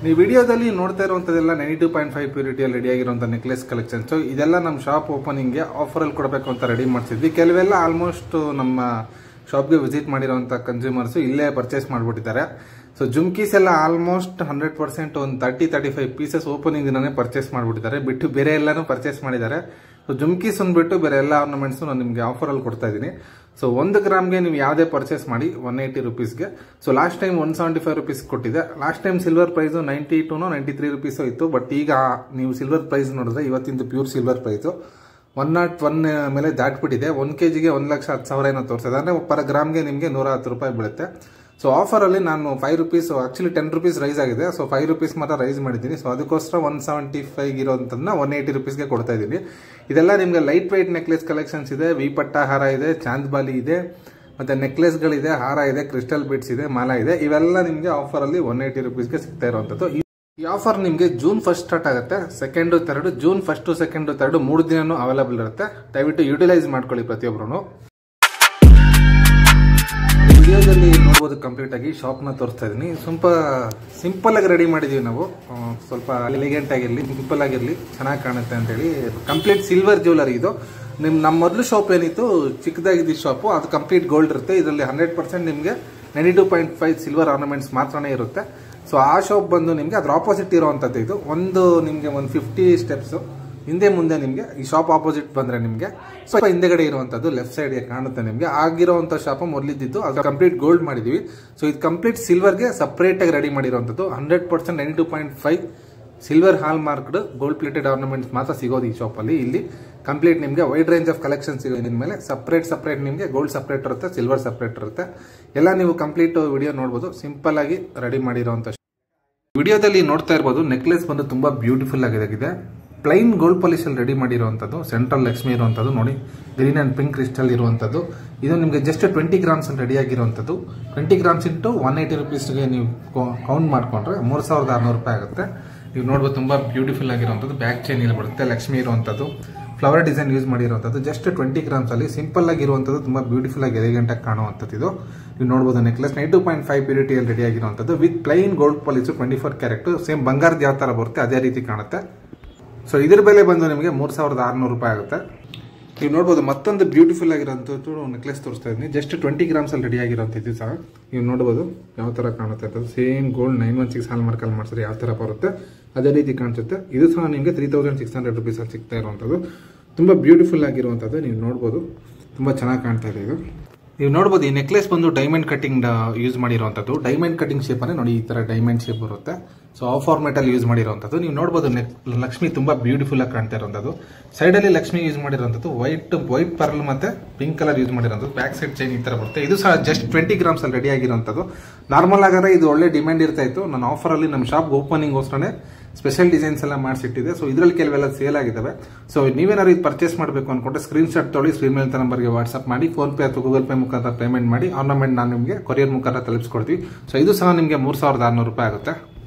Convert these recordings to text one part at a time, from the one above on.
ನೀವು ವಿಡಿಯೋದಲ್ಲಿ ನೋಡ್ತಾ ಇರುವಂತದೆಲ್ಲ 92.5 ಪ್ಯೂರಿಟಿಯಲ್ಲಿ ರೆಡಿ ಆಗಿರುವಂತ ನೆಕ್ಲೆಸ್ ಕಲೆಕ್ಷನ್ಸ್. ಇದೆಲ್ಲ ನಮ್ಮ ಶಾಪ್ ಓಪನಿಂಗ್ಗೆ ಆಫರಲ್ಲಿ ಕೊಡಬೇಕು ಅಂತ ರೆಡಿ ಮಾಡ್ತಿದ್ವಿ. ಕೆಲವೆಲ್ಲ ಆಲ್ಮೋಸ್ಟ್ ನಮ್ಮ ಶಾಪ್ಗೆ ವಿಸಿಟ್ ಮಾಡಿರುವಂತ ಕನ್ಸ್ಯೂಮರ್ಸ್ ಇಲ್ಲೇ ಪರ್ಚೇಸ್ ಮಾಡಿಬಿಟ್ಟಿದ್ದಾರೆ. ಸೊ ಜುಮ್ಕೀಸ್ ಎಲ್ಲ ಆಲ್ಮೋಸ್ಟ್ 100% ಒಂದು 30-35 ಪೀಸಸ್ ಓಪನಿಂಗ್ ದಿನನೇ ಪರ್ಚೇಸ್ ಮಾಡಿಬಿಟ್ಟಿದ್ದಾರೆ. ಬಿಟ್ಟು ಬೇರೆ ಎಲ್ಲಾನು ಪರ್ಚೇಸ್ ಮಾಡಿದ್ದಾರೆ. ಸೊ ಜುಮ್ಕೀಸ್ ಅಂದ್ಬಿಟ್ಟು ಬೇರೆ ಎಲ್ಲ ಆರ್ನಮೆಂಟ್ಸ್ ನಾನು ನಿಮಗೆ ಆಫರಲ್ಲಿ ಕೊಡ್ತಾ ಇದ್ದೀನಿ. ಸೊ 1 ಗ್ರಾಮ್ಗೆ ನೀವು ಯಾವುದೇ ಪರ್ಚೇಸ್ ಮಾಡಿ 180 ರುಪೀಸ್ಗೆ. ಸೊ ಲಾಸ್ಟ್ ಟೈಮ್ 175 ರುಪೀಸ್ ಕೊಟ್ಟಿದೆ. Last time silver price 92-93 rupees ಇತ್ತು. ಬಟ್ ಈಗ ನೀವು ಸಿಲ್ವರ್ ಪ್ರೈಸ್ ನೋಡಿದ್ರೆ ಇವತ್ತಿಂದು ಪ್ಯೂರ್ ಸಿಲ್ವರ್ ಪ್ರೈಸ್ 101 ಮೇಲೆ ದಾಟ್ಬಿಟ್ಟಿದೆ. 1 kgಗೆ 1,10,000 ಏನೋ ತೋರಿಸಿದೆ. ಅಂದರೆ ಪರ್ ಗ್ರಾಮ್ಗೆ ನಿಮಗೆ 110 ರೂಪಾಯಿ ಬೀಳುತ್ತೆ. ಸೊ ಆಫರಲ್ಲಿ ನಾನು 5 ರುಪೀಸ್, ಆಕ್ಚುಲಿ 10 ರುಪೀಸ್ ರೈಸ್ ಆಗಿದೆ. ಸೊ 5 ರುಪೀಸ್ ಮಾತ್ರ ರೈಸ್ ಮಾಡಿದ್ದೀನಿ. ಸೊ ಅದಕ್ಕೋಸ್ಕರ 175 ಇರೋಂಥದ್ದನ್ನ 180 ರುಪೀಸ್ಗೆ ಕೊಡ್ತಾ ಇದ್ದೀನಿ. ಇದೆಲ್ಲ ನಿಮಗೆ ಲೈಟ್ ವೆಯ್ಟ್ ನೆಕ್ಲೆಸ್ ಕಲೆಕ್ಷನ್ಸ್ ಇದೆ. ವಿಪಟ್ಟ ಹಾರ ಇದೆ, ಚಾಂದ್ಬಾಲಿ ಇದೆ, ಮತ್ತೆ ನೆಕ್ಲೆಸ್ಗಳಿದೆ, ಹಾರ ಇದೆ, ಕ್ರಿಸ್ಟಲ್ ಬೀಡ್ಸ್ ಇದೆ, ಮಾಲಾ ಇದೆ. ಇವೆಲ್ಲ ನಿಮಗೆ ಆಫರಲ್ಲಿ 180 ರುಪೀಸ್ಗೆ ಸಿಗ್ತಾ ಇರುವಂಥದ್ದು. ಈ ಆಫರ್ ನಿಮಗೆ ಜೂನ್ 1 ಸ್ಟಾರ್ಟ್ ಆಗುತ್ತೆ. ಸೆಕೆಂಡ್ 3 ಜೂನ್ 1, 2, 3 3 ದಿನನೂ ಅವೈಲೇಬಲ್ ಇರುತ್ತೆ. ದಯವಿಟ್ಟು ಯುಟಿಲೈಸ್ ಮಾಡ್ಕೊಳ್ಳಿ ಪ್ರತಿಯೊಬ್ಬರು. ವಿಡಿಯೋದಲ್ಲಿ ನೋಡ್ಬೋದು ಕಂಪ್ಲೀಟ್ ಆಗಿ ಶಾಪ್ನ ತೋರಿಸ್ತಾ ಇದ್ದೀನಿ. ಸ್ವಲ್ಪ ಸಿಂಪಲ್ ಆಗಿ ರೆಡಿ ಮಾಡಿದೀವಿ ನಾವು. ಸ್ವಲ್ಪ ಎಲಿಗೆಂಟ್ ಆಗಿರಲಿ, ಸಿಂಪಲ್ ಆಗಿರಲಿ, ಚೆನ್ನಾಗಿ ಕಾಣುತ್ತೆ ಅಂತೇಳಿ ಕಂಪ್ಲೀಟ್ ಸಿಲ್ವರ್ ಜ್ಯುವೆಲರಿ ಇದು. ನಮ್ಮ ಮೊದಲು ಶಾಪ್ ಏನಿತ್ತು ಚಿಕ್ಕದಾಗಿದ್ದ ಶಾಪು, ಅದು ಕಂಪ್ಲೀಟ್ ಗೋಲ್ಡ್ ಇರುತ್ತೆ. ಇದರಲ್ಲಿ 100% ನಿಮಗೆ 92.5 ಸಿಲ್ವರ್ ಆರ್ನಮೆಂಟ್ಸ್ ಮಾತ್ರನೇ ಇರುತ್ತೆ. ಸೊ ಆ ಶಾಪ್ ಬಂದು ನಿಮಗೆ ಅದ್ರ ಆಪೋಸಿಟ್ ಇರುವಂಥದ್ದು. ಇದು ನಿಮಗೆ 150 ಸ್ಟೆಪ್ಸ್ ಹಿಂದೆ ಮುಂದೆ ನಿಮಗೆ ಈ ಶಾಪ್ ಆಪೋಸಿಟ್ ಬಂದ್ರೆ ನಿಮಗೆ ಸ್ವಲ್ಪ ಹಿಂದೆಗಡೆ ಇರುವಂತದ್ದು ಲೆಫ್ಟ್ ಸೈಡ್ ಕಾಣುತ್ತೆ ನಿಮಗೆ. ಆಗಿರುವಂತ ಶಾಪ್ ಮೊದಲಿದ್ದು ಅದು ಕಂಪ್ಲೀಟ್ ಗೋಲ್ಡ್ ಮಾಡಿದೀವಿ. ಸೊ ಇದು ಕಂಪ್ಲೀಟ್ ಸಿಲ್ವರ್ಗೆ ಸಪರೇಟ್ ಆಗಿ ರೆಡಿ ಮಾಡಿರುವಂತದ್ದು. 100% 92.5 ಸಿಲ್ವರ್ ಹಾಲ್ ಮಾರ್ಕ್ಡ್ ಗೋಲ್ಡ್ ಪ್ಲೇಟೆಡ್ ಆರ್ನಮೆಂಟ್ಸ್ ಮಾತ್ರ ಸಿಗೋದು ಈ ಶಾಪ್ ಅಲ್ಲಿ. ಇಲ್ಲಿ ಕಂಪ್ಲೀಟ್ ನಿಮಗೆ ವೈಡ್ ರೇಂಜ್ ಆಫ್ ಕಲೆಕ್ಷನ್ ಸಿಗೋದ್ರ ಮೇಲೆ ಸಪರೇಟ್ ನಿಮಗೆ ಗೋಲ್ಡ್ ಸಪರೇಟ್ ಇರುತ್ತೆ, ಸಿಲ್ವರ್ ಸಪರೇಟ್ ಇರುತ್ತೆ. ಎಲ್ಲ ನೀವು ಕಂಪ್ಲೀಟ್ ವಿಡಿಯೋ ನೋಡಬಹುದು. ಸಿಂಪಲ್ ಆಗಿ ರೆಡಿ ಮಾಡಿರುವಂತ ವಿಡಿಯೋದಲ್ಲಿ ನೋಡ್ತಾ ಇರಬಹುದು. ನೆಕ್ಲೆಸ್ ಬಂದು ತುಂಬಾ ಬ್ಯೂಟಿಫುಲ್ ಆಗಿದೆ. ಪ್ಲೈನ್ ಗೋಲ್ಡ್ ಪಾಲಿಶ್ ಅಲ್ಲಿ ರೆಡಿ ಮಾಡಿರುವಂತದ್ದು. ಸೆಂಟ್ರಲ್ ಲಕ್ಷ್ಮಿ ಇರುವಂತದ್ದು ನೋಡಿ, ಗ್ರೀನ್ ಅಂಡ್ ಪಿಂಕ್ ಕ್ರಿಸ್ಟಲ್ ಇರುವಂತದ್ದು. ಇದು ನಿಮಗೆ ಜಸ್ಟ್ 20 ಗ್ರಾಮ್ಸ್ ಅಲ್ಲಿ ರೆಡಿ ಆಗಿರುವಂತದ್ದು. 20 ಗ್ರಾಮ್ಸ್ ಇಂಟು 180 ರುಪೀಸ್ಗೆ ನೀವು ಕೌಂಟ್ ಮಾಡ್ಕೊಂಡ್ರೆ 3,600 ರೂಪಾಯಿ ಆಗುತ್ತೆ. ನೀವು ನೋಡ್ಬೋದು ತುಂಬಾ ಬ್ಯೂಟಿಫುಲ್ ಆಗಿರುವಂತದ್ದು. ಬ್ಯಾಕ್ ಚೈನ್ ಇಲ್ಲಿ ಬರುತ್ತೆ, ಲಕ್ಷ್ಮಿ ಇರುವಂತದ್ದು, ಫ್ಲವರ್ ಡಿಸೈನ್ ಯೂಸ್ ಮಾಡಿರುವಂತದ್ದು. ಜಸ್ಟ್ 20 ಗ್ರಾಮ್ಸ್ ಅಲ್ಲಿ ಸಿಂಪಲ್ ಆಗಿರುವಂತದ್ದು. ತುಂಬಾ ಬ್ಯೂಟಿಫುಲ್ ಆಗಿ ಎಲಿಗೆಂಟ್ ಆಗಿ ಕಾಣುವಂತದ್ದು ಇದು. ನೀವು ನೋಡಬಹುದು ನೆಕ್ಲೆಸ್ 92.5 ಪ್ಯೂರಿಟಿಯಲ್ಲಿ ರೆಡಿ ಆಗಿರುವಂತದ್ದು with plain gold polish 24 carrot. Same ಬಂಗಾರದ ಯಾವ ತರ ಬರುತ್ತೆ ಅದೇ ರೀತಿ ಕಾಣುತ್ತೆ. ಸೊ ಇದ್ರ ಬೆಲೆ ಬಂದು ನಿಮಗೆ 3,600 ರೂಪಾಯಿ ಆಗುತ್ತೆ. ನೀವು ನೋಡಬಹುದು ಮತ್ತೊಂದು ಬ್ಯೂಟಿಫುಲ್ ಆಗಿರೋಂಥದ್ದು ನೆಕ್ಲೆಸ್ ತೋರಿಸ್ತಾ ಇದ್ದೀನಿ. ಜಸ್ಟ್ 20 ಗ್ರಾಮ್ಸ್ ಅಲ್ಲಿ ರೆಡಿ ಆಗಿರೋಂಥದ್ದು ಸಹ ನೀವು ನೋಡಬಹುದು ಯಾವ ತರ ಕಾಣುತ್ತೆ ಅಂತ. ಸೇಮ್ ಗೋಲ್ಡ್ 916 ಹಾಲ್ ಮಾರ್ಕಲ್ಲಿ ಮಾಡಿಸಿದ್ರೆ ಯಾವ ತರ ಬರುತ್ತೆ ಅದೇ ರೀತಿ ಕಾಣಿಸುತ್ತೆ. ಇದು ಸಹ ನಿಮಗೆ 3,600 ರುಪೀಸ್ ಅಲ್ಲಿ ಸಿಗ್ತಾ ಇರುವಂಥದ್ದು. ತುಂಬಾ ಬ್ಯೂಟಿಫುಲ್ ಆಗಿರುವಂಥದ್ದು. ನೀವು ನೋಡಬಹುದು ತುಂಬಾ ಚೆನ್ನಾಗಿ ಕಾಣ್ತಾ ಇದೆ ಇದು. ನೀವು ನೋಡಬಹುದು ಈ ನೆಕ್ಲೆಸ್ ಬಂದು ಡೈಮಂಡ್ ಕಟಿಂಗ್ ಯೂಸ್ ಮಾಡಿರುವಂತದ್ದು. ಡೈಮಂಡ್ ಕಟಿಂಗ್ ಶೇಪ್ ಅಂದ್ರೆ ನೋಡಿ ಈ ತರ ಡೈಮಂಡ್ ಶೇಪ್ ಬರುತ್ತೆ. ಸೊ ಆ ಫಾರ್ಮೆಟ್ ಅಲ್ಲಿ ಯೂಸ್ ಮಾಡಿರುವಂತದ್ದು. ನೀವು ನೋಡಬಹುದು ಲಕ್ಷ್ಮಿ ತುಂಬಾ ಬ್ಯೂಟಿಫುಲ್ ಆಗಿ ಕಾಣ್ತಾ ಇರುವಂತದ್ದು. ಸೈಡ್ ಅಲ್ಲಿ ಲಕ್ಷ್ಮಿ ಯೂಸ್ ಮಾಡಿರುವಂತದ್ದು. ವೈಟ್ ಪರ್ಲ್ ಮತ್ತೆ ಪಿಂಕ್ ಕಲರ್ ಯೂಸ್ ಮಾಡಿರುವಂತದ್ದು. ಬ್ಯಾಕ್ ಸೈಡ್ ಚೈನ್ ಈ ತರ ಬರುತ್ತೆ. ಇದು ಸಹ ಜಸ್ಟ್ 20 ಗ್ರಾಮ್ಸ್ ಅಲ್ಲಿ ರೆಡಿ ಆಗಿರುವಂತದ್ದು. ನಾರ್ಮಲ್ ಆಗಾದ್ರೆ ಇದು ಒಳ್ಳೆ ಡಿಮ್ಯಾಂಡ್ ಇರ್ತಾ ಇತ್ತು. ನನ್ನ ಆಫರ್ ಅಲ್ಲಿ ನಮ್ಮ ಶಾಪ್ ಓಪನಿಂಗ್ ಗೋಸ್ಕರನೇ ಸ್ಪೆಷಲ್ ಡಿಸೈನ್ಸ್ ಎಲ್ಲ ಮಾಡಿಸಿಟ್ಟಿದೆ. ಸೊ ಇದರಲ್ಲಿ ಕೆಲವೆಲ್ಲ ಸೇಲ್ ಆಗಿದ್ದಾವೆ. ಸೊ ನೀವೇನಾದ್ರು ಇದು ಪರ್ಚೇಸ್ ಮಾಡಬೇಕು ಅನ್ಕೊಂಡ್ರೆ ಸ್ಕ್ರೀನ್ ಶಾಟ್ ತೊಗೊಳ್ಳಿ, ಸ್ಕ್ರೀನ್ ಮೇಲೆ ನಂಬರ್ಗೆ ವಾಟ್ಸ್ಆಪ್ ಮಾಡಿ, ಫೋನ್ ಪೇ ಅಥವಾ ಗೂಗಲ್ ಪೇ ಮುಖಾಂತರ ಪೇಮೆಂಟ್ ಮಾಡಿ ಆರ್ನಮೆಂಟ್ ನಾನು ನಿಮಗೆ ಕೊರಿಯರ್ ಮುಖಾಂತರ ತಲುಪಿಸ್ಕೊಡ್ತೀವಿ. ಸೊ ಇದು ಸಹ ನಿಮಗೆ 3,600 ರೂಪಾಯಿ ಆಗುತ್ತೆ.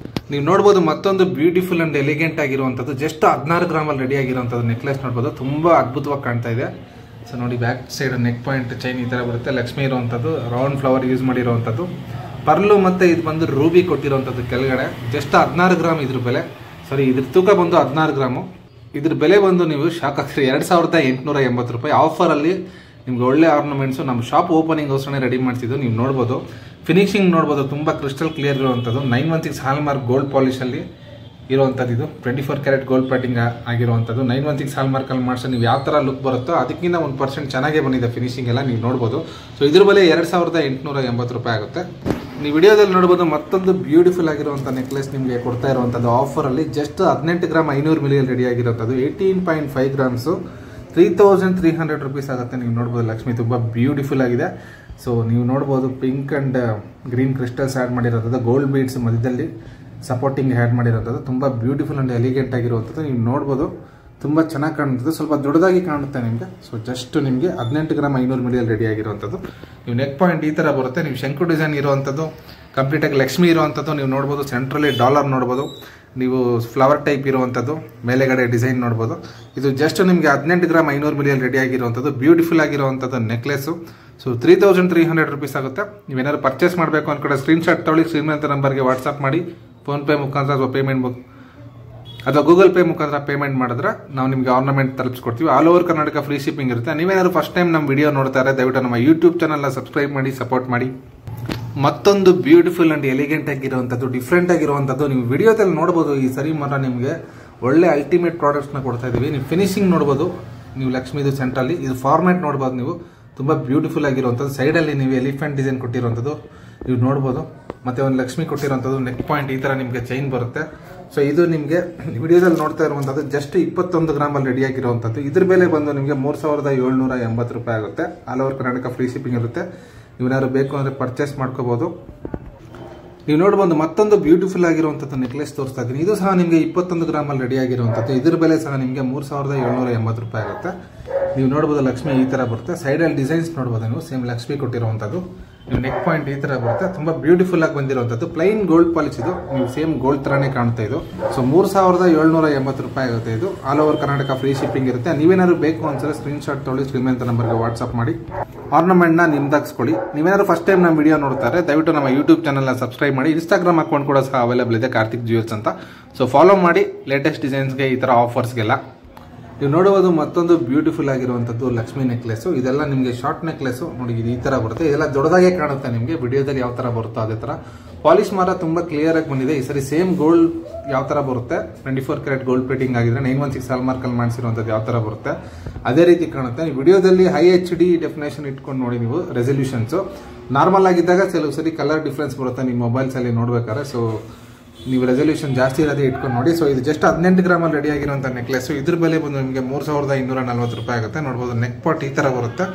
ನೀವು ನೋಡಬಹುದು ಮತ್ತೊಂದು ಬ್ಯೂಟಿಫುಲ್ ಅಂಡ್ ಎಲಿಗೆಂಟ್ ಆಗಿರುವಂತದ್ದು. ಜಸ್ಟ್ 16 ಗ್ರಾಮ್ ಅಲ್ಲಿ ರೆಡಿ ಆಗಿರುವಂತದ್ದು ನೆಕ್ಲೆಸ್ ನೋಡಬಹುದು. ತುಂಬಾ ಅದ್ಭುತವಾಗಿ ಕಾಣ್ತಾ ಇದೆ. ಸೊ ನೋಡಿ back side neck point chain ಈ ತರ ಬರುತ್ತೆ. ಲಕ್ಷ್ಮಿ ಇರುವಂತದ್ದು, ರೌಂಡ್ ಫ್ಲವರ್ ಯೂಸ್ ಮಾಡಿರುವಂತದ್ದು, ಪರ್ಲು ಮತ್ತೆ ಇದು ಬಂದು ರೂಬಿ ಕೊಟ್ಟಿರುವಂತದ್ದು ಕೆಳಗಡೆ. ಜಸ್ಟ್ 16 ಗ್ರಾಮ್ ಇದ್ರ ಬೆಲೆ. ಸಾರಿ ಇದ್ರ ತೂಕ ಬಂದು 16 ಗ್ರಾಮು. ಇದ್ರ ಬೆಲೆ ಬಂದು ನೀವು ಶಾಕ್ ಆಗ್ತೀರಿ, 2,880 ರೂಪಾಯಿ. ಆಫರ್ ಅಲ್ಲಿ ನಿಮ್ಗೆ ಒಳ್ಳೆ ಆರ್ನಮೆಂಟ್ಸ್ ನಮ್ಮ ಶಾಪ್ ಓಪನಿಂಗ್ ಗೋಸ್ಕರ ರೆಡಿ ಮಾಡ್ತಿದ್ದು. ನೀವು ನೋಡಬಹುದು ಫಿನಿಶಿಂಗ್ ನೋಡಬಹುದು ತುಂಬಾ ಕ್ರಿಸ್ಟಲ್ ಕ್ಲಿಯರ್ ಇರುವಂತದ್ದು. 916 ಹಾಲ್ ಮಾರ್ಕ್ ಗೋಲ್ಡ್ ಪಾಲಿಶ್ ಅಲ್ಲಿ ಇರುವಂತದ್ದು. ಇದು 24 ಕ್ಯಾರೆಟ್ ಗೋಲ್ಡ್ ಪ್ಲೇಟಿಂಗ್ ಆಗಿರುವಂತದ್ದು. 916 ಹಾಲ್ ಮಾರ್ಕ್ ಅಲ್ಲಿ ಮಾಡಿಸಿ ನೀವು ಯಾವ ತರ ಲುಕ್ ಬರುತ್ತೋ ಅದಕ್ಕಿಂತ 1% ಚೆನ್ನಾಗೇ ಬಂದಿದೆ ಫಿನಿಶಿಂಗ್ ಎಲ್ಲ. ನೀವು ನೋಡಬಹುದು. ಸೊ ಇದ್ರ ಬೆಲೆ 2,880 ರೂಪಾಯಿ ಆಗುತ್ತೆ. ನೀವು ವಿಡಿಯೋದಲ್ಲಿ ನೋಡಬಹುದು ಮತ್ತೊಂದು ಬ್ಯೂಟಿಫುಲ್ ಆಗಿರುವಂತಹ ನೆಕ್ಲೆಸ್ ನಿಮಗೆ ಕೊಡ್ತಾ ಇರುವಂತದ್ದು ಆಫರ್ ಅಲ್ಲಿ. ಜಸ್ಟ್ 18 ಗ್ರಾಮ್ 500 ಮಿಲಿಯಲ್ಲಿ ರೆಡಿ ಆಗಿರುವಂತದ್ದು. 18.5 ಗ್ರಾಮ್ಸ್ 3,300 ರುಪೀಸ್ ಆಗುತ್ತೆ. ನೀವು ನೋಡಬಹುದು ಲಕ್ಷ್ಮಿ ತುಂಬಾ ಬ್ಯೂಟಿಫುಲ್ ಆಗಿದೆ. ಸೊ ನೀವು ನೋಡಬಹುದು pink and green crystals add ಮಾಡಿರೋದು, ಗೋಲ್ಡ್ ಬೀಡ್ಸ್ ಮಧ್ಯದಲ್ಲಿ ಸಪೋರ್ಟಿಂಗ್ ಆಡ್ ಮಾಡಿರೋದು. ತುಂಬಾ ಬ್ಯೂಟಿಫುಲ್ ಅಂಡ್ ಎಲಿಗೆಂಟ್ ಆಗಿರುವಂತದ್ದು. ನೀವು ನೋಡಬಹುದು ತುಂಬಾ ಚೆನ್ನಾಗಿ ಕಾಣುತ್ತದೆ. ಸ್ವಲ್ಪ ದೊಡ್ಡದಾಗಿ ಕಾಣುತ್ತೆ ನಿಮಗೆ. ಸೊ ಜಸ್ಟ್ ನಿಮಗೆ 18 ಗ್ರಾಮ್ 500 ಮಿಲಿಯಲ್ಲಿ ರೆಡಿ ಆಗಿರುವಂತದ್ದು. ನೀವು ನೆಕ್ ಪಾಯಿಂಟ್ ಈ ತರ ಬರುತ್ತೆ. ನೀವು ಶಂಕು ಡಿಸೈನ್ ಇರುವಂತದ್ದು, ಕಂಪ್ಲೀಟ್ ಆಗಿ ಲಕ್ಷ್ಮಿ ಇರುವಂತದ್ದು. ನೀವು ನೋಡಬಹುದು ಸೆಂಟ್ರಲ್ಲಿ ಡಾಲರ್ ನೋಡಬಹುದು. ನೀವು ಫ್ಲವರ್ ಟೈಪ್ ಇರುವಂತದ್ದು, ಮೇಲೆಗಡೆ ಡಿಸೈನ್ ನೋಡಬಹುದು. ಇದು ಜಸ್ಟ್ ನಿಮಗೆ 18 ಗ್ರಾಮ್ 500 ಮಿಲಿಯಲ್ಲಿ ರೆಡಿ ಆಗಿರುವಂತದ್ದು ಬ್ಯೂಟಿಫುಲ್ ಆಗಿರುವಂತದ್ದು ನೆಕ್ಲೆಸ್. ಸೊ 3,300 ರುಪೀಸ್ ಆಗುತ್ತೆ. ನೀವೇನಾದ್ರು ಪರ್ಚೇಸ್ ಮಾಡಬೇಕು ಅನ್ಕೊಂಡ್ರೆ ಸ್ಕ್ರೀನ್ ಶಾಟ್ ತೊಗೊಳ್ಳಿ, ಸ್ಕ್ರೀನ್ ಮೇಲೆ ನಂಬರ್ಗೆ ವಾಟ್ಸ್ಆಪ್ ಮಾಡಿ, ಫೋನ್ಪೇ ಮುಖಾಂತರ ಅಥವಾ ಗೂಗಲ್ ಪೇ ಮುಖಾಂತರ ಪೇಮೆಂಟ್ ಮಾಡಿದ್ರೆ ನಾವು ನಿಮಗೆ ಆರ್ನಮೆಂಟ್ ತಲುಪಿಸ್ಕೊಡ್ತೀವಿ. All over Karnataka free shipping ಇರುತ್ತೆ. ನೀವೇನಾದ್ರು ಫಸ್ಟ್ ಟೈಮ್ ನಮ್ಮ ವಿಡಿಯೋ ನೋಡ್ತಾರೆ ದಯವಿಟ್ಟು ನಮ್ಮ ಯೂಟ್ಯೂಬ್ ಚಾನಲ್ನ ಸಬ್ಸ್ಕ್ರೈಬ್ ಮಾಡಿ ಸಪೋರ್ಟ್ ಮಾಡಿ. ಮತ್ತೊಂದು ಬ್ಯೂಟಿಫುಲ್ ಅಂಡ್ ಎಲಿಗೆಂಟ್ ಆಗಿರುವಂಥದ್ದು, ಡಿಫ್ರೆಂಟ್ ಆಗಿರುವಂಥದ್ದು ನೀವು ವಿಡಿಯೋದಲ್ಲಿ ನೋಡ್ಬೋದು. ಈ ಸರಿ ಮಾತ್ರ ನಿಮಗೆ ಒಳ್ಳೆ ಅಲ್ಟಿಮೇಟ್ ಪ್ರಾಡಕ್ಟ್ಸ್ನ ಕೊಡ್ತಾ ಇದೀವಿ. ನೀವು ಫಿನಿಶಿಂಗ್ ನೋಡ್ಬೋದು, ನೀವು ಲಕ್ಷ್ಮೀದು ಸೆಂಟ್ರಲ್ಲಿ ಇದು ಫಾರ್ಮ್ಯಾಟ್ ನೋಡ್ಬೋದು. ನೀವು ತುಂಬಾ ಬ್ಯೂಟಿಫುಲ್ ಆಗಿರುವಂಥದ್ದು, ಸೈಡಲ್ಲಿ ನೀವು ಎಲಿಫೆಂಟ್ ಡಿಸೈನ್ ಕೊಟ್ಟಿರುವಂಥದ್ದು ನೀವು ನೋಡ್ಬೋದು. ಮತ್ತೆ ಒಂದು ಲಕ್ಷ್ಮಿ ಕೊಟ್ಟಿರುವಂಥದ್ದು ನೆಕ್ ಪಾಯಿಂಟ್ ಈ ತರ ನಿಮಗೆ ಚೈನ್ ಬರುತ್ತೆ. ಸೊ ಇದು ನಿಮಗೆ ವಿಡಿಯೋದಲ್ಲಿ ನೋಡ್ತಾ ಇರುವಂಥದ್ದು ಜಸ್ಟ್ 21 ಗ್ರಾಮಲ್ಲಿ ರೆಡಿ ಆಗಿರುವಂಥದ್ದು. ಇದ್ರ ಬೆಲೆ ಬಂದು ನಿಮಗೆ 3780 ರೂಪಾಯಿ ಆಗುತ್ತೆ. All over Karnataka free shipping ಇರುತ್ತೆ. ನೀವೇನಾದ್ರು ಬೇಕು ಅಂದರೆ ಪರ್ಚೇಸ್ ಮಾಡ್ಕೋಬಹುದು. ನೀವು ನೋಡ್ಬೋದು ಮತ್ತೊಂದು ಬ್ಯೂಟಿಫುಲ್ ಆಗಿರುವಂಥದ್ದು ನೆಕ್ಲೆಸ್ ತೋರಿಸ್ತಾ ಇದ್ದೀನಿ. ಇದು ಸಹ ನಿಮಗೆ 21 ಗ್ರಾಮಲ್ಲಿ ರೆಡಿ ಆಗಿರುವಂಥದ್ದು. ಇದ್ರ ಬೆಲೆ ಸಹ ನಿಮಗೆ 3780 ರೂಪಾಯಿ ಆಗುತ್ತೆ. ನೀವು ನೋಡ್ಬೋದು ಲಕ್ಷ್ಮಿ ಈ ತರ ಬರುತ್ತೆ. ಸೈಡಲ್ಲಿ ಡಿಸೈನ್ಸ್ ನೋಡ್ಬೋದು ನೀವು, ಸೇಮ್ ಲಕ್ಷ್ಮಿ ಕೊಟ್ಟಿರುವಂಥದ್ದು. ನೀವು ನೆಕ್ ಪಾಯಿಂಟ್ ಈ ತರ ಬರುತ್ತೆ, ತುಂಬಾ ಬ್ಯೂಟಿಫುಲ್ ಆಗಿ ಬಂದಿರುವಂಥದ್ದು. ಪ್ಲೈನ್ ಗೋಲ್ಡ್ ಪಾಲಿಶ್ ಇದು, ನೀವು ಸೇಮ್ ಗೋಲ್ಡ್ ತರಾನೇ ಕಾಣ್ತಾ ಇದು. ಸೊ 3780 ರೂಪಾಯಿ ಆಗುತ್ತೆ. ಇದು all over Karnataka free shipping ಇರುತ್ತೆ. ನೀವೇನಾದ್ರು ಬೇಕು ಅನ್ಸರೆ ಸ್ಕ್ರೀನ್ ಶಾಟ್ ತೊಗೊಳ್ಳಿ, ಸ್ಕ್ರೀನ್ ಮೇಲೆ ನಂಬರ್ಗೆ ವಾಟ್ಸ್ಆಪ್ ಮಾಡಿ ಆರ್ನಮೆಂಟ್ ನ ನಿಮ್ದಾಗಿಸ್ಕೊಳ್ಳಿ. ನೀವೇನಾದ್ರು ಫಸ್ಟ್ ಟೈಮ್ ನಮ್ಮ ವಿಡಿಯೋ ನೋಡ್ತಾರೆ ದಯವಿಟ್ಟು ನಮ್ಮ ಯೂಟ್ಯೂಬ್ ಚಾನಲ್ನ ಸಬ್ಸ್ಕ್ರೈಬ್ ಮಾಡಿ. ಇನ್ಸ್ಟಾಗ್ರಾಮ್ ಅಕೌಂಟ್ ಕೂಡ ಸಹ ಅವೈಲೇಬಲ್ ಇದೆ, ಕಾರ್ತಿಕ್ ಜ್ಯುವೆಲ್ಸ್ ಅಂತ. ಸೊ ಫಾಲೋ ಮಾಡಿ ಲೇಟೆಸ್ಟ್ ಡಿಸೈನ್ಸ್ಗೆ, ಈ ತರ ಆಫರ್ಸ್ಗೆಲ್ಲ. ನೀವು ನೋಡುವುದು ಮತ್ತೊಂದು ಬ್ಯೂಟಿಫುಲ್ ಆಗಿರುವಂಥದ್ದು ಲಕ್ಷ್ಮಿ ನೆಕ್ಲೆಸ್. ಇದೆಲ್ಲ ನಿಮಗೆ ಶಾರ್ಟ್ ನೆಕ್ಲೆಸ್ ನೋಡಿ, ಇದು ಈ ತರ ಬರುತ್ತೆ. ಇದೆಲ್ಲ ದೊಡ್ಡದಾಗೆ ಕಾಣುತ್ತೆ ನಿಮಗೆ ವಿಡಿಯೋದಲ್ಲಿ ಯಾವ ತರ ಬರುತ್ತೋ ಅದೇ ತರ. ಪಾಲಿಶ್ ಮಾತ್ರ ತುಂಬಾ ಕ್ಲಿಯರ್ ಆಗಿ ಬಂದಿದೆ. ಈ ಸರಿ ಸೇಮ್ ಗೋಲ್ಡ್ ಯಾವ ತರ ಬರುತ್ತೆ, 24 ಕ್ಯಾರೆಟ್ ಗೋಲ್ಡ್ ಪ್ಲೇಟಿಂಗ್ ಆಗಿದ್ರೆ 916 ಹಾಲ್ಮಾರ್ಕ್ ಅಲ್ಲಿ ಮಾಡಿಸಿರುವಂಥದ್ದು ಯಾವ ತರ ಬರುತ್ತೆ ಅದೇ ರೀತಿ ಕಾಣುತ್ತೆ. ವಿಡಿಯೋದಲ್ಲಿ ಹೈ HD ಡೆಫಿನೇಷನ್ ಇಟ್ಕೊಂಡು ನೋಡಿ ನೀವು. ರೆಸಲ್ಯೂಷನ್ಸ್ ನಾರ್ಮಲ್ ಆಗಿದ್ದಾಗ ಕೆಲವು ಸರಿ ಕಲರ್ ಡಿಫ್ರೆನ್ಸ್ ಬರುತ್ತೆ ನಿಮ್ಮ ಮೊಬೈಲ್ಸ್ ಅಲ್ಲಿ ನೋಡ್ಬೇಕಾದ್ರೆ. ಸೊ ನೀವು ರೆಸಲ್ಯೂಷನ್ ಜಾಸ್ತಿ ಇರೋದೇ ಇಟ್ಕೊಂಡು ನೋಡಿ. ಸೊ ಇದು ಜಸ್ಟ್ 18 ಗ್ರಾಮಲ್ಲಿ ರೆಡಿ ಆಗಿರುವಂಥ ನೆಕ್ಲೆಸ್. ಇದ್ರ ಬೆಲೆ ಬಂದು ನಿಮಗೆ 3240 ರೂಪಾಯಿ ಆಗುತ್ತೆ. ನೋಡ್ಬೋದು ನೆಕ್ ಪಾಟ್ ಈ ತರ ಬರುತ್ತೆ.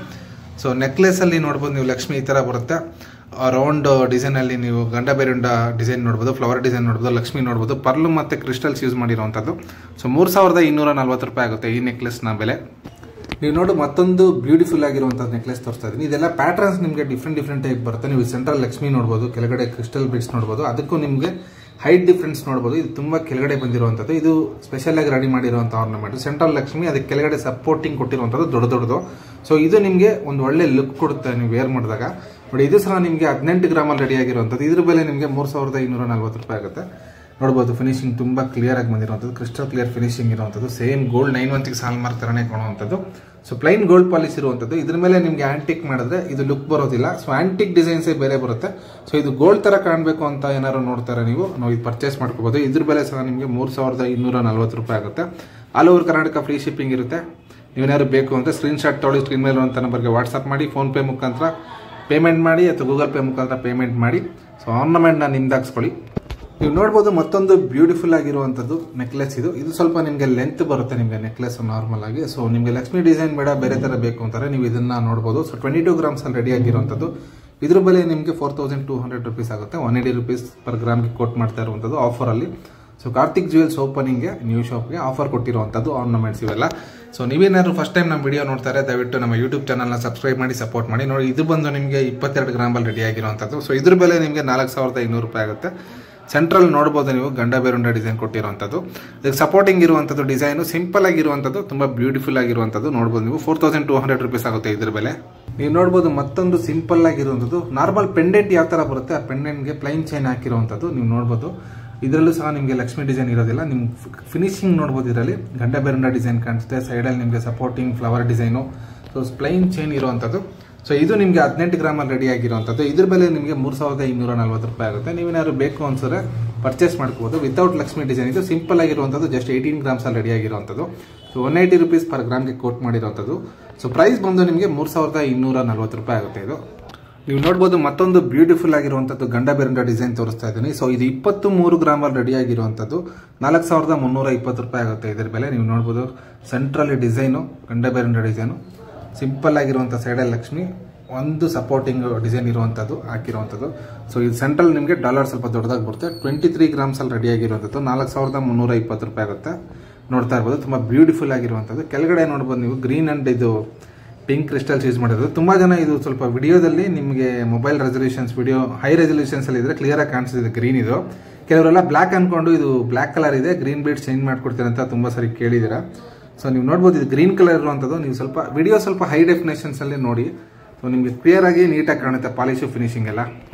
ಸೊ ನೆಕ್ಲೆಸ್ ಅಲ್ಲಿ ನೋಡ್ಬೋದು ನೀವು ಲಕ್ಷ್ಮಿ ಈ ತರ ಬರುತ್ತೆ. ರೌಂಡ್ ಡಿಸೈನ್ ಅಲ್ಲಿ ನೀವು ಗಂಡ ಬೇರುಂಡ ಡಿಸೈನ್ ನೋಡ್ಬೋದು, ಫ್ಲವರ್ ಡಿಸೈನ್ ನೋಡ್ಬೋದು, ಲಕ್ಷ್ಮಿ ನೋಡ್ಬೋದು, ಪರ್ಲ್ ಮತ್ತೆ ಕ್ರಿಸ್ಟಲ್ಸ್ ಯೂಸ್ ಮಾಡಿರುವಂಥದ್ದು. ಸೊ 3240 ರೂಪಾಯಿ ಆಗುತ್ತೆ ಈ ನೆಕ್ಲೆಸ್ ನ ಬೆಲೆ. ನೀವು ನೋಡಿ ಮತ್ತೊಂದು ಬ್ಯೂಟಿಫುಲ್ ಆಗಿರುವಂತಹ ನೆಕ್ಲೆಸ್ ತೋರಿಸ್ತಾ ಇದೀನಿ. ಇದೆಲ್ಲ ಪ್ಯಾಟರ್ನ್ಸ್ ನಿಮಗೆ ಡಿಫ್ರೆಂಟ್ ಟೈಪ್ ಬರುತ್ತೆ. ನೀವು ಸೆಂಟ್ರಲ್ ಲಕ್ಷ್ಮಿ ನೋಡ್ಬೋದು, ಕೆಳಗಡೆ ಕ್ರಿಸ್ಟಲ್ ಬಿಡ್ಸ್ ನೋಡ್ಬೋದು, ಅದಕ್ಕೂ ನಿಮಗೆ ಹೈಟ್ ಡಿಫ್ರೆನ್ಸ್ ನೋಡಬಹುದು. ಇದು ತುಂಬಾ ಕೆಳಗಡೆ ಬಂದಿರುವಂತದ್ದು. ಇದು ಸ್ಪೆಷಲ್ ಆಗಿ ರೆಡಿ ಮಾಡಿರುವಂತ ಆರ್ನಮೆಂಟ್. ಸೆಂಟ್ರಲ್ ಲಕ್ಷ್ಮಿ, ಅದಕ್ಕೆ ಕೆಳಗಡೆ ಸಪೋರ್ಟಿಂಗ್ ಕೊಟ್ಟಿರುವಂತದ್ದು ದೊಡ್ಡದು. ಸೊ ಇದು ನಿಮಗೆ ಒಂದು ಒಳ್ಳೆ ಲುಕ್ ಕೊಡುತ್ತೆ ನೀವು ವೇರ್ ಮಾಡಿದಾಗ. ನೋಡಿ ಇದು ಸಹ ನಿಮಗೆ 18 ಗ್ರಾಮಲ್ಲಿ ರೆಡಿ ಆಗಿರುವಂತದ್ದು. ಇದ್ರ ಬೆಲೆ ನಿಮಗೆ 3240 ರೂಪಾಯಿ ಆಗುತ್ತೆ. ನೋಡಬಹುದು ಫಿನಿಶಿಂಗ್ ತುಂಬಾ ಕ್ಲಿಯರ್ ಆಗಿ ಬಂದಿರುವಂತದ್ದು, ಕ್ರಿಸ್ಟಲ್ ಕ್ಲಿಯರ್ ಫಿನಿಶಿಂಗ್ ಇರುವಂತದ್ದು, ಸೇಮ್ ಗೋಲ್ಡ್ 916 ಹಾಲ್ಮಾರ್ಕ್ ತರನೇ ಕಾಣುವಂಥದ್ದು. ಸೊ ಪ್ಲೈನ್ ಗೋಲ್ಡ್ ಪಾಲಿಶ್ ಇರುವಂತದ್ದು. ಇದ್ರ ಮೇಲೆ ನಿಮ್ಗೆ ಆಂಟಿಕ್ ಮಾಡಿದ್ರೆ ಇದು ಲುಕ್ ಬರೋದಿಲ್ಲ. ಸೊ ಆಂಟಿಕ್ ಡಿಸೈನ್ಸ್ ಬೇರೆ ಬರುತ್ತೆ. ಸೊ ಇದು ಗೋಲ್ಡ್ ತರ ಕಾಣಬೇಕು ಅಂತ ಏನಾದ್ರು ನೋಡ್ತಾರೆ ನೀವು ಇದು ಪರ್ಚೇಸ್ ಮಾಡ್ಕೋಬಹುದು. ಇದ್ರ ಬೆಲೆ ಸಹ ನಿಮಗೆ 3240 ರೂಪಾಯಿ ಆಗುತ್ತೆ. All over Karnataka free shipping ಇರುತ್ತೆ. ನೀವೇನಾದ್ರು ಬೇಕು ಅಂತ ಸ್ಕ್ರೀನ್ ಶಾಟ್ ತೊಗೊಳ್ಳಿ, ಸ್ಕ್ರೀನ್ ಮೇಲೆ ಅಂತ ನಂಬರ್ಗೆ ವಾಟ್ಸ್ಆಪ್ ಮಾಡಿ, ಫೋನ್ ಪೇ ಮುಖಾಂತರ ಪೇಮೆಂಟ್ ಮಾಡಿ ಅಥವಾ ಗೂಗಲ್ ಪೇ ಮುಖಾಂತರ ಪೇಮೆಂಟ್ ಮಾಡಿ. ಸೊ ಆರ್ನಮೆಂಟ್ ನ ನಿಮ್ದಾಗಿಸ್ಕೊಳ್ಳಿ. ನೀವು ನೋಡ್ಬೋದು ಮತ್ತೊಂದು ಬ್ಯೂಟಿಫುಲ್ ಆಗಿರುವಂಥದ್ದು ನೆಕ್ಲೆಸ್. ಇದು ಸ್ವಲ್ಪ ನಿಮಗೆ ಲೆಂತ್ ಬರುತ್ತೆ ನಿಮಗೆ ನೆಕ್ಲೆಸ್ ನಾರ್ಮಲ್ ಆಗಿ. ಸೊ ನಿಮಗೆ ಲಕ್ಷ್ಮಿ ಡಿಸೈನ್ ಬೇಡ, ಬೇರೆ ತರ ಬೇಕು ಅಂತಾರೆ ನೀವು ಇದನ್ನ ನೋಡ್ಬೋದು. ಸೊ 22 ಗ್ರಾಮ್ಸ್ ಅಲ್ಲಿ ರೆಡಿ ಆಗಿರುವಂಥದ್ದು. ಇದ್ರ ಬೆಲೆ ನಿಮಗೆ 4200 ರೂಪೀಸ್ ಆಗುತ್ತೆ. 180 ರೂಪೀಸ್ ಪರ್ ಗ್ರಾಮ್ಗೆ ಕೋಟ್ ಮಾಡ್ತಾ ಇರುವಂಥದ್ದು ಆಫರ್ ಅಲ್ಲಿ. ಸೊ ಕಾರ್ತಿಕ್ ಜ್ಯುವೆಲ್ಸ್ ಓಪನಿಂಗ್ಗೆ ನ್ಯೂ ಶಾಪ್ಗೆ ಆಫರ್ ಕೊಟ್ಟಿರುವಂಥದ್ದು ಆರ್ನಮೆಂಟ್ಸ್ ಇವೆಲ್ಲ. ಸೊ ನೀವೇನಾದ್ರು ಫಸ್ಟ್ ಟೈಮ್ ನಮ್ಮ ವಿಡಿಯೋ ನೋಡ್ತಾರೆ ದಯವಿಟ್ಟು ನಮ್ಮ ಯೂಟ್ಯೂಬ್ ಚಾನಲ್ನ ಸಬ್ಸ್ಕ್ರೈಬ್ ಮಾಡಿ ಸಪೋರ್ಟ್ ಮಾಡಿ. ನೋಡಿ ಇದು ಬಂದು ನಿಮಗೆ 22 ಗ್ರಾಮಲ್ಲಿ ರೆಡಿ ಆಗಿರುವಂಥದ್ದು. ಸೊ ಇದ್ರ ಬೆಲೆ ನಿಮಗೆ 4500 ರೂಪಾಯಿ ಆಗುತ್ತೆ. ಸೆಂಟ್ರಲ್ ನೋಡಬಹುದು ನೀವು ಗಂಡ ಬೇರುಂಡ ಡಿಸೈನ್ ಕೊಟ್ಟಿರುವಂಥದ್ದು. ಇದಕ್ಕೆ ಸಪೋರ್ಟಿಂಗ್ ಇರುವಂಥದ್ದು ಡಿಸೈನು ಸಿಂಪಲ್ ಆಗಿರುವಂಥದ್ದು, ತುಂಬಾ ಬ್ಯೂಟಿಫುಲ್ ಆಗಿರುವಂಥದ್ದು. ನೋಡಬಹುದು ನೀವು 4200 ರೂಪೀಸ್ ಆಗುತ್ತೆ ಇದ್ರ ಬೆಲೆ. ನೀವು ನೋಡಬಹುದು ಮತ್ತೊಂದು ಸಿಂಪಲ್ ಆಗಿರುವಂಥದ್ದು ನಾರ್ಮಲ್ ಪೆಂಡೆಂಟ್ ಯಾವ ತರ ಬರುತ್ತೆ ಆ ಪೆಂಡೆಂಟ್ಗೆ ಪ್ಲೈನ್ ಚೈನ್ ಹಾಕಿರುವಂಥದ್ದು ನೀವು ನೋಡಬಹುದು. ಇದರಲ್ಲೂ ಸಹ ನಿಮಗೆ ಲಕ್ಷ್ಮಿ ಡಿಸೈನ್ ಇರೋದಿಲ್ಲ. ನಿಮ್ ಫಿನಿಶಿಂಗ್ ನೋಡಬಹುದು, ಇದರಲ್ಲಿ ಗಂಡ ಬೇರುಂಡ ಡಿಸೈನ್ ಕಾಣಿಸುತ್ತೆ. ಸೈಡಲ್ಲಿ ನಿಮಗೆ supporting flower design, so plain chain ಇರುವಂಥದ್ದು. ಸೊ ಇದು ನಿಮಗೆ 18 ಗ್ರಾಮಲ್ಲಿ ರೆಡಿ ಆಗಿರುವಂಥದ್ದು. ಇದ್ರ ಬೆಲೆ ನಿಮಗೆ 3240 ರೂಪಾಯಿ ಆಗುತ್ತೆ. ನೀವೇನಾದ್ರು ಬೇಕು ಅನ್ಸರೆ ಪರ್ಚೇಸ್ ಮಾಡ್ಕೋಬಹುದು. ವಿತೌಟ್ ಲಕ್ಷ್ಮಿ ಡಿಸೈನ್ ಇದು ಸಿಂಪಲ್ ಆಗಿರುವಂಥದ್ದು, ಜಸ್ಟ್ 18 ಗ್ರಾಮ್ಸ್ ಅಲ್ಲಿ ರೆಡಿ ಆಗಿರುವಂಥದ್ದು. ಸೊ 180 ರೂಪೀಸ್ ಪರ್ ಗ್ರಾಮ್ಗೆ ಕೋಟ್ ಮಾಡಿರುವಂಥದ್ದು. ಸೊ ಪ್ರೈಸ್ ಬಂದು ನಿಮಗೆ 3240 ರೂಪಾಯಿ ಆಗುತ್ತೆ. ಇದು ನೀವು ನೋಡಬಹುದು ಮತ್ತೊಂದು ಬ್ಯೂಟಿಫುಲ್ ಆಗಿರುವಂಥದ್ದು ಗಂಡ ಬೇರುಂಡ ಡಿಸೈನ್ ತೋರಿಸ್ತಾ ಇದ್ದೀನಿ. ಸೊ ಇದು 23 ಗ್ರಾಮಲ್ಲಿ ರೆಡಿ ಆಗಿರುವಂಥದ್ದು. 4320 ರೂಪಾಯಿ ಆಗುತ್ತೆ ಇದ್ರ ಬೆಲೆ. ನೀವು ನೋಡಬಹುದು ಸೆಂಟ್ರಲ್ಲಿ ಡಿಸೈನು ಗಂಡ ಬೇರುಂಡ ಡಿಸೈನು, ಸಿಂಪಲ್ ಆಗಿರುವಂಥ ಸೈಡಲ್ಲಿ ಲಕ್ಷ್ಮಿ, ಒಂದು ಸಪೋರ್ಟಿಂಗ್ ಡಿಸೈನ್ ಇರುವಂಥದ್ದು ಹಾಕಿರುವಂಥದ್ದು. ಸೊ ಇದು ಸೆಂಟ್ರಲ್ ನಿಮಗೆ ಡಾಲರ್ ಸ್ವಲ್ಪ ದೊಡ್ಡದಾಗಿ ಬರುತ್ತೆ. 23 ಗ್ರಾಮ್ಸ್ ಅಲ್ಲಿ ರೆಡಿ ಆಗಿರುವಂಥದ್ದು. 4320 ರೂಪಾಯಿ ಆಗುತ್ತೆ. ನೋಡ್ತಾ ಇರ್ಬೋದು ತುಂಬಾ ಬ್ಯೂಟಿಫುಲ್ ಆಗಿರುವಂಥದ್ದು. ಕೆಳಗಡೆ ನೋಡ್ಬೋದು ನೀವು ಗ್ರೀನ್ ಅಂಡ್ ಇದು ಪಿಂಕ್ ಕ್ರಿಸ್ಟಲ್ಸ್ ಯೂಸ್ ಮಾಡಿರೋದು. ತುಂಬಾ ಜನ ಇದು ಸ್ವಲ್ಪ ವಿಡಿಯೋದಲ್ಲಿ ನಿಮಗೆ mobile resolutions video high resolutions ಅಲ್ಲಿ ಇದ್ರೆ ಕ್ಲಿಯರ್ ಆಗಿ ಕಾಣಿಸ್ತಿದೆ ಗ್ರೀನ್. ಇದು ಕೆಲವರೆಲ್ಲ ಬ್ಲಾಕ್ ಅನ್ಕೊಂಡು ಇದು ಬ್ಲಾಕ್ ಕಲರ್ ಇದೆ, ಗ್ರೀನ್ ಬೀಡ್ ಚೇಂಜ್ ಮಾಡ್ಕೊಡ್ತೀರಾ ಅಂತ ತುಂಬಾ ಸರಿ ಕೇಳಿದಿರಾ. ಸೊ ನೀವು ನೋಡ್ಬೋದು ಇದು ಗ್ರೀನ್ ಕಲರ್ ಇರುವಂಥದ್ದು. ನೀವು ಸ್ವಲ್ಪ ವಿಡಿಯೋ ಸ್ವಲ್ಪ ಹೈ ಡೆಫಿನೇಷನ್ಸ್ ಅಲ್ಲಿ ನೋಡಿ, ಸೊ ನಿಮಗೆ ಕ್ಲಿಯರ್ ಆಗಿ ನೀಟಾಗಿ ಕಾಣುತ್ತೆ ಪಾಲಿಶು ಫಿನಿಶಿಂಗ್ ಎಲ್ಲ.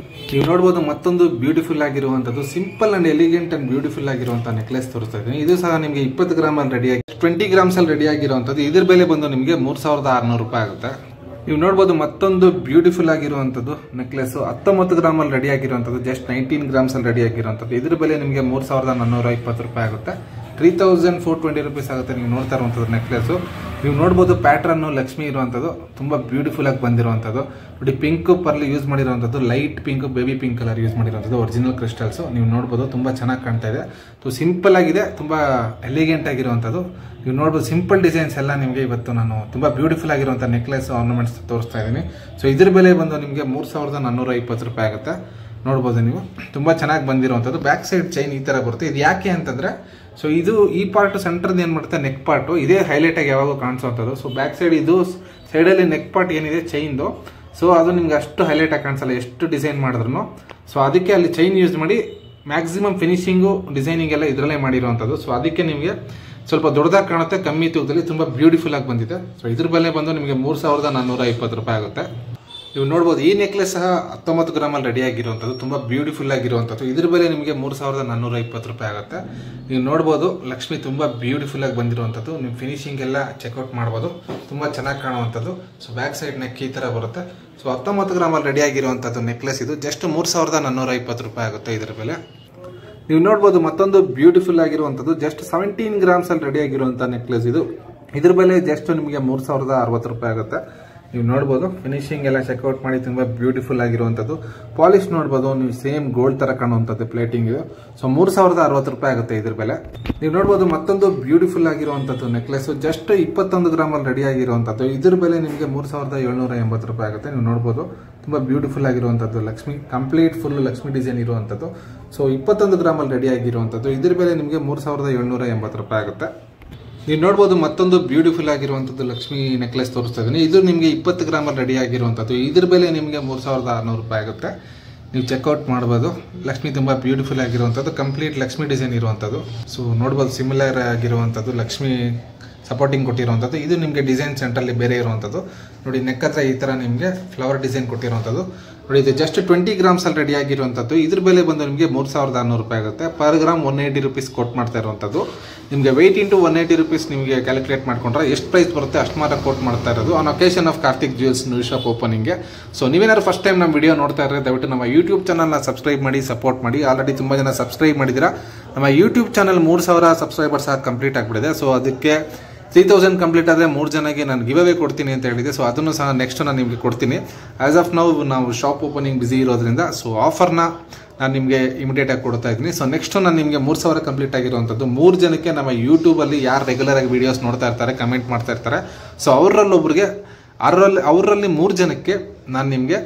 ನೀವು ನೋಡ್ಬೋದು ಮತ್ತೊಂದು ಬ್ಯೂಟಿಫುಲ್ ಆಗಿರುವಂಥದ್ದು simple and elegant and beautiful ಆಗಿರುವಂಥ ನೆಕ್ಲೆಸ್ ತೋರಿಸ್ತಾ ಇದ್ದೀನಿ. ಇದು ಸಹ ನಿಮಗೆ 20 ಗ್ರಾಮಲ್ಲಿ ರೆಡಿಯಾಗಿ 20 ಗ್ರಾಮ್ಸಲ್ಲಿ ರೆಡಿ ಆಗಿರುವಂಥದ್ದು. ಇದ್ರ ಬೆಲೆ ಬಂದು ನಿಮಗೆ 3600 ರೂಪಾಯಿ ಆಗುತ್ತೆ. ನೀವು ನೋಡ್ಬೋದು ಮತ್ತೊಂದು ಬ್ಯೂಟಿಫುಲ್ ಆಗಿರುವಂಥದ್ದು ನೆಕ್ಲೆಸ್ 19 ಗ್ರಾಮಲ್ಲಿ ರೆಡಿ ಆಗಿರುವಂಥದ್ದು, ಜಸ್ಟ್ 19 ಗ್ರಾಮ್ಸಲ್ಲಿ ರೆಡಿ ಆಗಿರುವಂಥದ್ದು. ಇದ್ರ ಬೆಲೆ ನಿಮಗೆ 3420 ರೂಪಾಯಿ ಆಗುತ್ತೆ. 3420 ರುಪೀಸ್ ಆಗುತ್ತೆ. ನೀವು ನೋಡ್ತಾ ಇರುವಂಥದ್ದು ನೆಕ್ಲೆಸು. ನೀವು ನೋಡ್ಬೋದು ಪ್ಯಾಟ್ರನ್ನು ಲಕ್ಷ್ಮಿ ಇರುವಂಥದ್ದು ತುಂಬ ಬ್ಯೂಟಿಫುಲ್ ಆಗಿ ಬಂದಿರುವಂಥದ್ದು. ನೋಡಿ ಪಿಂಕ್ ಪರ್ಲಿ ಯೂಸ್ ಮಾಡಿರುವಂಥದ್ದು, light pink baby pink colour use ಮಾಡಿರುವಂಥದ್ದು, ಒರಿಜಿನಲ್ ಕ್ರಿಸ್ಟಲ್ಸು. ನೀವು ನೋಡ್ಬೋದು ತುಂಬ ಚೆನ್ನಾಗಿ ಕಾಣ್ತಾ ಇದೆ. ಸಿಂಪಲ್ ಆಗಿದೆ, ತುಂಬ ಎಲಿಗೆಂಟ್ ಆಗಿರುವಂಥದ್ದು. ನೀವು ನೋಡ್ಬೋದು ಸಿಂಪಲ್ ಡಿಸೈನ್ಸ್ ಎಲ್ಲ ನಿಮಗೆ ಇವತ್ತು ನಾನು ತುಂಬ ಬ್ಯೂಟಿಫುಲ್ ಆಗಿರುವಂಥ ನೆಕ್ಲೆಸ್ ಆರ್ನಮೆಂಟ್ಸ್ ತೋರಿಸ್ತಾ ಇದ್ದೀನಿ. ಸೊ ಇದ್ರ ಬೆಲೆ ಬಂದು ನಿಮಗೆ 3420 ರೂಪಾಯಿ ಆಗುತ್ತೆ. ನೋಡ್ಬೋದು ನೀವು ತುಂಬ ಚೆನ್ನಾಗಿ ಬಂದಿರುವಂಥದ್ದು. ಬ್ಯಾಕ್ ಸೈಡ್ ಚೈನ್ ಈ ಥರ ಬರುತ್ತೆ. ಇದು ಯಾಕೆ ಅಂತಂದರೆ ಸೊ ಇದು ಈ ಪಾರ್ಟ್ ಸೆಂಟ್ರದ್ದು ಏನು ಮಾಡುತ್ತೆ ನೆಕ್ ಪಾರ್ಟು ಇದೇ ಹೈಲೈಟ್ ಆಗಿ ಯಾವಾಗ ಕಾಣಿಸುವಂಥದ್ದು. ಸೊ ಬ್ಯಾಕ್ ಸೈಡ್ ಇದು ಸೈಡಲ್ಲಿ ನೆಕ್ ಪಾರ್ಟ್ ಏನಿದೆ ಚೈನ್ದು, ಸೊ ಅದು ನಿಮ್ಗೆ ಅಷ್ಟು ಹೈಲೈಟ್ ಆಗಿ ಕಾಣಿಸಲ್ಲ ಎಷ್ಟು ಡಿಸೈನ್ ಮಾಡಿದ್ರು. ಸೊ ಅದಕ್ಕೆ ಅಲ್ಲಿ ಚೈನ್ ಯೂಸ್ ಮಾಡಿ ಮ್ಯಾಕ್ಸಿಮಮ್ ಫಿನಿಶಿಂಗು ಡಿಸೈನಿಂಗ್ ಎಲ್ಲ ಇದರಲ್ಲೇ ಮಾಡಿರುವಂಥದ್ದು. ಸೊ ಅದಕ್ಕೆ ನಿಮಗೆ ಸ್ವಲ್ಪ ದೊಡ್ಡದಾಗಿ ಕಾಣುತ್ತೆ, ಕಮ್ಮಿ ತೂಕದಲ್ಲಿ ತುಂಬ ಬ್ಯೂಟಿಫುಲ್ ಆಗಿ ಬಂದಿದೆ. ಸೊ ಇದ್ರ ಬೆಲೆ ಬಂದು ನಿಮಗೆ 3420 ರೂಪಾಯಿ ಆಗುತ್ತೆ. ನೀವು ನೋಡ್ಬೋದು ಈ ನೆಕ್ಲೆಸ್ ಸಹ 19 ಗ್ರಾಮಲ್ಲಿ ರೆಡಿ ಆಗಿರುವಂಥದ್ದು, ತುಂಬ ಬ್ಯೂಟಿಫುಲ್ ಆಗಿರುವಂಥದ್ದು. ಇದ್ರ ಬೆಲೆ ನಿಮಗೆ 3420 ರೂಪಾಯಿ ಆಗುತ್ತೆ. ನೀವು ನೋಡ್ಬೋದು ಲಕ್ಷ್ಮಿ ತುಂಬ ಬ್ಯೂಟಿಫುಲ್ ಆಗಿ ಬಂದಿರುವಂಥದ್ದು. ನೀವು ಫಿನಿಶಿಂಗ್ ಎಲ್ಲ ಚೆಕ್ಔಟ್ ಮಾಡ್ಬೋದು, ತುಂಬ ಚೆನ್ನಾಗಿ ಕಾಣುವಂಥದ್ದು. ಸೊ ಬ್ಯಾಕ್ ಸೈಡ್ ನೆಕ್ ಈ ಥರ ಬರುತ್ತೆ. ಸೊ 19 ಗ್ರಾಮಲ್ಲಿ ರೆಡಿ ಆಗಿರುವಂಥದ್ದು ನೆಕ್ಲೆಸ್ ಇದು ಜಸ್ಟ್ 3420 ರೂಪಾಯಿ ಆಗುತ್ತೆ ಇದ್ರ ಬೆಲೆ. ನೀವು ನೋಡ್ಬೋದು ಮತ್ತೊಂದು ಬ್ಯೂಟಿಫುಲ್ ಆಗಿರುವಂಥದ್ದು ಜಸ್ಟ್ 17 ಗ್ರಾಮ್ಸಲ್ಲಿ ರೆಡಿ ಆಗಿರುವಂಥ ನೆಕ್ಲೆಸ್ ಇದು. ಇದ್ರ ಬೆಲೆ ಜಸ್ಟ್ ನಿಮಗೆ 3060 ರೂಪಾಯಿ ಆಗುತ್ತೆ. ನೀವು ನೋಡ್ಬೋದು ಫಿನಿಶಿಂಗ್ ಎಲ್ಲ ಚೆಕ್ಔಟ್ ಮಾಡಿ ತುಂಬ ಬ್ಯೂಟಿಫುಲ್ ಆಗಿರುವಂಥದ್ದು. ಪಾಲಿಶ್ ನೋಡ್ಬೋದು ನೀವು ಸೇಮ್ ಗೋಲ್ಡ್ ಥರ ಕಾಣುವಂಥದ್ದು ಪ್ಲೇಟಿಂಗ್ ಇದು. ಸೊ 3060 ರೂಪಾಯಿ ಆಗುತ್ತೆ ಇದ್ರ ಬೆಲೆ. ನೀವು ನೋಡ್ಬೋದು ಮತ್ತೊಂದು ಬ್ಯೂಟಿಫುಲ್ ಆಗಿರುವಂಥದ್ದು ನೆಕ್ಲೆಸ್ ಜಸ್ಟ್ 21 ಗ್ರಾಮಲ್ಲಿ ರೆಡಿ ಆಗಿರುವಂಥದ್ದು. ಇದ್ರ ಬೆಲೆ ನಿಮಗೆ 3780 ರೂಪಾಯಿ ಆಗುತ್ತೆ. ನೀವು ನೋಡ್ಬೋದು ತುಂಬ ಬ್ಯೂಟಿಫುಲ್ ಆಗಿರುವಂಥದ್ದು Lakshmi complete full Lakshmi design ಇರುವಂಥದ್ದು. ಸೊ 21 ಗ್ರಾಮಲ್ಲಿ ರೆಡಿ ಆಗಿರುವಂಥದ್ದು. ಇದ್ರ ಬೆಲೆ ನಿಮಗೆ 3780 ರೂಪಾಯಿ ಆಗುತ್ತೆ. ನೀವು ನೋಡ್ಬೋದು ಮತ್ತೊಂದು ಬ್ಯೂಟಿಫುಲ್ ಆಗಿರುವಂಥದ್ದು ಲಕ್ಷ್ಮಿ ನೆಕ್ಲೆಸ್ ತೋರಿಸ್ತಾ ಇದ್ದೀನಿ. ಇದು ನಿಮಗೆ 20 ಗ್ರಾಮಲ್ಲಿ ರೆಡಿ ಆಗಿರುವಂಥದ್ದು. ಇದ್ರ ಬೆಲೆ ನಿಮಗೆ 3600 ರೂಪಾಯಿ ಆಗುತ್ತೆ. ನೀವು ಚೆಕ್ಔಟ್ ಮಾಡ್ಬೋದು. ಲಕ್ಷ್ಮಿ ತುಂಬ ಬ್ಯೂಟಿಫುಲ್ ಆಗಿರುವಂಥದ್ದು, ಕಂಪ್ಲೀಟ್ ಲಕ್ಷ್ಮಿ ಡಿಸೈನ್ ಇರುವಂಥದ್ದು. ಸೊ ನೋಡ್ಬೋದು ಸಿಮಿಲರ್ ಆಗಿರುವಂಥದ್ದು ಲಕ್ಷ್ಮಿ ಸಪೋರ್ಟಿಂಗ್ ಕೊಟ್ಟಿರುವಂಥದ್ದು. ಇದು ನಿಮಗೆ ಡಿಸೈನ್ ಸೆಂಟ್ರಲ್ಲಿ ಬೇರೆ ಇರುವಂಥದ್ದು. ನೋಡಿ ನೆಕ್ ಹತ್ರ ಈ ಥರ ನಿಮಗೆ ಫ್ಲವರ್ ಡಿಸೈನ್ ಕೊಟ್ಟಿರುವಂಥದ್ದು. ನೋಡಿ ಇದು ಜಸ್ಟ್ 20 ಗ್ರಾಮ್ಸಲ್ಲಿ ರೆಡಿ ಆಗಿರುವಂಥದ್ದು. ಇದ್ರ ಬೆಲೆ ಬಂದು ನಿಮಗೆ 3600 ರೂಪಾಯಿ ಆಗುತ್ತೆ. ಪರ್ ಗ್ರಾಮ್ 180 ರುಪೀಸ್ ಕೊಟ್ಟು ಮಾಡ್ತಾ ಇರುವಂಥದ್ದು. ನಿಮಗೆ ವೆಯ್ಟ್ ಇಂಟು 180 ರುಪೀಸ್ ನಿಮಗೆ ಕ್ಯಾಲ್ಕುಲೇಟ್ ಮಾಡ್ಕೊಂಡ್ರೆ ಎಷ್ಟು ಪ್ರೈಸ್ ಬರುತ್ತೆ ಅಷ್ಟು ಮಾತ್ರ ಕೋಟ್ ಮಾಡ್ತಾ ಇರೋದು on occasion of Karthik jewels new shop ಓಪನಿಂಗ್ಗೆ. ಸೊ ನೀವೇನಾದ್ರು ಫಸ್ಟ್ ಟೈಮ್ ನಮ್ಮ ವಿಡಿಯೋ ನೋಡ್ತಾ ಇದ್ರೆ ದಯವಿಟ್ಟು ನಮ್ಮ ಯೂಟ್ಯೂಬ್ ಚಾನಲ್ನ ಸಬ್ಸ್ಕ್ರೈಬ್ ಮಾಡಿ ಸಪೋರ್ಟ್ ಮಾಡಿ. ಆಲ್ರೆಡಿ ತುಂಬ ಜನ ಸಬ್ಸ್ಕ್ರೈಬ್ ಮಾಡಿದ್ದೀರಾ. ನಮ್ಮ ಯೂಟ್ಯೂಬ್ ಚಾನಲ್ 3000 ಸಬ್ಸ್ಕ್ರೈಬರ್ಸ್ ಆಗಿ ಕಂಪ್ಲೀಟ್ ಆಗಿಬಿಟ್ಟಿದೆ. ಸೊ ಅದಕ್ಕೆ 3000 ಕಂಪ್ಲೀಟ್ ಆದರೆ 3 ಜನಕ್ಕೆ ನಾನು ಗಿವ್ ಅವೇ ಕೊಡ್ತೀನಿ ಅಂತ ಹೇಳಿದೆ. ಸೊ ಅದನ್ನು ಸಹ ನೆಕ್ಸ್ಟ್ ನಾನು ನಿಮಗೆ ಕೊಡ್ತೀನಿ. ಆಸ್ ಆಫ್ ನಾವು ಶಾಪ್ ಓಪನಿಂಗ್ ಬಿಸಿ ಇರೋದ್ರಿಂದ ಸೊ ಆಫರ್ನ ನಾನು ನಿಮಗೆ ಇಮಿಡಿಯೇಟಾಗಿ ಕೊಡ್ತಾ ಇದ್ದೀನಿ. ಸೊ ನೆಕ್ಸ್ಟ್ ನಾನು ನಿಮಗೆ 3000 ಕಂಪ್ಲೀಟ್ ಆಗಿರುವಂಥದ್ದು 3 ಜನಕ್ಕೆ ನಮ್ಮ ಯೂಟ್ಯೂಬಲ್ಲಿ ಯಾರು ರೆಗ್ಯುಲರ್ ಆಗಿ ವೀಡಿಯೋಸ್ ನೋಡ್ತಾ ಇರ್ತಾರೆ, ಕಮೆಂಟ್ ಮಾಡ್ತಾ ಇರ್ತಾರೆ, ಸೊ ಅವರಲ್ಲಿ 3 ಜನಕ್ಕೆ ನಾನು ನಿಮಗೆ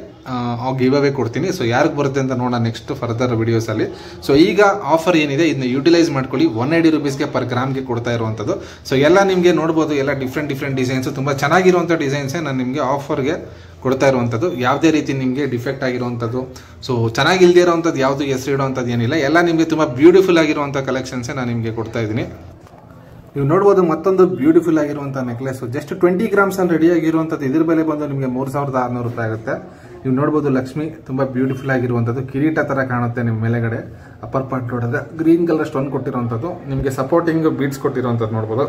ಗಿವ್ ಅವೇ ಕೊಡ್ತೀನಿ. ಸೊ ಯಾರಿಗೆ ಬರುತ್ತೆ ಅಂತ ನೋಡೋಣ ನೆಕ್ಸ್ಟ್ ಫರ್ದರ್ ವಿಡಿಯೋಸಲ್ಲಿ. ಸೊ ಈಗ ಆಫರ್ ಏನಿದೆ ಇದನ್ನ ಯುಟಿಲೈಸ್ ಮಾಡ್ಕೊಳ್ಳಿ. 180 ರುಪೀಸ್ಗೆ ಪರ್ ಗ್ರಾಮ್ಗೆ ಕೊಡ್ತಾ ಇರುವಂಥದ್ದು. ಸೊ ಎಲ್ಲ ನಿಮಗೆ ನೋಡ್ಬೋದು, ಎಲ್ಲ ಡಿಫ್ರೆಂಟ್ ಡಿಸೈನ್ಸು ತುಂಬ ಚೆನ್ನಾಗಿರುವಂಥ ಡಿಸೈನ್ಸೇ ನಾನು ನಿಮಗೆ ಆಫರ್ಗೆ ಕೊಡ್ತಾ ಇರುವಂಥದ್ದು. ಯಾವುದೇ ರೀತಿ ನಿಮಗೆ ಡಿಫೆಕ್ಟ್ ಆಗಿರುವಂಥದ್ದು ಸೊ ಚೆನ್ನಾಗಿಲ್ದೇ ಇರೋವಂಥದ್ದು ಯಾವುದು ಹೆಸರು ಇಡುವಂಥದ್ದು ಏನಿಲ್ಲ. ಎಲ್ಲ ನಿಮಗೆ ತುಂಬ ಬ್ಯೂಟಿಫುಲ್ ಆಗಿರುವಂಥ ಕಲೆಕ್ಷನ್ಸೇ ನಾನು ನಿಮಗೆ ಕೊಡ್ತಾ ಇದ್ದೀನಿ. ನೀವು ನೋಡ್ಬೋದು ಮತ್ತೊಂದು ಬ್ಯೂಟಿಫುಲ್ ಆಗಿರುವಂಥ ನೆಕ್ಲೆಸ್ ಜಸ್ಟ್ 20 ಗ್ರಾಮ್ಸಲ್ಲಿ ರೆಡಿ ಆಗಿರುವಂಥದ್ದು. ಇದ್ರ ಬೆಲೆ ಬಂದು ನಿಮಗೆ 3600 ರೂಪಾಯಿ ಆಗುತ್ತೆ. ನೀವು ನೋಡ್ಬೋದು ಲಕ್ಷ್ಮಿ ತುಂಬ ಬ್ಯೂಟಿಫುಲ್ ಆಗಿರುವಂಥದ್ದು, ಕಿರೀಟ ಥರ ಕಾಣುತ್ತೆ ನಿಮ್ಮ ಮೇಲೆಗಡೆ. ಅಪ್ಪರ್ ಪಾರ್ಟ್ ನೋಡಿದ್ರೆ ಗ್ರೀನ್ ಕಲರ್ ಸ್ಟೋನ್ ಕೊಟ್ಟಿರುವಂಥದ್ದು, ನಿಮಗೆ ಸಪೋರ್ಟಿಂಗ್ ಬೀಡ್ಸ್ ಕೊಟ್ಟಿರುವಂಥದ್ದು ನೋಡ್ಬೋದು.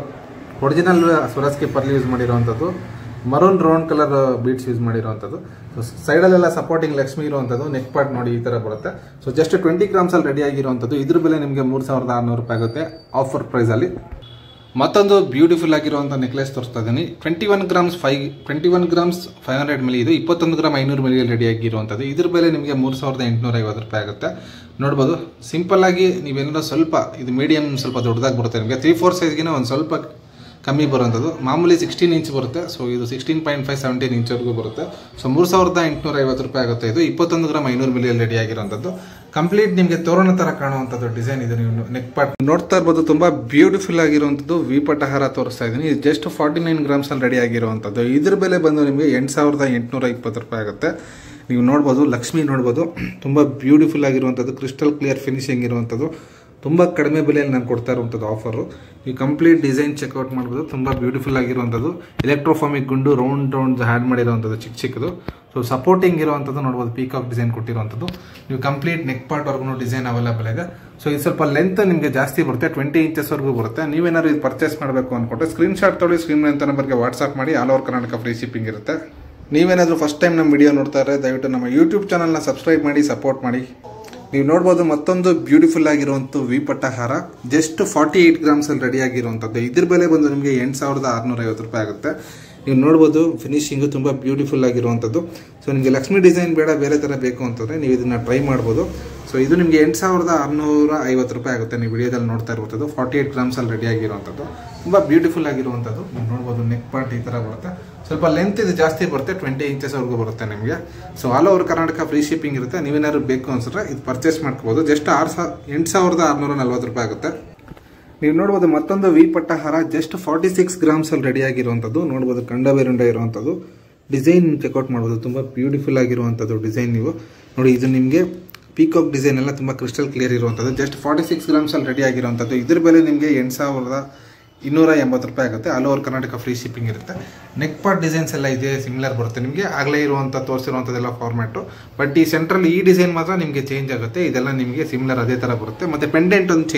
ಒರಿಜಿನಲ್ ಸ್ವರಸ್ಕಿ ಪರ್ಲಿ ಯೂಸ್ ಮಾಡಿರುವಂಥದ್ದು, maroon round colour beads use ಮಾಡಿರುವಂಥದ್ದು. ಸೊ ಸೈಡಲ್ಲೆಲ್ಲ ಸಪೋರ್ಟಿಂಗ್ ಲಕ್ಷ್ಮಿ ಇರುವಂಥದ್ದು. ನೆಕ್ ಪಾರ್ಟ್ ನೋಡಿ ಈ ಥರ ಬರುತ್ತೆ. ಸೊ ಜಸ್ಟ್ 20 ಗ್ರಾಮ್ಸಲ್ಲಿ ರೆಡಿ ಆಗಿರುವಂಥದ್ದು. ಇದ್ರ ಬೆಲೆ ನಿಮಗೆ 3600 ರೂಪಾಯಿ ಆಗುತ್ತೆ ಆಫರ್ ಪ್ರೈಸಲ್ಲಿ. ಮತ್ತೊಂದು ಬ್ಯೂಟಿಫುಲ್ ಆಗಿರುವಂಥ ನೆಕ್ಲೆಸ್ ತೋರಿಸ್ತಾ ಇದ್ದೀನಿ. 21 ಗ್ರಾಮ್ಸ್ 500 ಮಿಲಿ ಇದು 21 ಗ್ರಾಮ್ 500 ಮಿಲಿ ರೆಡಿ ಆಗಿರುವಂಥದ್ದು. ಇದ್ರ ಬೆಲೆ ನಿಮಗೆ 3850 ರೂಪಾಯಿ ಆಗುತ್ತೆ. ನೋಡ್ಬೋದು ಸಿಂಪಲ್ ಆಗಿ ನೀವೇನಾದ್ರು ಸ್ವಲ್ಪ ಇದು ಮೀಡಿಯಂ ಸ್ವಲ್ಪ ದೊಡ್ಡದಾಗಿ ಬರುತ್ತೆ ನಿಮಗೆ. 3/4 ಸೈಜ್ಗಿನ ಒಂದು ಸ್ವಲ್ಪ ಕಮ್ಮಿ ಬರುವಂಥದ್ದು. ಮಾಮೂಲಿ 16 ಇಂಚ್ ಬರುತ್ತೆ. ಸೊ ಇದು 16.5 17 ಇಂಚ್ವರೆಗೂ ಬರುತ್ತೆ. ಸೊ 3850 ರೂಪಾಯಿ ಆಗುತ್ತೆ. ಇದು 21 ಗ್ರಾಮ್ 500 ಮಿಲಿಯಲ್ಲಿ ರೆಡಿ ಆಗಿರುವಂಥದ್ದು. ಕಂಪ್ಲೀಟ್ ನಿಮಗೆ ತೋರಣ ಥರ ಕಾಣುವಂಥದ್ದು ಡಿಸೈನ್ ಇದೆ. ನೀವು ನೆಕ್ ಪಾರ್ಟ್ ನೋಡ್ತಾ ಇರ್ಬೋದು, ತುಂಬ ಬ್ಯೂಟಿಫುಲ್ ಆಗಿರುವಂಥದ್ದು ವಿಪಟ್ಟಹಾರ ತೋರಿಸ್ತಾ ಇದ್ದೀನಿ. ಇದು ಜಸ್ಟ್ 49 ಗ್ರಾಮ್ಸಲ್ಲಿ ರೆಡಿ ಆಗಿರುವಂಥದ್ದು. ಇದ್ರ ಬೆಲೆ ಬಂದು ನಿಮಗೆ 8820 ರೂಪಾಯಿ ಆಗುತ್ತೆ. ನೀವು ನೋಡ್ಬೋದು ಲಕ್ಷ್ಮಿ ನೋಡ್ಬೋದು ತುಂಬ ಬ್ಯೂಟಿಫುಲ್ ಆಗಿರುವಂಥದ್ದು, ಕ್ರಿಸ್ಟಲ್ ಕ್ಲಿಯರ್ ಫಿನಿಶಿಂಗ್ ಇರುವಂಥದ್ದು. ತುಂಬ ಕಡಿಮೆ ಬೆಲೆಯಲ್ಲಿ ನಾನು ಕೊಡ್ತಾ ಇರುವಂಥದ್ದು ಆಫರು. ನೀವು ಕಂಪ್ಲೀಟ್ ಡಿಸೈನ್ ಚೆಕ್ಔಟ್ ಮಾಡ್ಬೋದು. ತುಂಬ ಬ್ಯೂಟಿಫುಲ್ ಆಗಿರುವಂಥದ್ದು ಎಲೆಕ್ಟ್ರೋಫಾಮಿಕ್ ಗುಂಡು ರೌಂಡ್ ಆ್ಯಡ್ ಮಾಡಿರುವಂಥದ್ದು ಚಿಕ್ಕದು. ಸೊ ಸಪೋರ್ಟಿಂಗ್ ಇರುವಂಥದ್ದು ನೋಡ್ಬೋದು, ಪೀಕಾಕ್ ಡಿಸೈನ್ ಕೊಟ್ಟಿರುವಂಥದ್ದು. ನೀವು ಕಂಪ್ಲೀಟ್ ನೆಕ್ ಪಾರ್ಟ್ವರೆಗೂ ಡಿಸೈನ್ ಅವೈಲೇಬಲ್ ಇದೆ. ಸೊ ಇದು ಸ್ವಲ್ಪ ಲೆಂತ್ ನಿಮಗೆ ಜಾಸ್ತಿ ಬರುತ್ತೆ, 20 ಇಂಚಸ್ವರೆಗೂ ಬರುತ್ತೆ. ನೀವೇನಾದ್ರು ಇದು ಪರ್ಚೇಸ್ ಮಾಡಬೇಕು ಅಂದ್ಕೊಂಡ್ರೆ ಸ್ಕ್ರೀನ್ಶಾಟ್ ತೊಗೊಳ್ಳಿ, ಸ್ಕ್ರೀನ್ ಅಂತ ನಂಬರ್ಗೆ ವಾಟ್ಸ್ಆಪ್ ಮಾಡಿ. All over Karnataka free shipping ಇರುತ್ತೆ. ನೀವೇನಾದರೂ ಫಸ್ಟ್ ಟೈಮ್ ನಮ್ಮ ವಿಡಿಯೋ ನೋಡ್ತಾ ಇದ್ದರೆ ದಯವಿಟ್ಟು ನಮ್ಮ ಯೂಟ್ಯೂಬ್ ಚಾನಲ್ನ ಸಬ್ಸ್ಕ್ರೈಬ್ ಮಾಡಿ, ಸಪೋರ್ಟ್ ಮಾಡಿ. ನೀವು ನೋಡ್ಬೋದು ಮತ್ತೊಂದು ಬ್ಯೂಟಿಫುಲ್ ಆಗಿರುವಂಥ ವಿಪಟ್ಟ ಹಾರ, ಜಸ್ಟ್ 48 ಗ್ರಾಮ್ಸಲ್ಲಿ ರೆಡಿ ಆಗಿರುವಂಥದ್ದು. ಇದ್ರ ಬೆಲೆ ಬಂದು ನಿಮಗೆ 8650 ರೂಪಾಯಿ ಆಗುತ್ತೆ. ನೀವು ನೋಡ್ಬೋದು ಫಿನಿಶಿಂಗು ತುಂಬ ಬ್ಯೂಟಿಫುಲ್ ಆಗಿರುವಂಥದ್ದು. ಸೊ ನಿಮಗೆ ಲಕ್ಷ್ಮಿ ಡಿಸೈನ್ ಬೇಡ, ಬೇರೆ ಥರ ಬೇಕು ಅಂತಂದರೆ ನೀವು ಇದನ್ನು ಟ್ರೈ ಮಾಡ್ಬೋದು. ಸೊ ಇದು ನಿಮಗೆ 8650 ರೂಪಾಯಿ ಆಗುತ್ತೆ. ನೀವು ವಿಡಿಯೋದಲ್ಲಿ ನೋಡ್ತಾ ಇರುವಂಥದ್ದು 48 ಗ್ರಾಮ್ಸಲ್ಲಿ ರೆಡಿ ಆಗಿರುವಂಥದ್ದು. ತುಂಬ ಬ್ಯೂಟಿಫುಲ್ ಆಗಿರುವಂಥದ್ದು. ನೀವು ನೋಡ್ಬೋದು ನೆಕ್ ಪಾರ್ಟ್ ಈ ಥರ ಬರುತ್ತೆ. ಸ್ವಲ್ಪ ಲೆಂತ್ ಇದು ಜಾಸ್ತಿ ಬರುತ್ತೆ, 20 ಇಂಚಸ್ವರೆಗೂ ಬರುತ್ತೆ ನಿಮಗೆ. So all over Karnataka free shipping ಇರುತ್ತೆ. ನೀವೇನಾದ್ರು ಬೇಕು ಅನ್ಸಿದ್ರೆ ಇದು ಪರ್ಚೇಸ್ ಮಾಡ್ಕೋಬೋದು. ಜಸ್ಟ್ 8640 ರೂಪಾಯಿ ಆಗುತ್ತೆ. ನೀವು ನೋಡ್ಬೋದು ಮತ್ತೊಂದು ವಿಪಟ್ಟ ಹಾರ, ಜಸ್ಟ್ 46 ಗ್ರಾಮ್ಸಲ್ಲಿ ರೆಡಿ ಆಗಿರುವಂಥದ್ದು. ನೋಡ್ಬೋದು ಕಂಡ ಬೇರುಂಡ ಇರುವಂಥದ್ದು. ಡಿಸೈನ್ ಚೆಕ್ಔಟ್ ಮಾಡ್ಬೋದು, ತುಂಬ ಬ್ಯೂಟಿಫುಲ್ ಆಗಿರುವಂಥದ್ದು ಡಿಸೈನ್. ನೀವು ನೋಡಿ, ಇದು ನಿಮಗೆ ಪೀಕಾಕ್ ಡಿಸೈನ್ ಎಲ್ಲ ತುಂಬ ಕ್ರಿಸ್ಟಲ್ ಕ್ಲಿಯರ್ ಇರುವಂಥದ್ದು. ಜಸ್ಟ್ 46 ಗ್ರಾಮ್ಸಲ್ಲಿ ರೆಡಿ ಆಗಿರುವಂಥದ್ದು. ಇದ್ರ ಬೆಲೆ ನಿಮಗೆ 8280 ರೂಪಾಯಿ ಆಗುತ್ತೆ. All over Karnataka free shipping ಇರುತ್ತೆ. ನೆಕ್ ಪಾರ್ಟ್ ಡಿಸೈನ್ಸ್ ಎಲ್ಲ ಇದೆ, ಸಿಮಿಲರ್ ಬರುತ್ತೆ ನಿಮಗೆ. ಆಗಲೇ ಇರುವಂಥ ತೋರಿಸಿರುವಂಥದ್ದೆಲ್ಲ ಫಾರ್ಮ್ಯಾಟು. ಬಟ್ ಈ ಸೆಂಟ್ರಲ್ಲಿ ಈ ಡಿಸೈನ್ ಮಾತ್ರ ನಿಮಗೆ ಚೇಂಜ್ ಆಗುತ್ತೆ. ಇದೆಲ್ಲ ನಿಮಗೆ ಸಿಮಿಲರ್ ಅದೇ ಥರ ಬರುತ್ತೆ. ಮತ್ತು ಪೆಂಡೆಂಟ್ ಒಂದು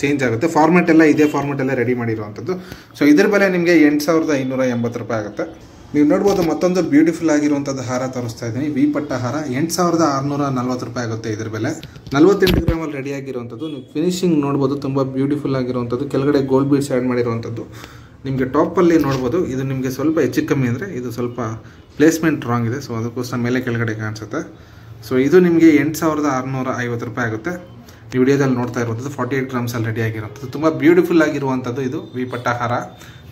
ಚೇಂಜ್ ಆಗುತ್ತೆ. ಫಾರ್ಮ್ಯಾಟ್ ಎಲ್ಲ ಇದೇ ಫಾರ್ಮ್ಯಾಟ್ ಎಲ್ಲ ರೆಡಿ ಮಾಡಿರುವಂಥದ್ದು. ಸೊ ಇದ್ರ ಬೆಲೆ ನಿಮಗೆ 8580 ರೂಪಾಯಿ ಆಗುತ್ತೆ. ನೀವು ನೋಡ್ಬೋದು ಮತ್ತೊಂದು ಬ್ಯೂಟಿಫುಲ್ ಆಗಿರುವಂಥದ್ದು ಹಾರ ತೋರಿಸ್ತಾ ಇದ್ದೀನಿ. ವಿಪಟ್ಟ ಹಾರ 8640 ರೂಪಾಯಿ ಆಗುತ್ತೆ. ಇದ್ರ ಬೆಲೆ 48 ಗ್ರಾಮಲ್ಲಿ ರೆಡಿ ಆಗಿರುವಂಥದ್ದು. ನೀವು ಫಿನಿಶಿಂಗ್ ನೋಡ್ಬೋದು, ತುಂಬ ಬ್ಯೂಟಿಫುಲ್ ಆಗಿರುವಂಥದ್ದು. ಕೆಳಗಡೆ ಗೋಲ್ಡ್ ಬೀಡ್ಸ್ ಆ್ಯಡ್ ಮಾಡಿರುವಂಥದ್ದು. ನಿಮಗೆ ಟಾಪಲ್ಲಿ ನೋಡ್ಬೋದು, ಇದು ನಿಮಗೆ ಸ್ವಲ್ಪ ಹೆಚ್ಚು ಕಮ್ಮಿ ಅಂದರೆ ಇದು ಸ್ವಲ್ಪ ಪ್ಲೇಸ್ಮೆಂಟ್ ರಾಂಗ್ ಇದೆ. ಸೊ ಅದಕ್ಕೋಸ್ಕರ ಮೇಲೆ ಕೆಳಗಡೆ ಕಾಣಿಸುತ್ತೆ. ಸೊ ಇದು ನಿಮಗೆ 8650 ರೂಪಾಯಿ ಆಗುತ್ತೆ. ಈ ವಿಡಿಯೋದಲ್ಲಿ ನೋಡ್ತಾ ಇರುವಂಥದ್ದು 48 ಗ್ರಾಮ್ಸಲ್ಲಿ ರೆಡಿ ಆಗಿರುವಂಥದ್ದು. ತುಂಬ ಬ್ಯೂಟಿಫುಲ್ ಆಗಿರುವಂಥದ್ದು ಇದು ವಿಪಟ್ಟ ಹಾರ.